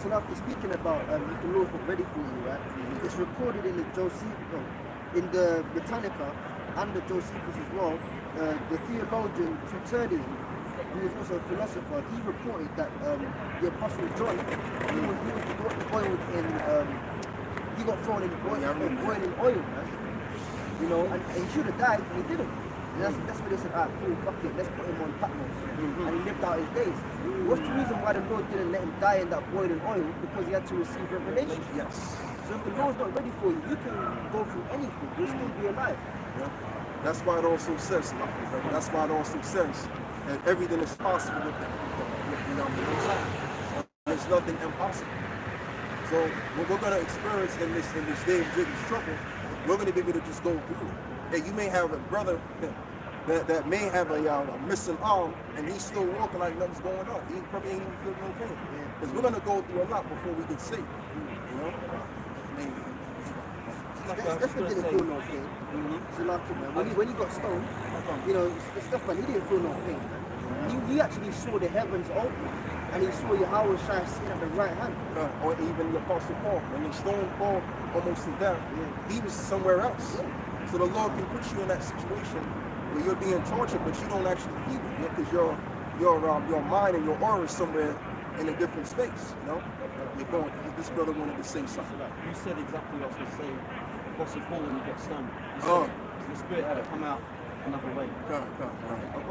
the Lord's not ready for you, right? It's recorded in the in the Britannica and the Josephus as well. The theologian Tertullian, who was also a philosopher, he reported that the Apostle John, he got thrown in boiling oil, man. You know, and he should have died, and he didn't. And that's why they said, ah, cool, fuck it, let's put him on Patmos. And he lived out his days. What's the reason why the Lord didn't let him die in that boiling oil? Because he had to receive revelation. Yes. So if the Lord's not ready for you, you can go through anything. You'll still be alive. Yeah. That's why it also says, that's why it also says that everything is possible with the Messiah. There's nothing impossible. So what we're going to experience in this day of Jacob's trouble, we're going to be able to just go through it. Hey, you may have a brother that may have a missing arm, and he's still walking like nothing's going on. He probably ain't even feeling no pain. Because we're going to go through a lot before we get saved. You know? Stephen didn't feel no pain. So like, when he got stoned, you know, Stephen, he didn't feel no pain. He actually saw the heavens open, and he saw Yahweh Shai sitting at the right hand. Or even the Apostle Paul, when they stoned Paul almost to death, he was somewhere else. So the Lord can put you in that situation where you're being tortured, but you don't actually feel it, because your mind and your aura is somewhere in a different space. You know, you're going. This brother wanted to say something. You said exactly what I was going to say. Apostle Paul when he got stoned. The spirit had to come out another way. I've got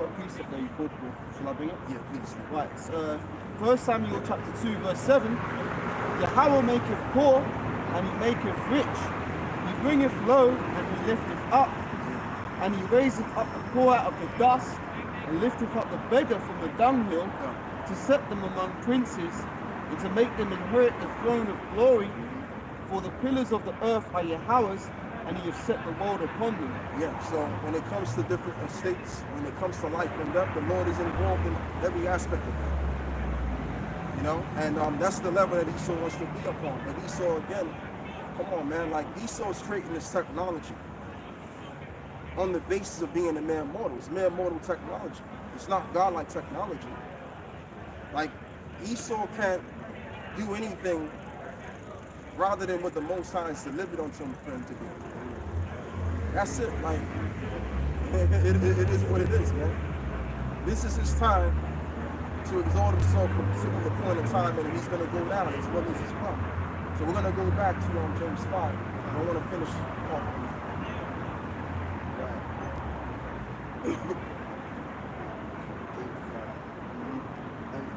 a precept there you called for. Shall I bring it? Yeah, please. Right. 1 Samuel chapter 2 verse 7. Yahweh maketh poor and he maketh rich. He bringeth low and he lifteth up. And he raiseth up the poor out of the dust and lifteth up the beggar from the dunghill to set them among princes and to make them inherit the throne of glory. For the pillars of the earth are Yahweh's, and he has set the world upon them. Yeah, so when it comes to different estates, when it comes to life and death, the Lord is involved in every aspect of that. You know, and that's the level that Esau wants to be upon. But Esau, again, come on, man, like Esau's creating this technology on the basis of being a mere mortal. It's mere mortal technology. It's not godlike technology. Like, Esau can't do anything rather than what the Most High has delivered unto him for him to do. That's it. Like, it is what it is, man. This is his time to exalt himself from a particular point in time, and he's going to go down as well as his mom. So we're going to go back to James 5. I want to finish off on that.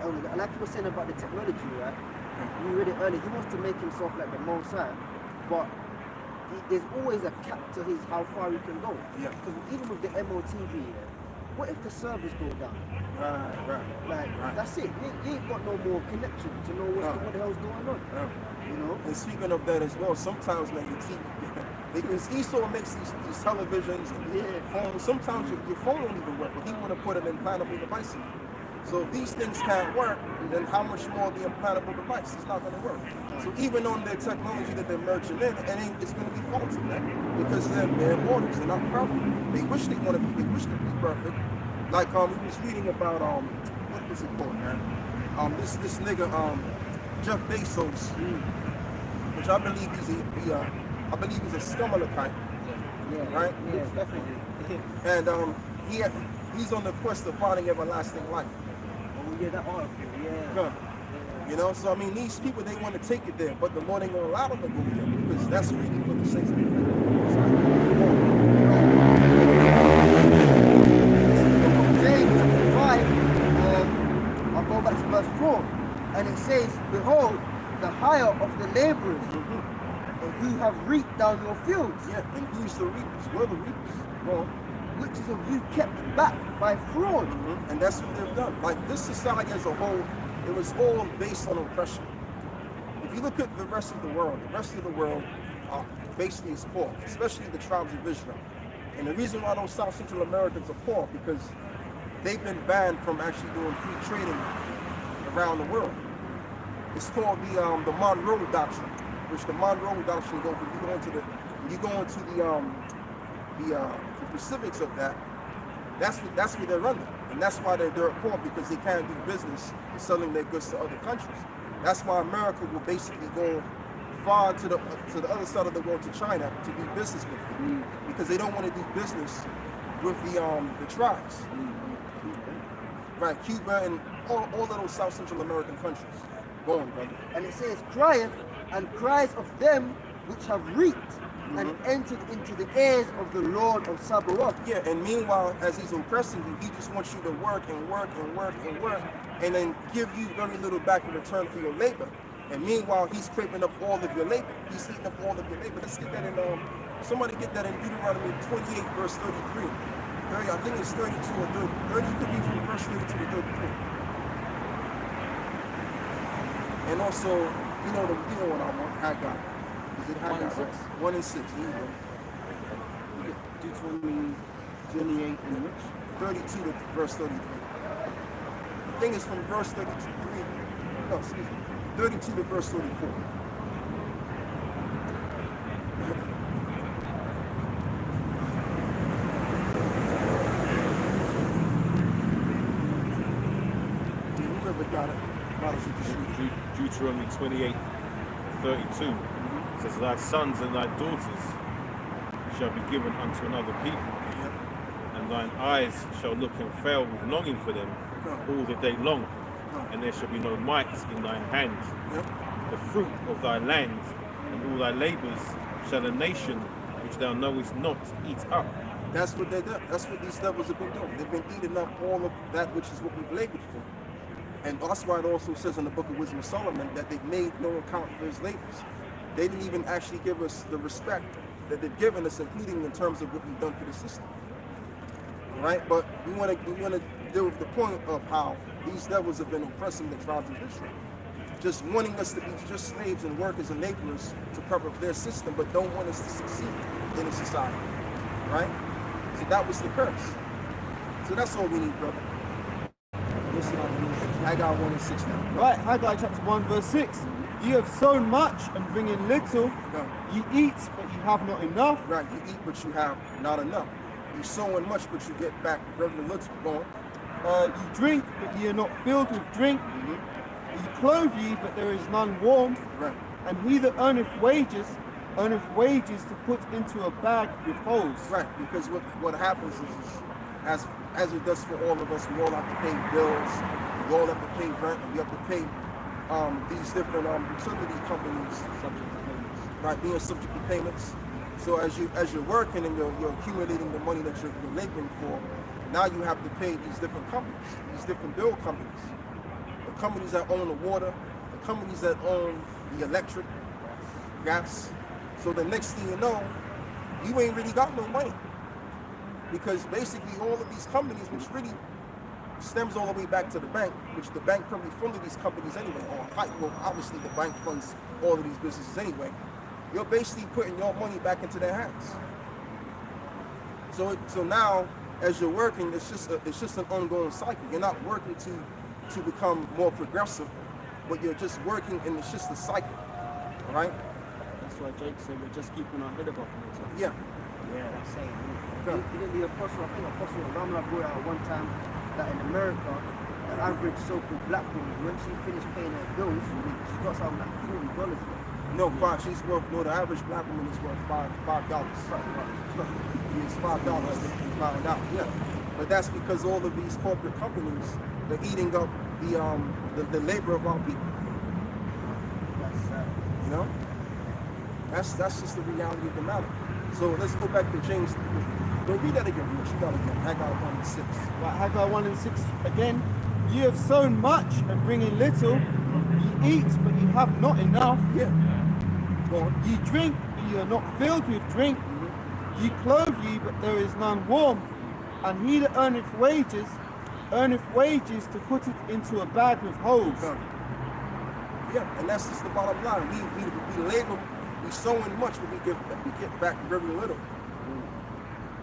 And like you were saying about the technology, right? We read it earlier. He wants to make himself like the Most High, but there's always a cap to how far he can go. Yeah. Because even with the MOTV, what if the servers go down? Like, that's it. You ain't got no more connection to know what the hell's going on. You know? And speaking of that as well, sometimes, man, your TV, because Esau makes these televisions and phones. Sometimes your phone don't even work, but he want to put an implantable device in it. So if these things can't work, then how much more the implantable device is not going to work? So even on their technology that they're merging in, it's going to be faulty, man, because they're mortals. They're not perfect. They wish to be perfect. Like we was reading about what was it called, man? This nigga Jeff Bezos, which I believe he's a Scumalakite, right? Yes, definitely. And he's on the quest of finding everlasting life. Oh yeah, that article, You know, so I mean, these people, they want to take it there, but the Lord ain't gonna allow them to go there because that's really for the saints of the faith. James 5, I'll go back to verse 4, and it says, "Behold, the hire of the laborers who have reaped down your fields." Yeah, and who's the reapers? We're the reapers. Well, which is of you kept back by fraud. And that's what they've done. Like this society as a whole, it was all based on oppression. If you look at the rest of the world basically is poor, especially the tribes of Israel. And the reason why those South Central Americans are poor, because they've been banned from actually doing free trading around the world. It's called the Monroe Doctrine, which the Monroe Doctrine goes. You go into the specifics of that. That's what they're under, and that's why they're dirt poor, because they can't do business selling their goods to other countries. That's why America will basically go far to the other side of the world, to China, to do business with them, because they don't want to do business with the tribes, right? Cuba and all of those South Central American countries. Go on, brother. And it says, "Crieth and cries of them which have reaped and entered into the ears of the Lord of Sabaoth." Yeah, and meanwhile, as he's oppressing you, he just wants you to work and work and work and work, and then give you very little back in return for your labor. And meanwhile, he's scraping up all of your labor. He's eating up all of your labor. Let's get that in, somebody get that in Deuteronomy 28, verse 33. I think it's 32 or 30. 30 could be from verse 32 to 33. And also, you know what I want, Haggai. Is it Haggai? 1 and 6. Here you go. Deuteronomy 28 and which? 32 to verse 33. I think it's from verse 33. No, excuse me. 32 to verse 34. Whoever got it, Deuteronomy 28, 32 says, "Thy sons and thy daughters shall be given unto another people, and thine eyes shall look and fail with longing for them all the day long, and there shall be no might in thine hand. The fruit of thy land and all thy labors shall a nation which thou knowest not eat up." That's what they do. That's what these devils have been doing. They've been eating up all of that which is what we've labored for. And that's why it also says in the book of Wisdom of Solomon that they've made no account for his labors. They didn't even actually give us the respect that they've given us, including in terms of what we've done for the system. Right? But we want to deal with the point of how these devils have been oppressing the tribes of Israel, just wanting us to be just slaves and workers and laborers to cover up their system, but don't want us to succeed in a society. Right? So that was the curse. So that's all we need, brother. Listen up. Haggai 1 and 6 now. Right, Haggai chapter 1 verse 6. You have sown much and bring in little. You eat, but you have not enough. Right, you eat, but you have not enough. You sow in much, but you get back very little. Go on. You drink, but ye are not filled with drink. You clothe ye, but there is none warm. Right. And he that earneth wages to put into a bag with holes. Right, because what happens is as it does for all of us, we all have to pay bills, we all have to pay rent, and we have to pay these different utility companies subject to payments. Right, being subject to payments. So as you're working and you're accumulating the money that you're laboring for, now you have to pay these different companies, these different bill companies. The companies that own the water, the companies that own the electric, gas. So the next thing you know, you ain't really got no money. Because basically all of these companies, which really stems all the way back to the bank, which the bank probably funded these companies anyway, well, obviously the bank funds all of these businesses anyway. You're basically putting your money back into their hands. So now, as you're working, it's just an ongoing cycle. You're not working to become more progressive, but you're just working, and it's just a cycle. All right? That's why Jake said we're just keeping our head above water. Yeah. Yeah, that's saying. Didn't the apostle, I think Apostle Ramla brought out one time that in America, the average so-called black woman, when she finished paying her bills, she's got something like $40 left. No, the average black woman is worth $5. It's $5 that we found out. Yeah. But that's because all of these corporate companies, they're eating up the labor of our people. That's sad. You know? That's just the reality of the matter. So let's go back to James. Don't read that again. Read what you got again. Haggai 1:6. Right, Haggai 1:6 again. You have sown much and bring in little. You eat, but you have not enough. Yeah. Go on. You drink, but you are not filled with drink. You clothe you, but there is none warm. And he that earneth wages to put it into a bag with holes. Yeah, and that's just the bottom line. We labor, we sowing much, but we get back very little.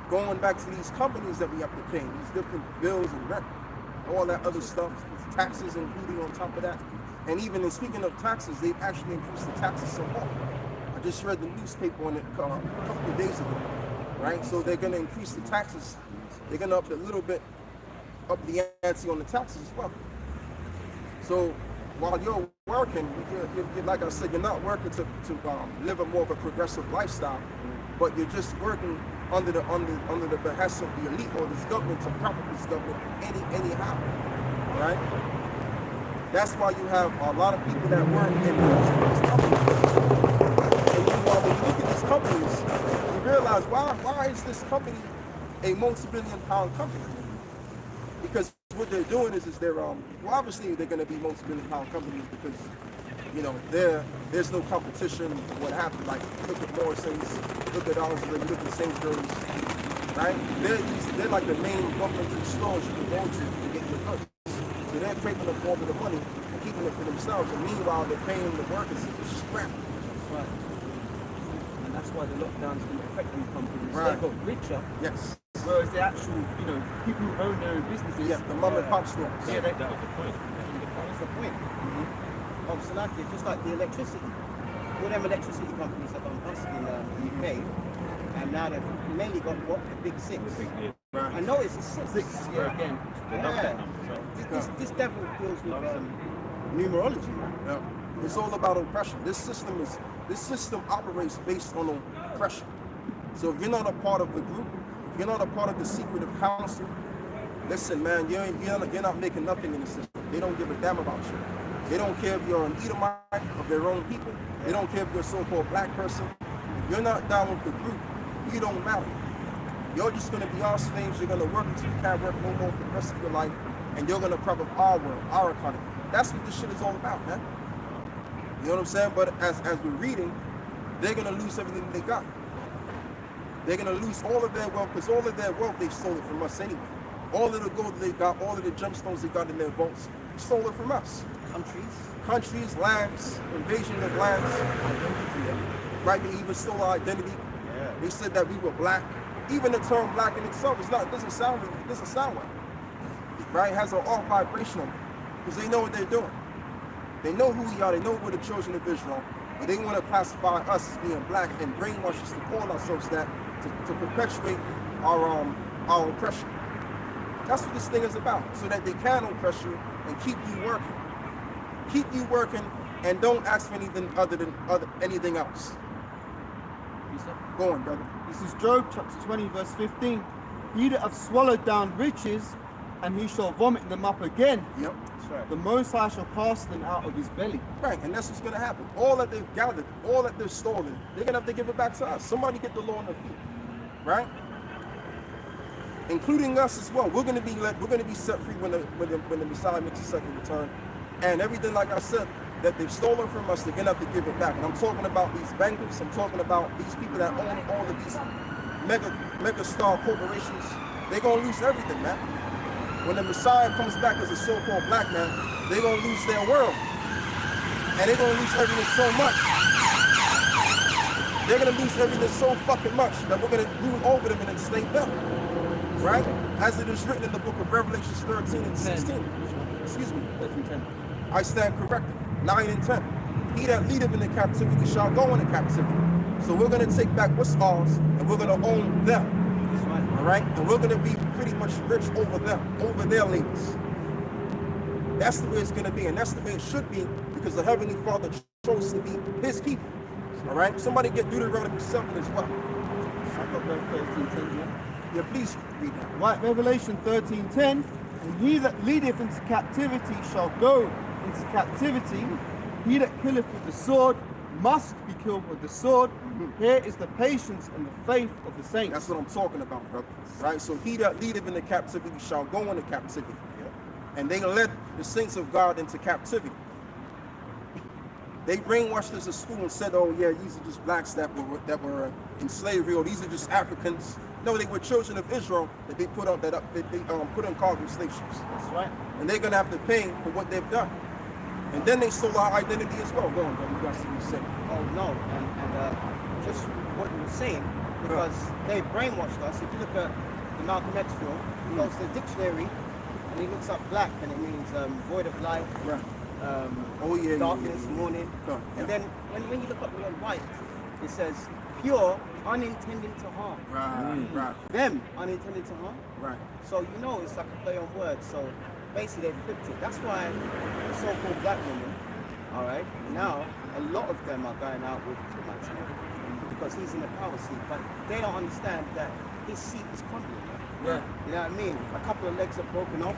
Going back to these companies that we have to pay, these different bills and rent, all that other stuff, taxes including on top of that. And even in speaking of taxes, they've actually increased the taxes some more. I just read the newspaper on it a couple of days ago, right? So they're going to increase the taxes. They're going to up it a little bit, up the ante on the taxes as well. So while you're working, you're like I said, you're not working to live a more of a progressive lifestyle, but you're just working under the behest of the elite or this government to prop up this government anyhow, right? That's why you have a lot of people that work in these companies. And when you look at these companies, you realize why is this company a multi-billion-pound company? Because what they're doing is they're obviously they're going to be multi-billion-pound companies because there's no competition. What happened? Like look at Morrison's, look at Owsley, look at Sainsbury's, right? They're like the main governmental stores you can go to get your goods. So they're creating up all of the money and keeping it for themselves. And meanwhile, they're paying the workers to scrap. That's right. And that's why the lockdown's going to affect these companies. Right. They got richer. Yes. Whereas the actual, people who own their own businesses. Yeah, the mom and pop stores. Yeah, That was the point. that's the point. So like it, just like the electricity. All them electricity companies have gone bust in the UK, and now they've mainly got what? The big six. Right. I know it's a six. Yeah, again. They love that number. So. This devil deals with numerology, man. Yeah. It's all about oppression. This system operates based on oppression. So if you're not a part of the group, if you're not a part of the secretive council, listen, man, you're not making nothing in the system. They don't give a damn about you. They don't care if you're an Edomite of their own people. They don't care if you're a so-called black person. If you're not down with the group, you don't matter. You're just going to be our slaves. You're going to work until you can't work no more for the rest of your life, and you're going to prop up our world, our economy. That's what this shit is all about, man. You know what I'm saying? But as we're reading, they're going to lose everything they got. They're going to lose all of their wealth, because all of their wealth, they stole it from us anyway. All of the gold they got, all of the gemstones they got in their vaults, stole it from us. Countries, lands, invasion of lands. Right? They even stole our identity. Yeah. They said that we were black. Even the term black in itself doesn't sound right. Right? It has an off vibration on it. Because they know what they're doing. They know who we are, they know we're the children of Israel, but they want to classify us as being black and brainwash us to call ourselves that to perpetuate our oppression. That's what this thing is about, so that they can oppress you and keep you working. Keep you working and don't ask for anything other than anything else. Go on, brother. This is Job chapter 20 verse 15. He that hath swallowed down riches, and he shall vomit them up again. Yep. That's right. The Most High shall cast them out of his belly. Right, and that's what's going to happen. All that they've gathered, all that they've stolen, they're going to have to give it back to us. Somebody get the law on their feet, right? Including us as well. We're going to be set free when the Messiah makes a second return, and everything, like I said, that they've stolen from us, they're going to have to give it back. And I'm talking about these bankers. I'm talking about these people that own all of these mega star corporations. They're going to lose everything, man. when the Messiah comes back as a so-called black man, they're gonna lose their world. And they're gonna lose everything so much. They're gonna lose everything so fucking much that we're gonna rule over them and enslave them. Right? As it is written in the book of Revelation 13 and 16. Excuse me. 13:10. I stand corrected. 9 and 10. He that leadeth into captivity shall go into captivity. So we're gonna take back what's ours and we're gonna own them. All right? And we're gonna be pretty much rich over them, over their labors. That's the way it's gonna be, and that's the way it should be, because the Heavenly Father chose to be his people. All right? Somebody get Deuteronomy 7 as well. I've got verse 13:10, yeah. Yeah, please read that. Right, Revelation 13:10. And he that leadeth into captivity shall go into captivity. He that killeth with the sword must be killed with the sword. Here is the patience and the faith of the saints. That's what I'm talking about, brother. Right? So he that leadeth into captivity shall go into captivity. And they led the saints of God into captivity. They brainwashed us at school and said, oh yeah, these are just blacks that were in slavery, or these are just Africans. No, they were children of Israel that they put on put on cargo slave ships. That's right. And they're gonna have to pay for what they've done. And then they stole our identity as well. Go on, brother. You got something to say. Oh no, and just what you were saying, because they brainwashed us. If you look at the Malcolm X film, he goes to the dictionary and he looks up black and it means void of light, Right. darkness, morning. And then when you look up the word white, it says pure, unintending to harm. Right. Them unintended to harm. Right. So you know it's like a play on words. So basically they flipped it. That's why the so-called black women, all right, now a lot of them are going out with the man's because he's in the power seat, but they don't understand that his seat is crumbling. Yeah. You know what I mean? A couple of legs are broken off.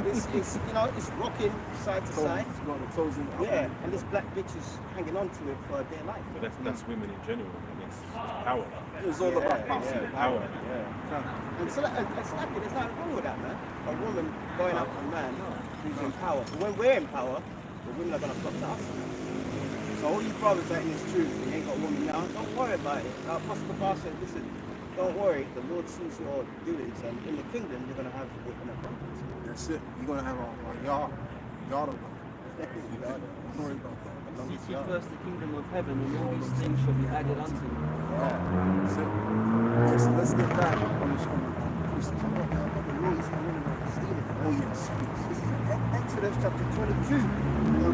It's you know, it's rocking side to side. It's got the toes in. Yeah, and this black bitch is hanging on to it for their life. But that's women in general. I mean, it's power. It's all about power. Power. Yeah. And so there's nothing wrong with that, man. A woman going up to a man who's in power. But when we're in power, the women are gonna flock to us. So all you brothers that in this truth, you ain't got a woman now, don't worry about it. Pastor Bar said, listen, don't worry, the Lord sees your doings, and in the kingdom you're gonna have it in abundance. That's it. You're gonna have a yard of them. Don't worry about that. Seek ye first the kingdom of heaven, and all these things shall be added unto you. That's it. Yeah, so let's get back on this one. Oh yes. This is Exodus chapter 22,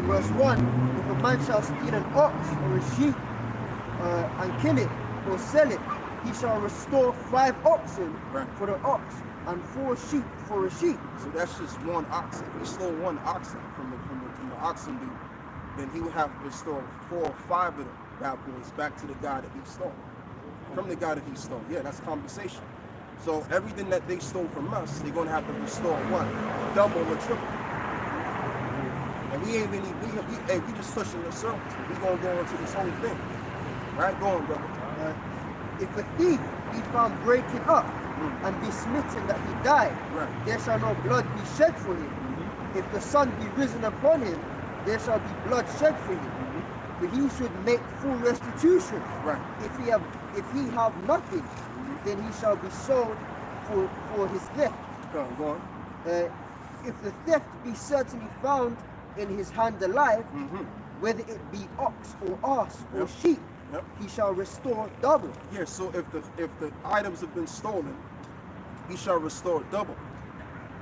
verse 1. If a man shall steal an ox or a sheep and kill it or sell it, he shall restore 5 oxen for the ox and 4 sheep for a sheep. So that's just one ox. If he stole one oxen from the oxen dude, then he would have to restore 4 or 5 of the bad boys back to the guy that he stole. From the guy that he stole. Yeah, that's compensation. So everything that they stole from us, they're gonna have to restore what? Double or triple. And we ain't really, we just touching the surface. We gonna go into this whole thing. Right? Go on, brother. If a thief be found breaking up and be smitten that he die, there shall no blood be shed for him. If the sun be risen upon him, there shall be blood shed for him. For he should make full restitution. If he have nothing, then he shall be sold for his theft. Go on. If the theft be certainly found in his hand alive, whether it be ox or ass or sheep, he shall restore double. Yeah, so if the items have been stolen, he shall restore double.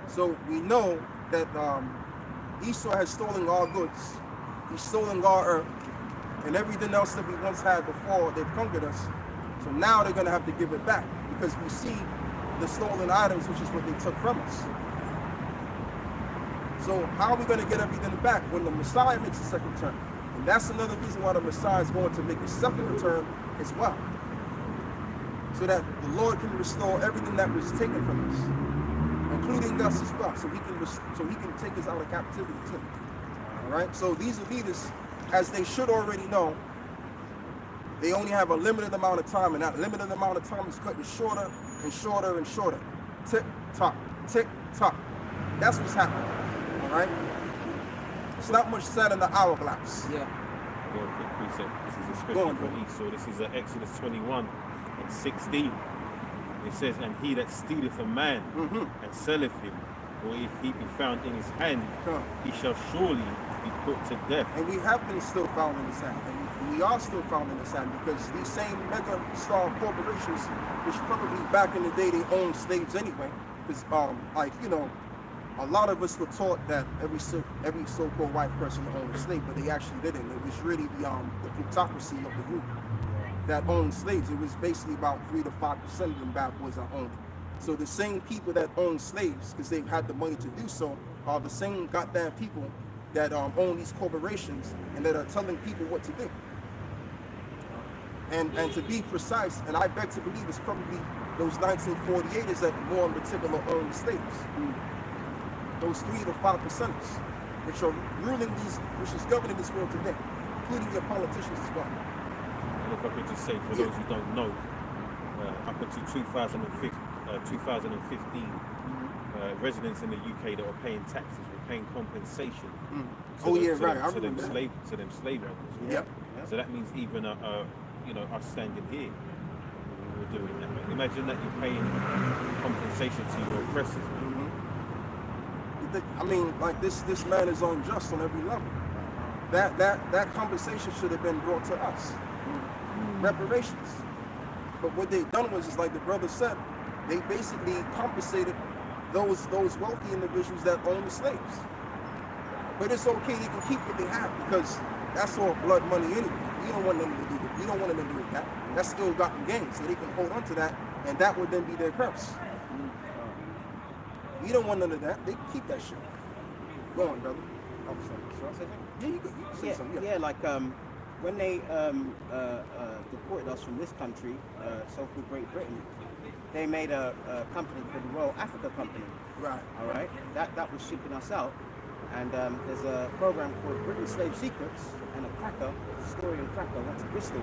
So we know that Esau has stolen our goods, he's stolen our earth, and everything else that we once had before they've conquered us. So now they're gonna have to give it back because we see the stolen items, which is what they took from us. So how are we gonna get everything back when the Messiah makes a second return? And that's another reason why the Messiah is going to make a second return as well. So that the Lord can restore everything that was taken from us, including us as well. So he can take us out of captivity too. All right. So these leaders, as they should already know, they only have a limited amount of time, and that limited amount of time is cutting shorter and shorter and shorter. Tick tock, tick tock. That's what's happening. All right. It's not much sand in the hourglass. Yeah. Well, quick precept. This is a scripture for Esau. This is Exodus 21 and 16. It says, and he that stealeth a man and selleth him or if he be found in his hand, Huh. he shall surely be put to death. And we have been still found in his hand. And we are still found in his hand because these same mega star corporations, which probably back in the day they owned slaves anyway, because like, you know, a lot of us were taught that every so-called white person owned a slave, but they actually didn't. It was really the plutocracy of the group that owned slaves. It was basically about 3 to 5% of them bad boys that owned it. So the same people that own slaves, because they've had the money to do so, are the same goddamn people that own these corporations and that are telling people what to do. And to be precise, and I beg to believe it's probably those 1948ers that more in particular own slaves. Those 3 to 5%, which are ruling these, which is governing this world today, including your politicians as well. And if I could just say, for those who don't know, up until 2015, residents in the UK that were paying taxes were paying compensation to them slave owners. Yep. So that means even you know, us standing here, we're doing that. Imagine that you're paying compensation to your oppressors. I mean, like this man is unjust on every level. That compensation should have been brought to us. Reparations. But what they done was, is like the brother said, they basically compensated those wealthy individuals that own the slaves. But it's okay, they can keep what they have because that's all blood money anyway. You don't want them to do that. You don't want them to do that. That's ill-gotten gain, so they can hold on to that, and that would then be their curse. You don't want none of that. They can keep that shit. Go on, brother. Oh, sorry. Should I say something? Yeah, you can say something. Yeah, like when they deported us from this country, so-called Great Britain, they made a company called the Royal Africa Company. Right. All right. That was shipping us out, and there's a program called Britain Slave Secrets, and a cracker, historian cracker, went to Bristol,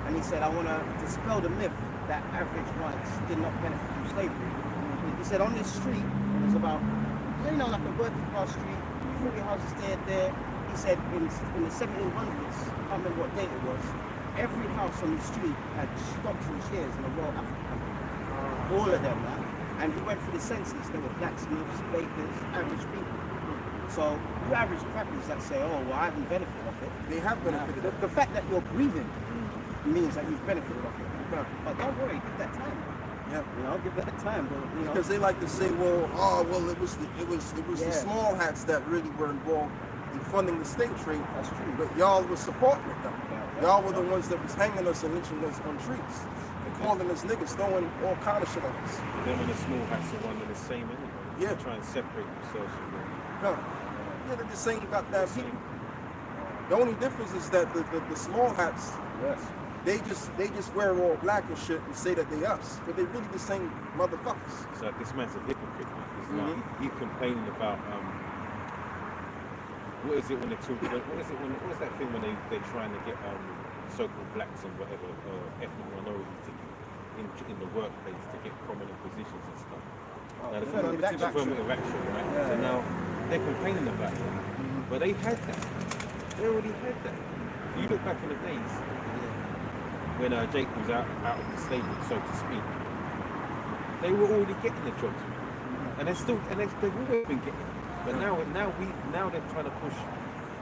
and he said, I want to dispel the myth that average whites did not benefit from slavery. He said on this street, there's about, you know, like a working class street, 40 houses there. He said in the 1700s, I can't remember what date it was, every house on the street had stocks and shares in the Royal African Company. All of them, man. And he went for the census, there were blacksmiths, bakers, average people. So you average crackers that say, oh, well, I haven't benefited off it. They have benefited. The fact that you're breathing means that you've benefited off it. But don't worry, give that time. Yeah. You know, give that time. But, you know, Because they like to say, well, it was the small hats that really were involved in funding the slave trade. That's true. But y'all was supporting them. Yeah. Y'all were the ones that was hanging us and lynching us on trees and calling us niggas, throwing all kind of shit at us. Them and the small hats are one and the same anyway. Yeah. They try and separate themselves from them. Huh. Yeah, they're the same goddamn people. The only difference is that the small hats, yes. they just wear all black and shit and say that they us, but they really the same motherfuckers. So this man's a hypocrite. Man. He's complaining about what is it when they talk? What is that thing when they're trying to get so-called blacks and whatever ethnic minorities in the workplace to get prominent positions and stuff. Now, the affirmative action, right? Yeah, so now they're complaining about that, but they had that. They already had that. You look back in the days when Jake was out of the slavery, so to speak. They were already getting the jobs, and they've always been getting it. But now they're trying to push,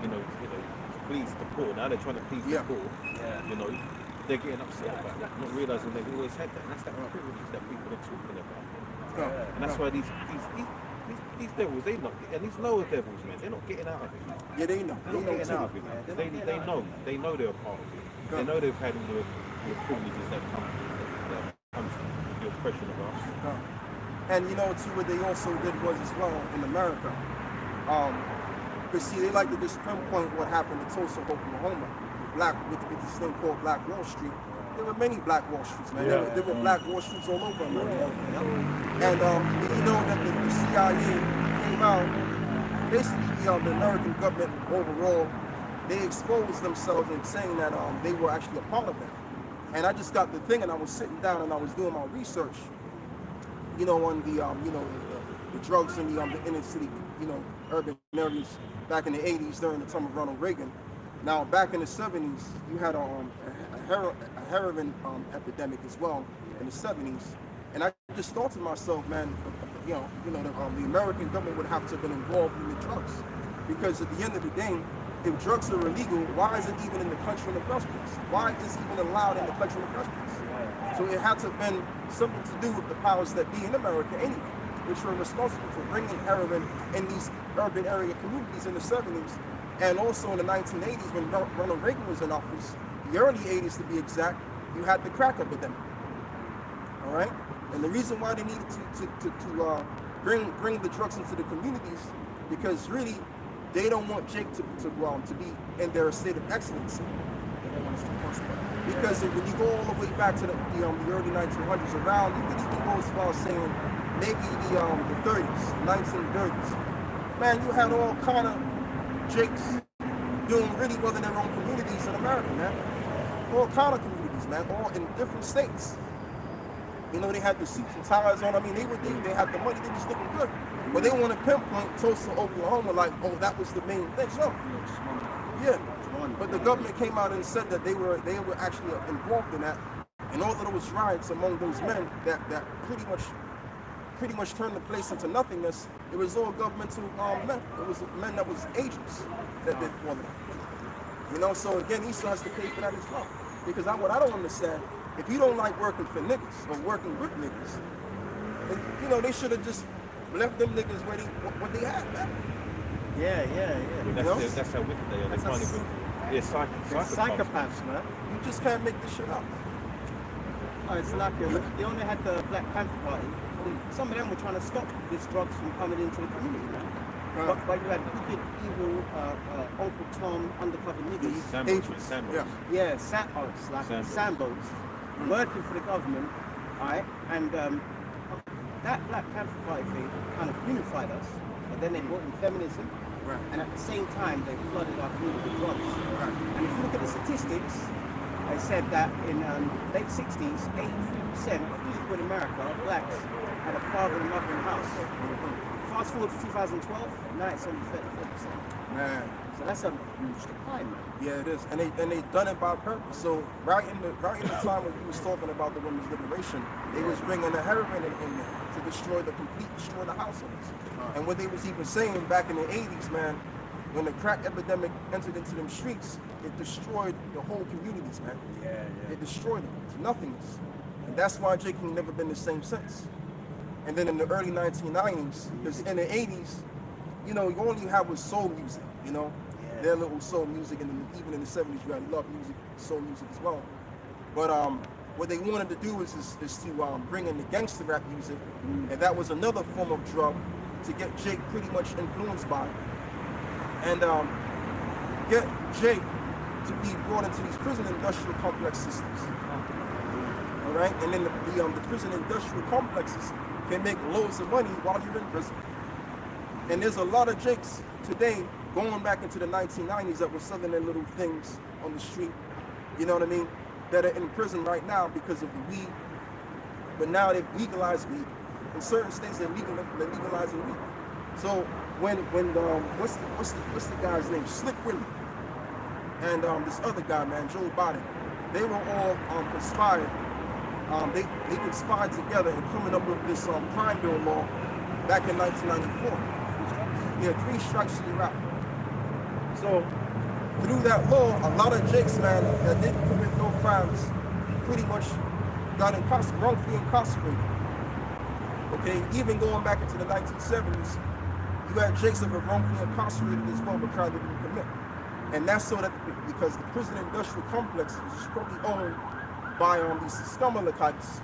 you know, to please the poor. Now they're trying to please the poor. Yeah. You know, they're getting upset about that, not realizing they've always had that. And that's that privilege that people are talking about. And that's why these devils, and these lower devils, man, they're not getting out of it. Yeah, they know. They're not getting out of it, man. They know they're a part of it. They know they've had all the privileges that comes from the oppression of us. And you know, too, what they also did was as well in America. Because see, they like to just pinpoint what happened in Tulsa, Oklahoma, with this thing called Black Wall Street. There were many Black Wall Streets, man. Yeah. There were Black Wall Streets all over America. And you know that the CIA came out, basically the American government overall, they exposed themselves in saying that they were actually a part of that. And I just got the thing, and I was sitting down and I was doing my research, you know, on the the drugs in the inner city, you know, urban areas back in the 80s during the time of Ronald Reagan. Now, back in the 70s, you had a heroin epidemic as well in the 70s. And I just thought to myself, man, the American government would have to have been involved in the drugs, because at the end of the day, if drugs are illegal, why is it even in the country in the first place? Why is it even allowed in the country in the first place? So it had to have been something to do with the powers that be in America anyway, which were responsible for bringing heroin in these urban area communities in the 70s, and also in the 1980s when Ronald Reagan was in office, the early 80s to be exact, you had the crack epidemic. All right, and the reason why they needed to bring the drugs into the communities, because really they don't want Jake to be in their state of excellence. They don't want us to prosper. Because when you go all the way back to the early 1900s, around, you could even go as far as saying maybe the 30s, 1930s. Man, you had all kind of Jakes doing really well in their own communities in America, man. All kind of communities, man, all in different states. You know, they had the suits and ties on. I mean, they had the money. They was looking good. But they want to pinpoint Tulsa, Oklahoma, like, oh, that was the main thing. So, yeah. But the government came out and said that they were actually involved in that, and all of those riots among those men that pretty much turned the place into nothingness. It was all governmental men. It was men that was agents that did all of that. You know, so again, Esau has to pay for that as well. Because what I don't understand, if you don't like working for niggas or working with niggas, you know, they should have just left them niggas what they had, man. Yeah. That's how wicked they are. They can't even. They're Psychopaths, man. You just can't make this shit up. Oh, it's like they only had the Black Panther Party. Some of them were trying to stop these drugs from coming into the community, man. But you had wicked, evil Uncle Tom, undercover niggas. Sandboats. Yeah, Sandboats, working for the government, alright? And that Black Panther Party thing kind of unified us, but then they brought in feminism. Right. And at the same time, they flooded our community with drugs. Right. And if you look at the statistics, they said that in late 60s, 83% of people in America, blacks, had a father and mother in the house. Fast forward to 2012, now it's only 34%. Man. So that's a huge decline, man. Yeah, it is, and they done it by purpose. So right in the time when we was talking about the women's liberation, they was bringing the heroin in there to destroy the households. And what they was even saying back in the 80s, man, when the crack epidemic entered into them streets, it destroyed the whole communities, man. Yeah. It destroyed them to nothingness, and that's why Jake ain't never been the same since. And then in the early 1990s, because in the 80s, you know, all you had was soul music, you know. Their little soul music, and even in the 70s, you had love music, soul music as well. But what they wanted to do is to bring in the gangster rap music, and that was another form of drug to get Jake pretty much influenced by, and get Jake to be brought into these prison industrial complex systems. All right, and then the prison industrial complexes can make loads of money while you're in prison. And there's a lot of Jakes today going back into the 1990s that were selling their little things on the street, you know what I mean, that are in prison right now because of the weed. But now they've legalized weed. In certain states, they're legalizing weed. So when what's the guy's name? Slick Willie and this other guy, man, Joe Biden, they were all conspired. They conspired together in coming up with this crime bill law back in 1994. Yeah, 3 strikes and you're out. So through that law, a lot of Jakes, man, that didn't commit no crimes, pretty much got wrongfully incarcerated. Okay, even going back into the 1970s, you had Jakes that were wrongfully incarcerated as well, but crimes they didn't commit. And that's so that because the prison industrial complex was probably owned by these scumalachites,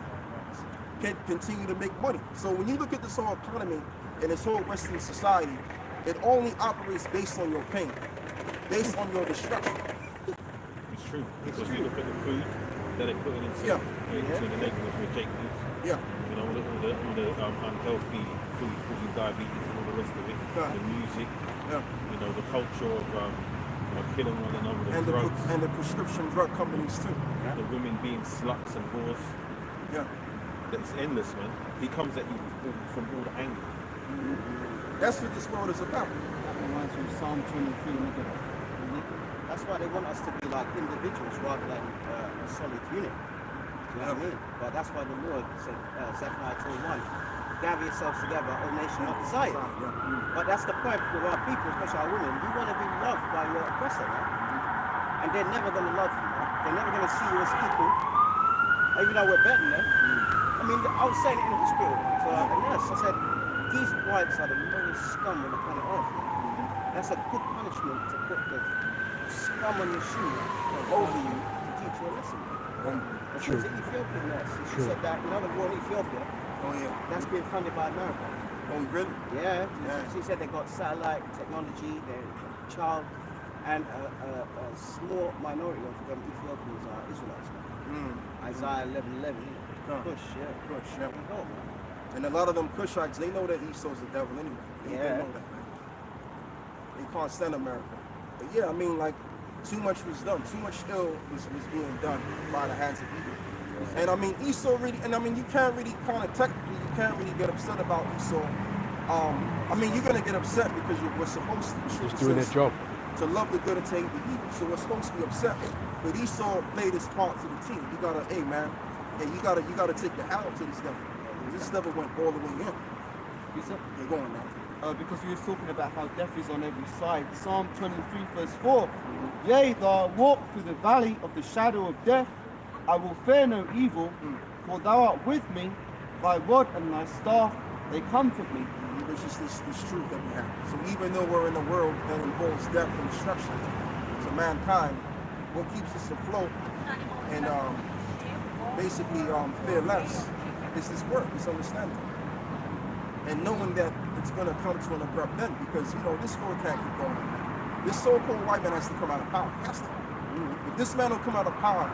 can continue to make money. So when you look at this whole economy and this whole Western society, it only operates based on your pain, based on your destruction. It's true. Because you look at the food that they're putting into the neighborhoods where Jake lives. Yeah. You know, all the unhealthy food causing diabetes and all the rest of it. Yeah. The music. Yeah. You know, the culture of killing one another, the drugs. And the prescription drug companies too. Yeah. The women being sluts and whores. Yeah. It's endless, man. He comes at you from all the angles. That's what this world is about. That reminds me of Psalm 23. That's why they want us to be like individuals rather than a solid unit. You know what I mean? But that's why the Lord said, Zephaniah 2:1, gather yourselves together, O nation of Zion. But that's the point with our people, especially our women. You want to be loved by your oppressor, right? And they're never going to love you, right? They're never going to see you as equal, even though we're better than them. I mean, I was saying it in the hospital to a nurse. I said, these whites are the lowest scum on the planet Earth. That's a good punishment to put the scum on your shoe over you to teach you a lesson. She was an Ethiopian nurse. She said that, you know, the war in Ethiopia, that's being funded by America. Oh, really? Yeah. She said they got satellite technology, they're child, and a small minority of them Ethiopians are Israelites. Isaiah 11:11. Push, yeah. And a lot of them Cushites, they know that Esau's the devil anyway. They know that, man. They can't stand America. But yeah, I mean, like, too much was done. Too much ill was being done by the hands of evil. And I mean, Esau really, and I mean, you can't really technically, you can't really get upset about Esau. I mean, you're going to get upset because we're supposed to. Just doing their job. To love the good and to hate the evil. So we're supposed to be upset. But Esau played his part to the team. You gotta, hey man, you gotta take your hat up to this devil. This devil went all the way in. You're going now. Because we were talking about how death is on every side. Psalm 23 verse 4. Yea, though I walk through the valley of the shadow of death, I will fear no evil, for thou art with me, thy rod and thy staff, they comfort me. Which is this truth that we have. So even though we're in a world that involves death and destruction to mankind, what keeps us afloat and basically fearless is this word, this understanding. And knowing that it's going to come to an abrupt end, because, you know, this world can't keep going like that. This so-called white man has to come out of power. He has to. If this man don't come out of power,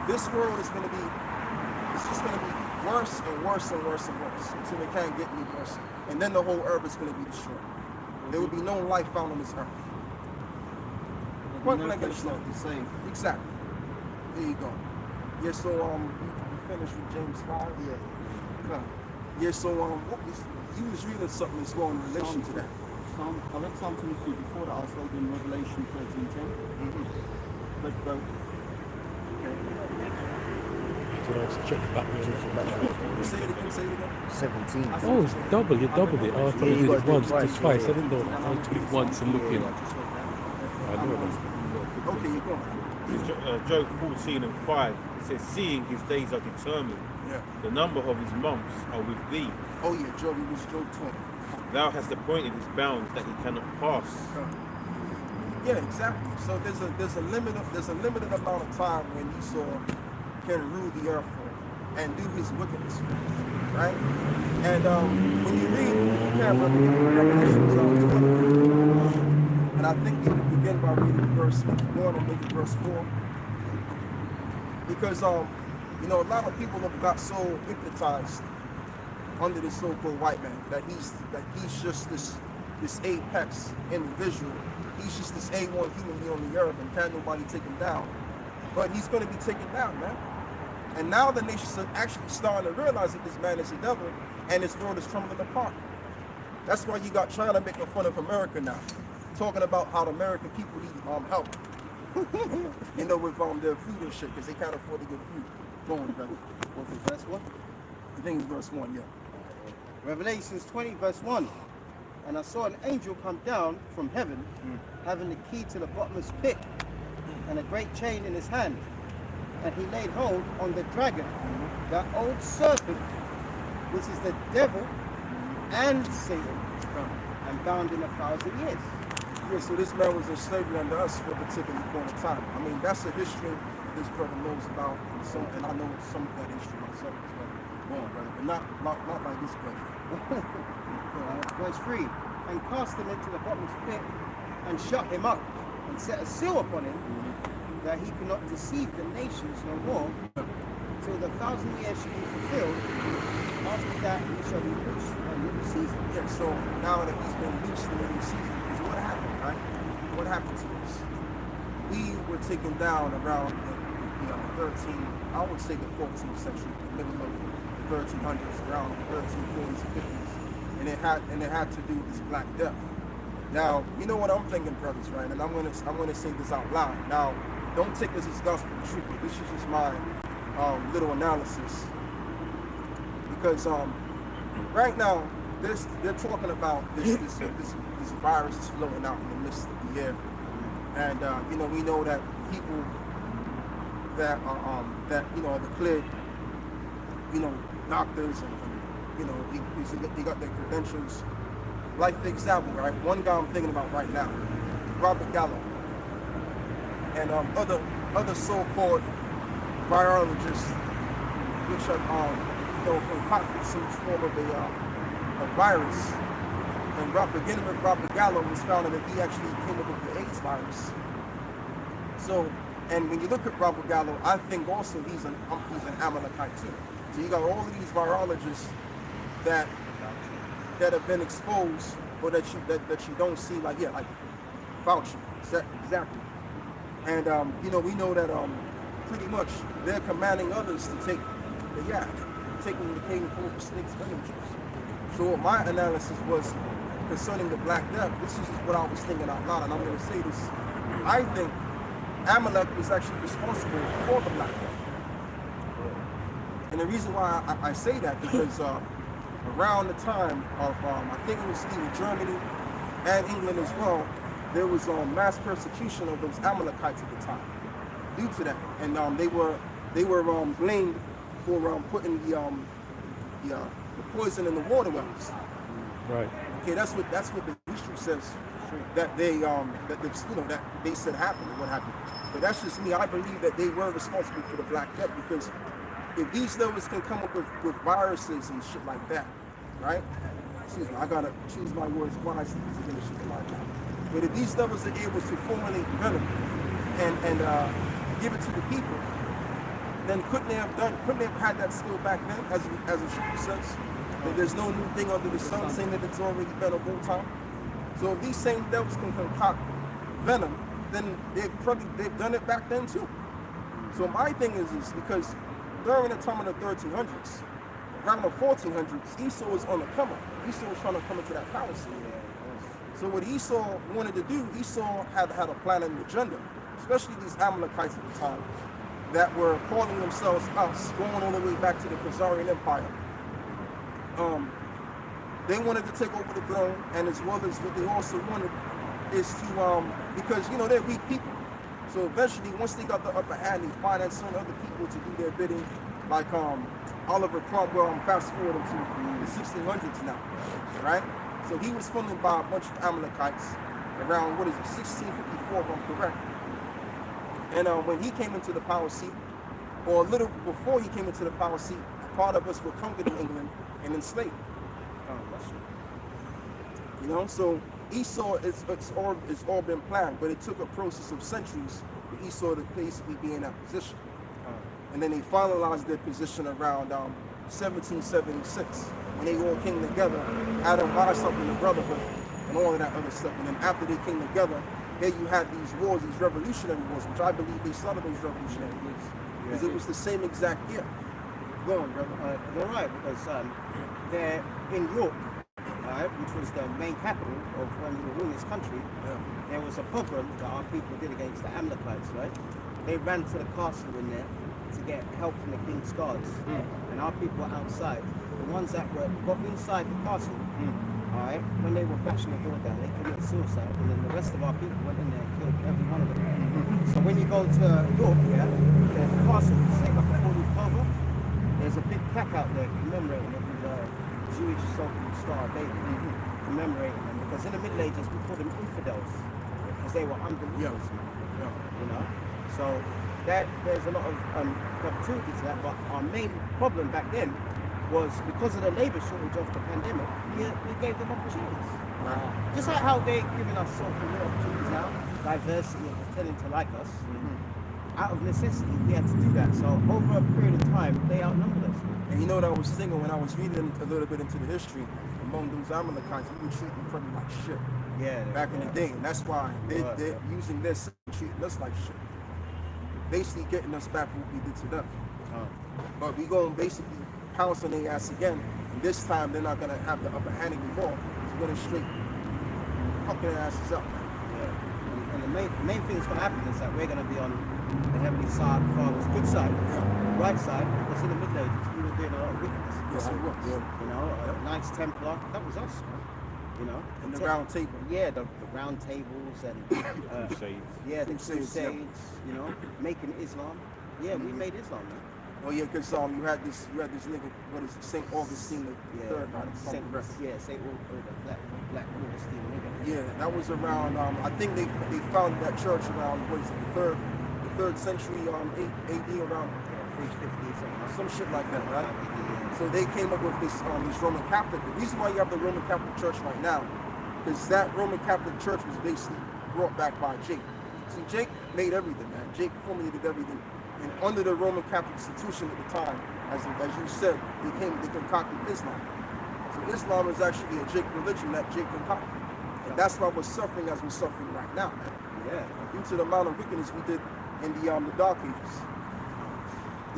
this world is going to be, it's just going to be worse and worse and worse and worse until it can't get any worse. And then the whole earth is going to be destroyed. There will be no life found on this earth. Point blank, it's not the same. Exactly. There you go. Yeah, so you finished with James 5? Yeah. Yeah, so you was reading something as well in relation to that. I read Psalm 23 before that. I was reading Revelation 13:10. But both. Check the back. Say it again. 17. Oh, it's double. You doubled it. Oh, I thought you did it once, just twice. I didn't know that. I took it once and looked in. I know that. Okay, you're going. Job 14:5, it says, seeing his days are determined, the number of his months are with thee. Oh yeah, Job, it was Job 20. Thou hast appointed his bounds that he cannot pass. Yeah, exactly. So there's a limited amount of time when Esau can rule the earth for and do his wickedness for, right? And when you read, you can't Revelation 20. And I think you can begin by reading verse 1 and maybe verse 4. Because you know, a lot of people have got so hypnotized under this so-called white man that he's just this apex individual. He's just this A1 human being on the earth and can't nobody take him down. But he's going to be taken down, man. And now the nations are actually starting to realize that this man is the devil and this world is crumbling apart. That's why you got China making fun of America now, talking about how the American people need help. You know, with their food and shit, because they can't afford to get food. Go on, brother. What's the verse 1? I think it's verse 1, yeah. Revelations 20 verse 1. And I saw an angel come down from heaven, having the key to the bottomless pit, and a great chain in his hand. And he laid hold on the dragon, that old serpent, which is the devil and Satan, and bound in 1,000 years. Yeah, so this man was in slavery under us for a particular point of time. I mean, that's a history this brother knows about, and I know some of that history myself as well. Go on, brother, but not like this brother. Verse 3. And cast him into the bottomless pit, and shut him up, and set a seal upon him, that he could not deceive the nations no more, till the 1,000 years should be fulfilled. After that, he shall be loosed a new season. Yeah, so now that he's been loosed in a new season, is what happened, right? What happened to us? We were taken down around the 13, I would say the 14th century, the middle of the 1300s, around the 1340s and 50s, and it had to do with this Black Death. Now, you know what I'm thinking, brothers, right? And I'm gonna say this out loud. Now, don't take this as gospel truth. This is just my little analysis, because right now, they're talking about this virus is floating out in the midst of the air, and you know, we know that people that are are declared, you know, doctors and you know, they got their credentials. Like for example, right, one guy I'm thinking about right now, Robert Gallo, and other so-called virologists, which have you know, concocted some form of a virus. And beginning with Robert Gallo, was found that he actually came up with the AIDS virus. So, and when you look at Robert Gallo, I think also he's an Amalekite too. So you got all of these virologists that have been exposed, or that you don't see, like Fauci, exactly. And you know, we know that pretty much they're commanding others to take the yak, taking the king over snakes venom juice. So what my analysis was concerning the Black Death, this is what I was thinking out loud, and I'm going to say this. I think Amalek was actually responsible for the Black Death. And the reason why I say that, because around the time of, I think it was either Germany and England as well, there was mass persecution of those Amalekites at the time due to that. And they were blamed for putting the poison in the water wells. Right. Okay, that's what the history says that they that they said happened and what happened. But that's just me. I believe that they were responsible for the Black Death, because if these devils can come up with viruses and shit like that, right? Excuse me, I gotta choose my words wisely to finish it like that. But if these devils are able to formulate venom and give it to the people, then couldn't they have had that skill back then, as the scripture says? That there's no new thing under the sun, saying that it's already been a whole time. So if these same devils can concoct venom, then they've done it back then too. So my thing is because during the time of the 1300s, around the 1400s, Esau was on the come up. Esau was trying to come into that power scene. So what Esau wanted to do, Esau had a plan and an agenda, especially these Amalekites at the time, that were calling themselves us, going all the way back to the Khazarian Empire. They wanted to take over the throne, and as well as what they also wanted is to, because you know they're weak people. So eventually, once they got the upper hand, they financed some other people to do their bidding, like Oliver Cromwell. I'm fast forwarding to the 1600s now, right? So he was funded by a bunch of Amalekites around 1654, if I'm correct. And when he came into the power seat, or a little before he came into the power seat, part of us were conquered in England and enslaved. You know, so Esau, it's all been planned, but it took a process of centuries for Esau to basically be in that position. And then they finalized their position around 1776, when they all came together, Adam rise up in the brotherhood, and all of that other stuff. And then after they came together, there you had these wars, these revolutionary wars, which I believe they started those revolutionary wars, because it was the same exact year. Go on, brother. You're right, because they're in York, which was the main capital of when we were ruling this country. There was a pogrom that our people did against the Amalekites, right? They ran to the castle in there to get help from the king's guards, and our people were outside. The ones that got inside the castle, when they were bashing the door down, they committed suicide, and then the rest of our people went in there and killed every one of them. So when you go to York, there's a castle, it's like a 4-leaf clover. There's a big plaque out there commemorating it with a Jewish so-called Star of David, commemorating them, because in the Middle Ages we called them infidels, because they were unbelievers, you know. So there's a lot of opportunity to that, but our main problem back then was because of the labour shortage of the pandemic, we gave them opportunities. Just like how they're giving us so-called opportunities now, diversity and pretending to like us. Out of necessity, we had to do that. So over a period of time, they outnumbered us. And you know what I was thinking when I was reading a little bit into the history among those Amalekites, we were treating them pretty like shit. Back in the day, and that's why they're using this and treating us like shit. Basically getting us back for what we did to them. But we gonna basically pounce on their ass again, and this time they're not gonna have the upper hand anymore. We're gonna straight fuck their asses up. And the main thing that's gonna happen is that we're gonna be on the heavenly side, Father's good side, right side, because in the Middle Ages we were doing a lot of wickedness. Yes, it was. You know, Knights Templar, that was us, man. You know, And the round table. Yeah, the round tables and Crusades. yeah, the Crusades, crusades. You know, making Islam. Yeah, we made Islam, man. Oh yeah, because you had this nigga, what is it, St. Augustine the third, Saint Black Augustine nigga. Yeah, that was around. I think they founded that church around what is it, the third century, 8 AD, around 350 something. some shit like that, right? So they came up with this Roman Catholic. The reason why you have the Roman Catholic Church right now is that Roman Catholic Church was basically brought back by Jake. See, Jake made everything, man. Jake formulated everything. And under the Roman Catholic institution at the time, as you said, they concocted Islam. So Islam is actually a Jake religion that Jake concocted. And that's why we're suffering as we're suffering right now, man. Yeah. Due to the amount of wickedness we did in the Dark Ages.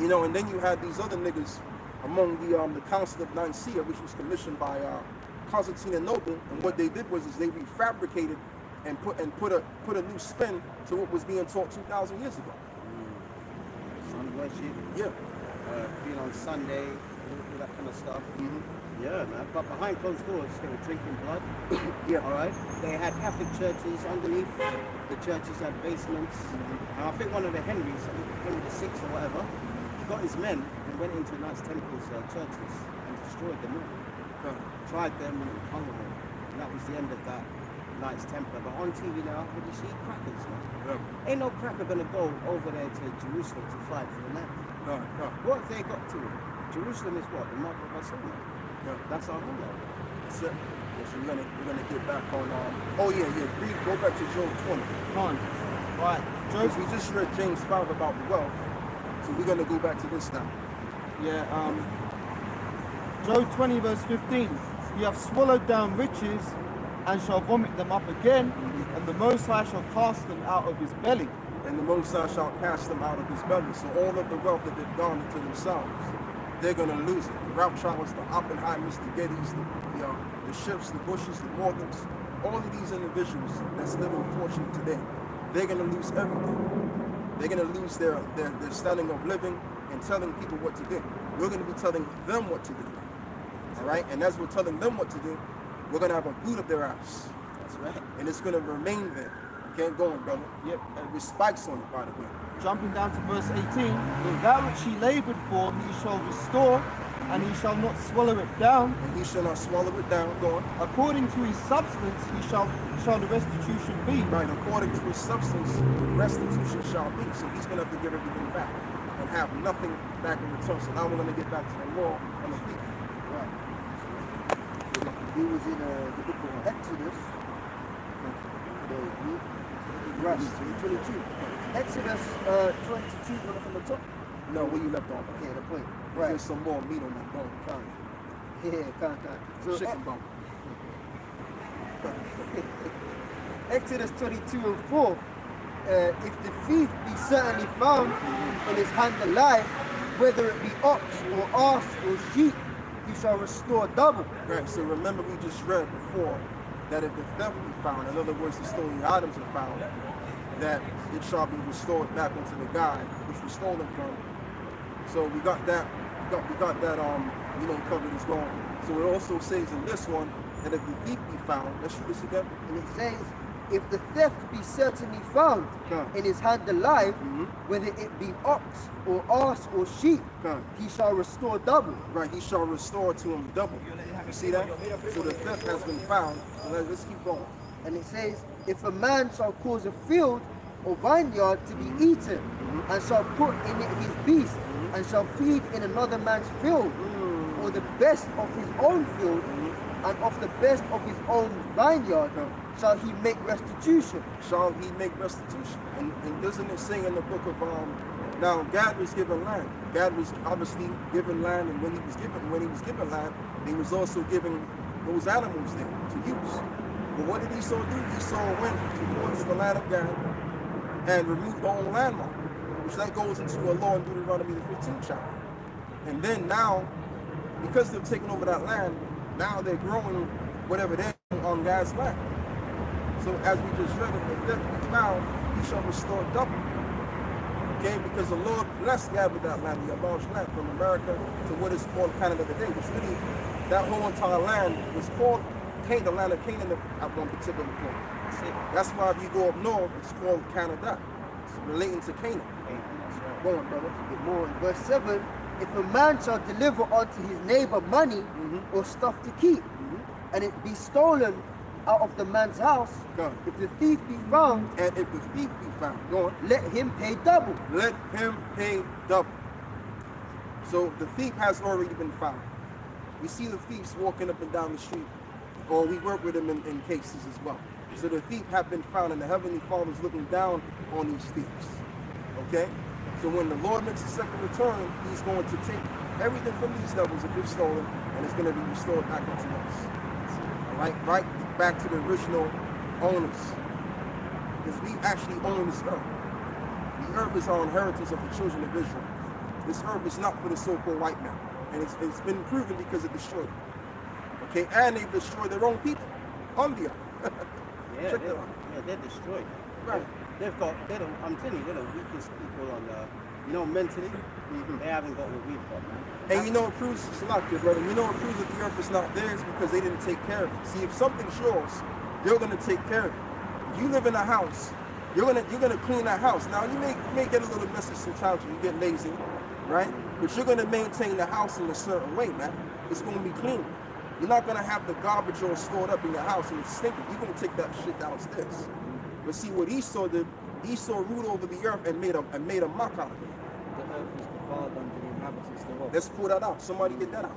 You know, and then you had these other niggas among the Council of Nicaea, which was commissioned by Constantinople, and what they did was they refabricated and put a new spin to what was being taught 2,000 years ago. Sun worship. Yeah. Being on Sunday, all that kind of stuff. Yeah, man. But behind closed doors, they were drinking blood. Yeah. All right. They had Catholic churches underneath. The churches had basements. And I think one of the Henrys, Henry VI or whatever, got his men and went into Knights Templar's churches and destroyed them all. Tried them and hung them all. And that was the end of that Knights Templar. But on TV now, what do you see? Crackers, man. Yeah. Ain't no cracker gonna go over there to Jerusalem to fight for the land. What have they got to it? Jerusalem is what? The mark of our soul, man. That's our homeland. That's it. Yeah, so we're gonna get back on. Oh yeah. Go back to Job 20. Right. Because we just read James 5 about the wealth, so we're gonna go back to this now. Yeah, Job 20 verse 15. You have swallowed down riches and shall vomit them up again, and the Most High shall cast them out of his belly. And the Most High shall cast them out of his belly. So all of the wealth that they've gone into themselves, they're gonna lose it. The Rothschilds, the Oppenheimers, the Gettys, the Schiffs, the Bushes, the Morgans, all of these individuals that's living fortunate today, they're gonna lose everything. They're gonna lose their standing of living and telling people what to do. We're gonna be telling them what to do. All right, and as we're telling them what to do, we're gonna have a boot up their ass. That's right. And it's gonna remain there. Okay, go on, brother. Yep. And with spikes on it, by the way. Jumping down to verse 18. That which he labored for he shall restore, and he shall not swallow it down. And he shall not swallow it down. Go on. According to his substance he shall the restitution be. Right, according to his substance, the restitution shall be. So he's gonna have to give everything back and have nothing back in return. So now we're gonna get back to the law on the thief. Right. He was in the book of Exodus. Right, 22. Exodus 22, going from the top. No, where you left off. Okay, the point. Right. There's some more meat on that bone. Yeah, can't. So Chicken bone. Exodus 22 and 4. If the thief be certainly found in his hand alive, whether it be ox or ass or sheep, he shall restore double. Right, so remember we just read before that if the theft be found, in other words, the stolen items are found, that it shall be restored back into the guy which was stolen from. So we got that, covered as well. So it also says in this one that if the thief be found, let's read this again. And it says, if the theft be certainly found in his hand alive, whether it be ox or ass or sheep, he shall restore double. Right, he shall restore to him double. You see that? So the theft has been found. So let's keep going. And it says, if a man shall cause a field or vineyard to be eaten, and shall put in it his beast, and shall feed in another man's field, or the best of his own field, and of the best of his own vineyard, shall he make restitution. Shall he make restitution? And doesn't it say in the book of now Gad was given land. Gad was obviously given land, and when he was given land, he was also given those animals there to use. But what did Esau do? Esau went towards the land of Gad and removed the whole landmark, which that goes into a law in Deuteronomy the 15th chapter. And then now, because they've taken over that land, now they're growing whatever they're doing on Gad's land. So as we just read, if the theft be found, he shall restore double. Okay, because the Lord blessed Gabby that land, the large land from America to what is called Canada today, which really, that whole entire land was called Canaan, the land of Canaan at one particular point. That's it. That's why if you go up north, it's called Canada. It's relating to Canaan. That's right. Go on, brother. Bit more in verse 7, if a man shall deliver unto his neighbor money or stuff to keep, and it be stolen out of the man's house, Go on. if the thief be found, And if the thief be found, go on. let him pay double. Let him pay double. So the thief has already been found. We see the thieves walking up and down the street, or we work with them in cases as well. So the thief have been found, and the Heavenly Father is looking down on these thieves. Okay? So when the Lord makes a second return, he's going to take everything from these devils that they've stolen, and it's going to be restored back unto us. All right? Right back to the original owners. Because we actually own this earth. The earth is our inheritance of the children of Israel. This earth is not for the so-called white man. And it's been proven because it destroyed it. Okay, and they've destroyed their own people on the earth. Yeah, Check that out. they're destroyed. Right. I'm telling you, they're the weakest people on the, mentally. They haven't got what we've got, man. And you know what proves it's not good, brother. You know what proves that the earth is not theirs because they didn't take care of it. See, if something's yours, you're gonna take care of it. If you live in a house, you're gonna clean that house. Now you may get a little messy sometimes when you get lazy, right? But you're gonna maintain the house in a certain way, man. It's gonna be clean. You're not gonna have the garbage all stored up in your house and it's stinking. You're gonna take that shit downstairs. But see what Esau did, Esau ruled over the earth and made a mock out of it. The earth is defiled unto the inhabitants thereof. Let's pull that out. Somebody get that out.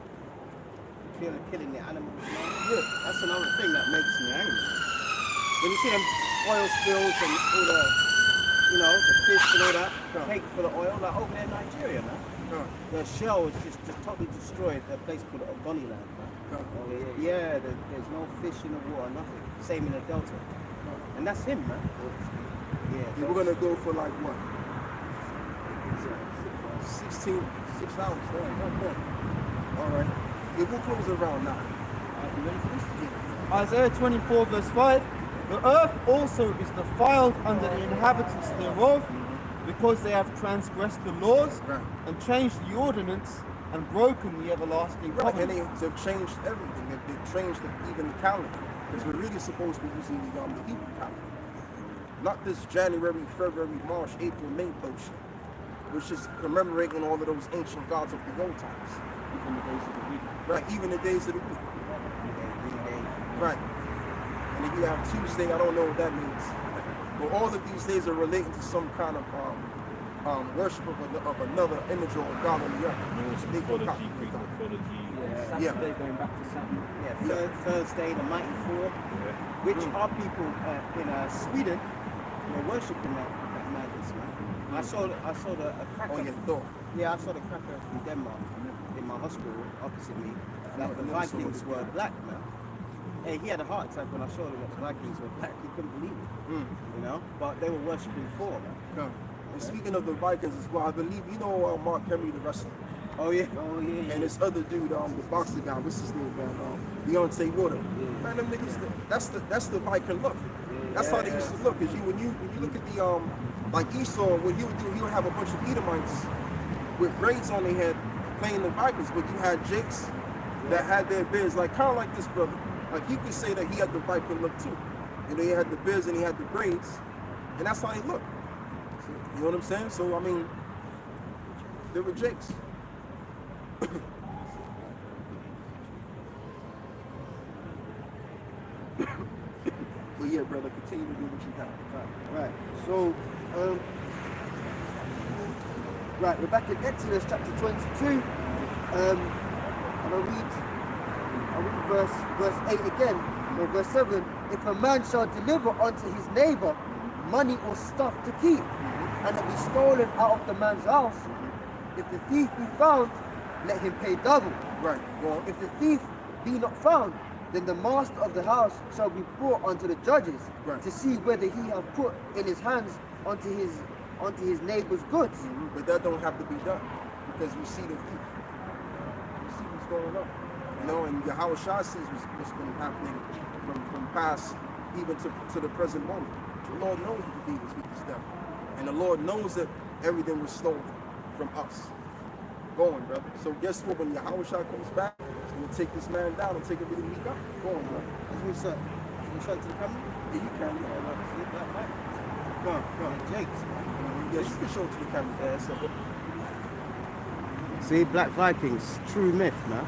Killing the animals, man. Yeah. That's another thing that makes me angry. When you see them oil spills and all the, the fish and all that, cake full of oil, like over there in Nigeria, man. The shell is just totally destroyed a place called Ogoniland, man. There's no fish in the water, nothing. Same in the Delta. And that's him, man. Yeah, we're gonna go for like what? 6 hours. All right. Yeah, we'll close around now. You ready for this? Isaiah 24 verse 5. The earth also is defiled under the inhabitants thereof, because they have transgressed the laws and changed the ordinance and broken the everlasting Right, and covenant. they've changed everything. They've changed even the calendar. Because we're really supposed to be using the Hebrew calendar. Not this January, February, March, April, May bullshit. Which is commemorating all of those ancient gods of the old times. Even the days of the week. Right, even the days of the week. Right. And if you have Tuesday, I don't know what that means. But all of these days are relating to some kind of worship of another image or a god on the earth. Mythology, Greek mythology. Saturday going back to Saturday. Thursday, the Mighty Four, which our people in Sweden were worshipping that madness, man. I saw a cracker. On your thought. Yeah, I saw the cracker from Denmark in my hospital opposite me. That the Vikings were black, man. Hey, he had a heart attack when I showed him that the Vikings were black. He couldn't believe it, But they were worshipping four, man. And speaking of the Vikings as well, I believe you know Mark Henry, the wrestler. Oh yeah. And this other dude, the boxer guy, what's his name, man? Deontay Wilder. Man, them niggas, that's the Viking look. That's how they used to look. Cause when you look at the like Esau, what he would do, he would have a bunch of Edomites with braids on their head playing the Vikings, but you had Jakes that had their beards, like kind of like this brother. Like you could say that he had the Viking look too. He had the beards and he had the braids, and that's how he looked. You know what I'm saying? So I mean, they were Jakes. But yeah, brother, continue to do what you got. Right. So, we're back in Exodus chapter 22. And I'll read verse 8 again, or verse 7. If a man shall deliver unto his neighbor money or stuff to keep, and it be stolen out of the man's house, if the thief be found, let him pay double. Right. Well, if the thief be not found, then the master of the house shall be brought unto the judges to see whether he have put in his hands unto his neighbor's goods. But that don't have to be done because we see the thief. We see what's going on. And Yahweh Shah sees what's been happening from past even to the present moment. The Lord knows what the deed is with this devil. And the Lord knows that everything was stolen from us. Go on, brother. So guess what? When Yahweh Shah comes back, he's going to take this man down and take everything he got. Go on, brother. As we said, can you show it to the camera? Yeah, you can. Yeah. Go on. Jakes. Yes, you can show it to the camera. Yeah, so, See, Black Vikings, true myth, man.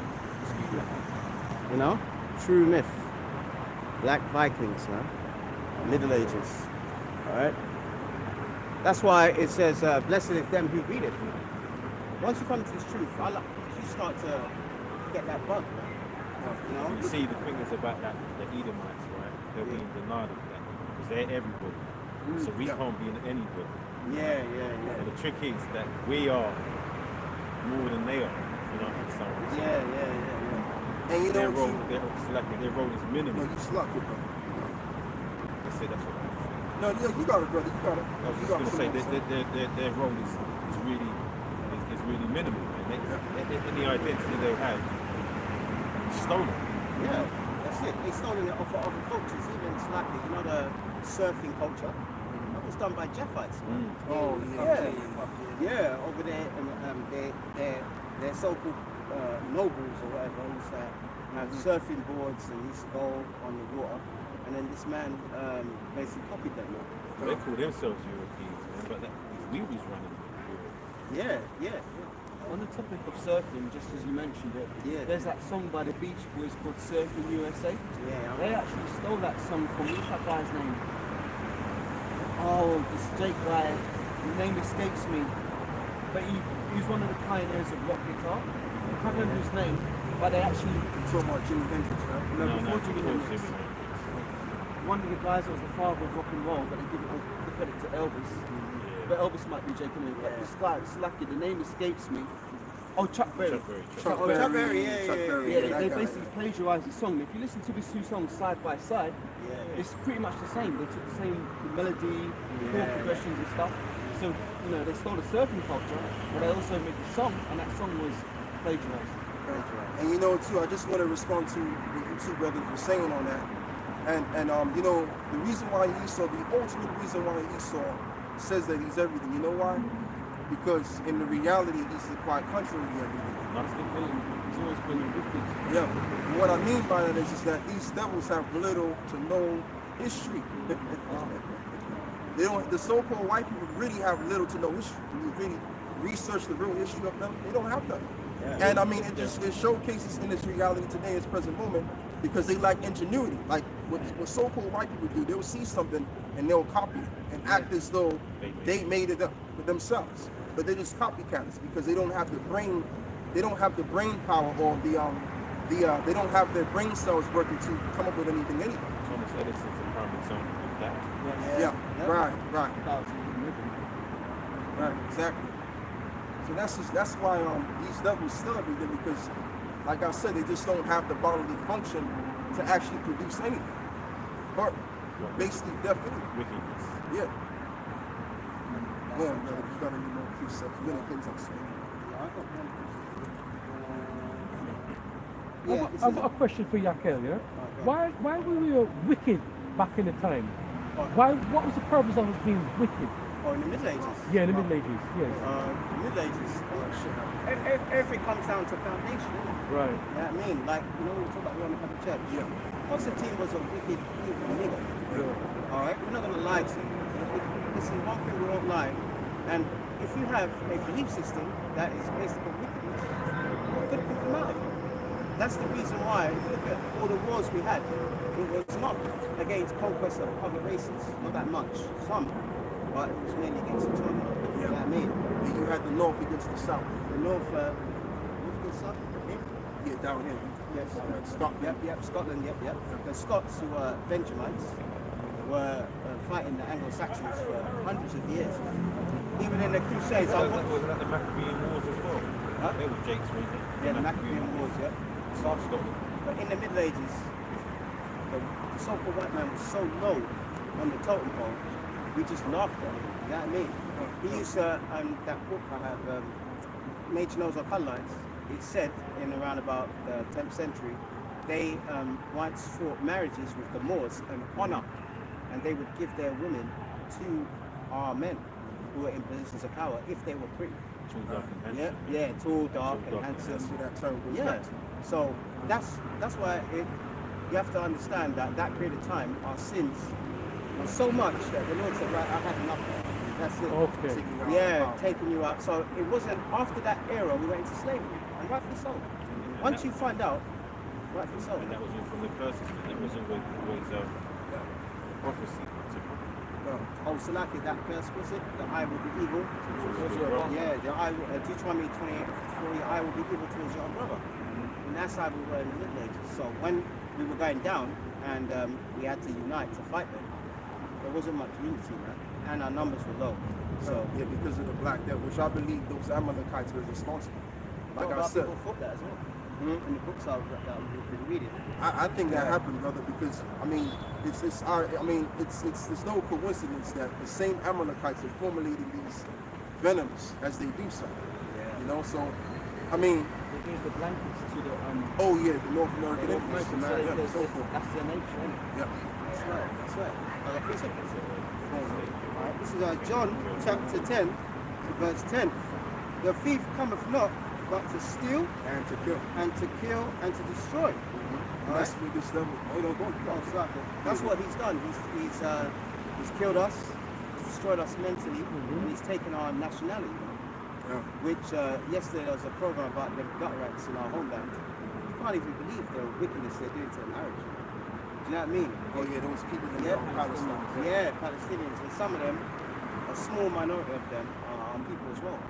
You know, true myth. Black Vikings, man. Middle Ages. All right. That's why it says, "Blessed is them who read it." Once you come to this truth, you start to get that bug, man. You know. You see, the thing is about that, the Edomites, right? They're being denied of that because they're everybody. So we can't be in anybody. Yeah. And the trick is that we are more than they are. You know, in some ways. Yeah. and you Their know, role, too, their role is no, minimal. you sluck it, bro. That's it. That's what. No, yeah, you got it, brother. You got it. I was You just got going to say it. their role is really minimal. Man. Any identity they have is stolen. Yeah, that's it. They stolen it off of other cultures, even slightly. You know, the surfing culture. That was done by Japhites. Man. Oh, Yeah, over there, and their so-called nobles or whatever used to have surfing boards and used to go on the water. And then this man basically copied them. They call themselves Europeans, man, but we was running Europe. Yeah. On the topic of surfing, just as you mentioned it, there's that song by the Beach Boys called Surfing USA. Yeah. They actually stole that song from, what's that guy's name? Oh, this Jake guy, the name escapes me. But he's one of the pioneers of rock guitar. I can't remember his name, but they actually... You're talking about Jimi Hendrix, right? No, before Jimi Hendrix. Hendrix. One of the guys that was the father of rock and roll, but they give it all the credit to Elvis. But Elvis might be Jake anyway. But this guy, Slacky, the name escapes me. Oh, Chuck Berry. Chuck Berry, Yeah, they that guy. basically plagiarized the song. If you listen to these two songs side by side, it's pretty much the same. They took the same melody, chord progressions and stuff. So, you know, they stole the surfing culture, but they also made the song, and that song was plagiarized. And you know, too, I just want to respond to what you two brothers were saying on that. And you know, the reason why Esau, the ultimate reason why Esau says that he's everything, you know why? Because in the reality, he's the quite contrary to everything. That's the thing. He's always been wicked. Yeah. And what I mean by that is that these devils have little to no history. They don't. The so-called white people really have little to no history. When you really research the real history of them, they don't have that. Yeah. And I mean, it showcases in its reality today, its present moment, because they lack ingenuity. Like what so-called white people do, they'll see something and they'll copy it and act as though they made it up for themselves. But they're just copycats because they don't have the brain. They don't have the brain power or they don't have their brain cells working to come up with anything anyway. Thomas Edison's a prime example of that. Yeah. Right, exactly. So that's why these devils still everything, because like I said, they just don't have the bodily function to actually produce anything. But basically definitely. Wickedness. Yeah. Go on, brother, if you got any more precepts, many things I'm saying. I've got a question for Yakel, yeah? Why were we wicked back in the time? What was the purpose of us being wicked? Oh, in the Middle Ages? Yeah, in the Middle Ages, yes. The Middle Ages, everything comes down to foundation, isn't it? Right. You know what I mean? Like, you know, we talk about the Roman Catholic Church. Yeah. Constantine was a wicked, evil nigga. Yeah. All right? We're not going to lie to you. Listen, one thing we won't lie, and if you have a belief system that is based on wickedness, you're going to pick them out of it. That's the reason why, if you look at all the wars we had, it was not against conquest of other races, not that much, some, but it was mainly against each other. You know what I mean? And you had the north against the south. The north against south? Yeah, down here. Yes. Scotland. Yep, Scotland, yep. The Scots, who were Benjamites, were fighting the Anglo-Saxons for hundreds of years. Even in the Crusades, Wasn't that the Maccabean Wars as well? Huh? They were Jake's region. Yeah, the Maccabean Wars, yeah. South Scotland. But in the Middle Ages, the so-called white man was so low on the totem pole, we just laughed at him. You know what I mean? He used that book I have, Nature Knows Our Colour Lines. It said in around about the 10th century, they whites fought marriages with the Moors and honor, and they would give their women to our men. who were in positions of power if they were pretty. Tall, dark, and Yeah, handsome. yeah, tall, dark, Tall, and dark, handsome. That's where that term goes Yeah. back to. So that's why you have to understand that that period of time, our sins were so much that the Lord said, right, I had enough. That's it. Okay. Taking you out of Yeah, power. taking you out. So it wasn't after that era we went into slavery, and rightfully so. Once you find out, rightfully so. And that was all from the curses, and that wasn't always prophecy. Oh, so like that curse was it? The eye will be evil. Yeah, the eye. Deuteronomy 28:54. Your eye will be evil towards your brother. And that's how we were in the Middle Ages. So when we were going down and we had to unite to fight them, there wasn't much unity, man, and our numbers were low. So Yeah, because of the Black Death, which I believe those Amalekites were responsible. Like I said, people thought that as well. In the books that we've been reading. I think that happened, brother, because I mean, it's no coincidence that the same Amalekites are formulating these venoms as they do so. Yeah. You know, so I mean, They gave the blankets to the oh yeah, the North American North Indians, Americans, man, yeah, so so forth. that's their nature, isn't it? Yeah. That's right. That's right. Alright, this is John chapter 10, verse 10. The thief cometh not but to steal And to kill. and to kill and to destroy. That's what this devil. Oh, don't go. Oh, sorry. That's what he's done. He's killed us, he's destroyed us mentally, and he's taken our nationality. Yeah. Which yesterday there was a program about the gut rights in our homeland. You can't even believe the wickedness they're doing to the marriage. Do you know what I mean? Oh yeah, those people in Yeah, Palestine. Yeah, Palestinians, and some of them, a small minority of them, are people as well.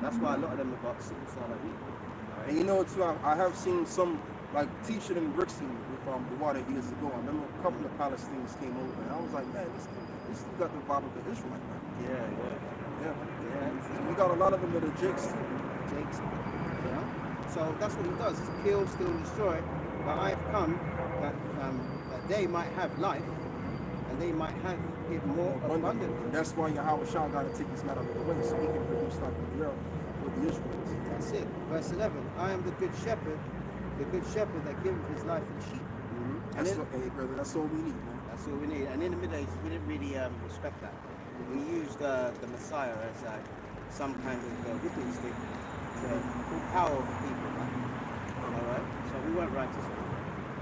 That's why a lot of them have got sickle cell like me. And you know too, I have seen some like teaching in Brixton with the water years ago. I remember a couple of Palestinians came over, and I was like, man, this got the vibe of the Israelite, man. Yeah. And we got a lot of them that are jakes. Jakes. Yeah. So that's what he does: is kill, steal, destroy. But I have come that they might have life, and they might have it more abundantly. That's why Yahweh Shah got to take this matter out of the way so he can produce life in the earth for the Israelites. That's it. Verse 11. I am the good shepherd that giveth his life for the sheep. And That's then- what, hey brother, that's all we need, man. That's all we need. And in the Middle Ages, we didn't really respect that. We used the Messiah as some kind of whipping stick to put power over people. Man. All right. So we weren't righteous.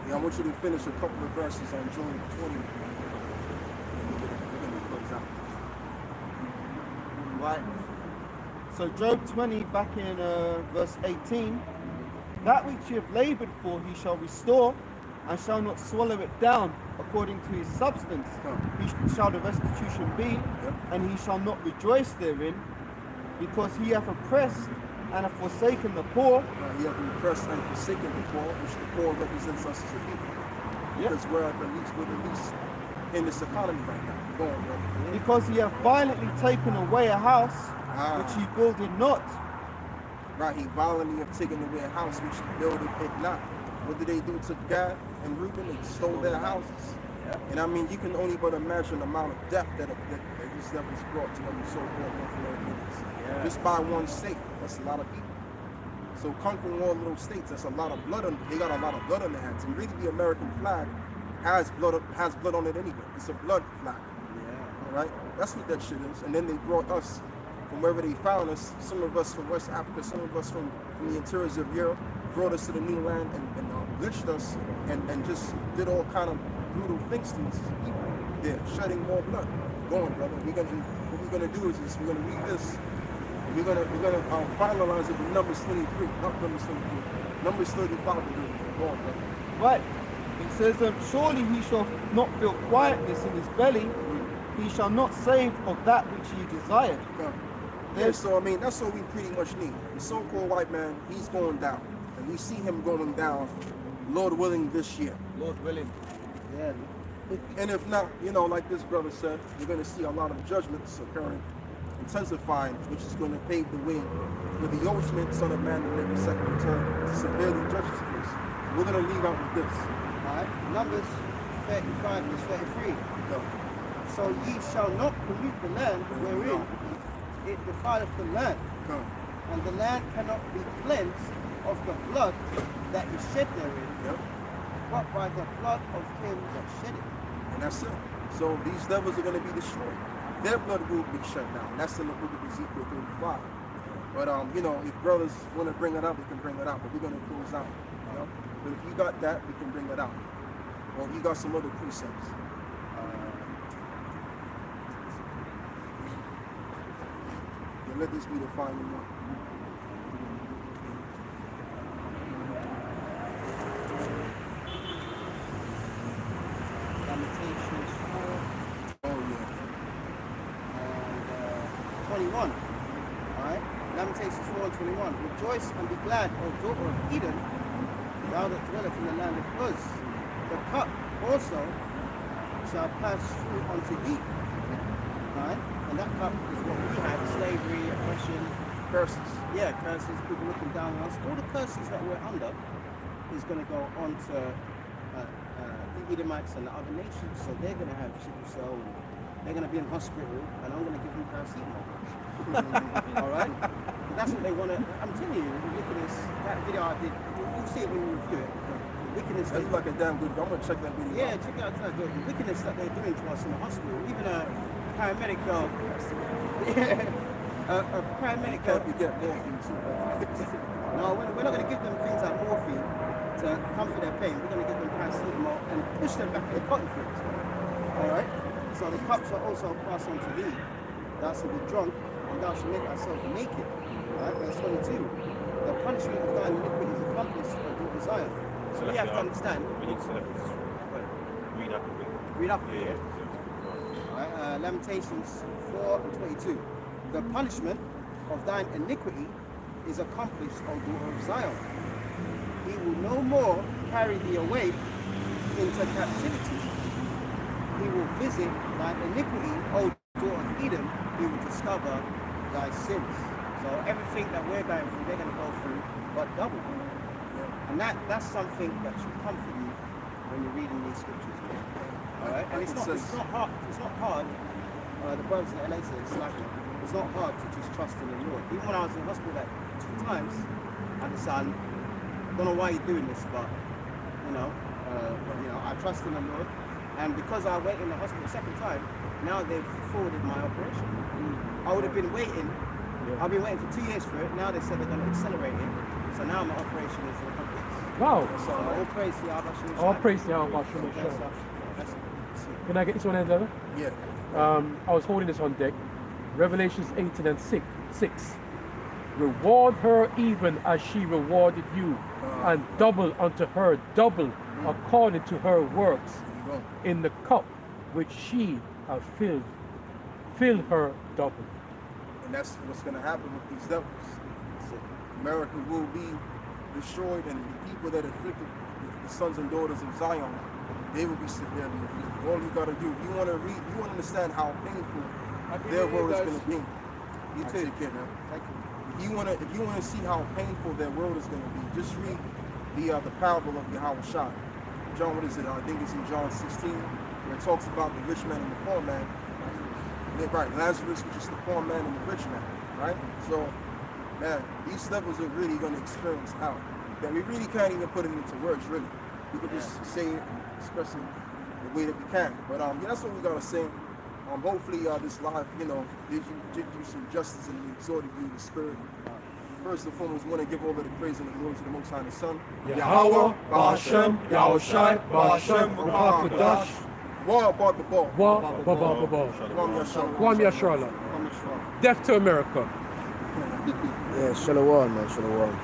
Yeah, I want you to finish a couple of verses on Job 20. We're gonna close out. Right. So Job 20, back in verse 18. That which you have labored for he shall restore, and shall not swallow it down according to his substance. He shall the restitution be, and he shall not rejoice therein, because he hath oppressed and hath forsaken the poor. He hath oppressed and forsaken the poor, which the poor represents us as a people. Because we're the least in this economy right now. Go on, brother. Because he hath violently taken away a house which he builded not. Right, he violently have taken away a house which he builded it not. What did they do to Gad and Reuben? They stole their houses. And I mean, you can only but imagine the amount of death that this devil's brought to them so-called North Americans. Just by one state, that's a lot of people. So conquering all of those states, that's a lot of blood on. They got a lot of blood on their hands. And really, the American flag has blood on it anyway. It's a blood flag. All right, that's what that shit is. And then they brought us from wherever they found us. Some of us from West Africa, some of us from the interiors of Europe, brought us to the new land and lynched us and just did all kind of brutal things to us as people. They're shedding more blood. Go on, brother. What we're gonna do is we're gonna read this. And we're gonna finalize it with Numbers 23, not Numbers 23, Numbers 35. Go on, brother. Right. It says, surely he shall not feel quietness in his belly. He shall not save of that which he desired. Yeah, so I mean, that's all we pretty much need. The so-called white man, he's going down. And we see him going down, Lord willing, this year. Lord willing. Yeah. And if not, you know, like this brother said, we're going to see a lot of judgments occurring, intensifying, which is going to pave the way for the ultimate Son of Man to make a second return to severely judge this place. We're going to leave out with this. Alright, Numbers 35 verse 33. So ye shall not pollute the land wherein it defileth the land, and the land cannot be cleansed of the blood that is shed therein, but by the blood of him that shed it. And that's it. So these devils are going to be destroyed. their blood will be shut down. That's in the book of Ezekiel 35. But you know, if brothers want to bring it up, we can bring it up. But we're gonna close out. You know? But if you got that, we can bring it out. Or if you got some other precepts. Yeah, let this be the final one. Lamentations 4 Oh yeah. and 21. Alright? Lamentations 4 and 21. Rejoice and be glad, O daughter of Eden, thou that dwelleth in the land of Uz. The cup also shall pass through unto thee. Right? And that cup is what we had: slavery, oppression, Curses. yeah, curses, people looking down on us. All the curses that we're under is going to go on to the Edomites and the other nations. So they're going to have sickle cell, and they're going to be in hospital, and I'm going to give them paracetamol. All right? But that's what they want to. I'm telling you, the wickedness, that video I did, you'll see it when you review it. The wickedness That's like a damn good. I'm gonna check that video. yeah, check out the wickedness that they're doing to us in the hospital. Even a paramedic, a paramedic. Can't forget morphine too. No, we're not going to give them things like morphine to comfort their pain. We're going to give them paracetamol and push them back in the cotton fields. All right. So the cups are also passed on to thee. Thou shalt be drunk, and thou shalt make thyself naked. All right. Verse 22. The punishment of thine iniquity is accomplished by your desire. So we have to understand. We need to read up a bit. Read up. Yeah. Right, Lamentations 4 and 22. The punishment of thine iniquity is accomplished, O daughter of Zion. He will no more carry thee away into captivity. He will visit thine iniquity, O daughter of Eden. He will discover thy sins. So everything that we're going through, they're going to go through, but double. And that's something that should comfort you when you're reading these scriptures. All right, and it's not hard. It's not hard. The brothers in LA say it's not hard to just trust in the Lord. Even when I was in hospital like 2 times, I decided, I don't know why you're doing this, but I trust in the Lord. And because I went in the hospital the second time, now they've forwarded my operation. I would have been waiting. I've been waiting for 2 years for it. Now they said they're going to accelerate it. So now my operation is in a couple weeks. Wow. So all praise to Yahweh Shai. All praise to Yahweh Shai. Can I get this one in, brother? Yeah. I was holding this on deck. Revelations 18 and 6. Reward her even as she rewarded you, and double unto her double according to her works. In the cup which she hath filled, fill her double. And that's what's going to happen with these devils. America will be destroyed, and the people that afflicted the sons and daughters of Zion, they will be severely afflicted. All you got to do, you want to understand how painful their world is going to be. You take care now. If you want to see how painful their world is going to be, just read the parable of Yahweh Shai. John, what is it? I think it's in John 16, where it talks about the rich man and the poor man. Right, Lazarus, which is the poor man and the rich man, right? So, man, these devils are really going to experience hell. That we really can't even put it into words, really. We could just say it, express it the way that we can. But that's what we got to say. Hopefully, this live, did you some justice and exhorted you in the spirit. First and foremost, we want to give all of the praise and the glory to the Most High and the Son. Yahweh, Ba'ashem, Yahushai, Ba'ashem, Rakadash. Wa Bar the ball. Kwam Yasharla. Death to America. Yeah, Shalom, man, Shalom.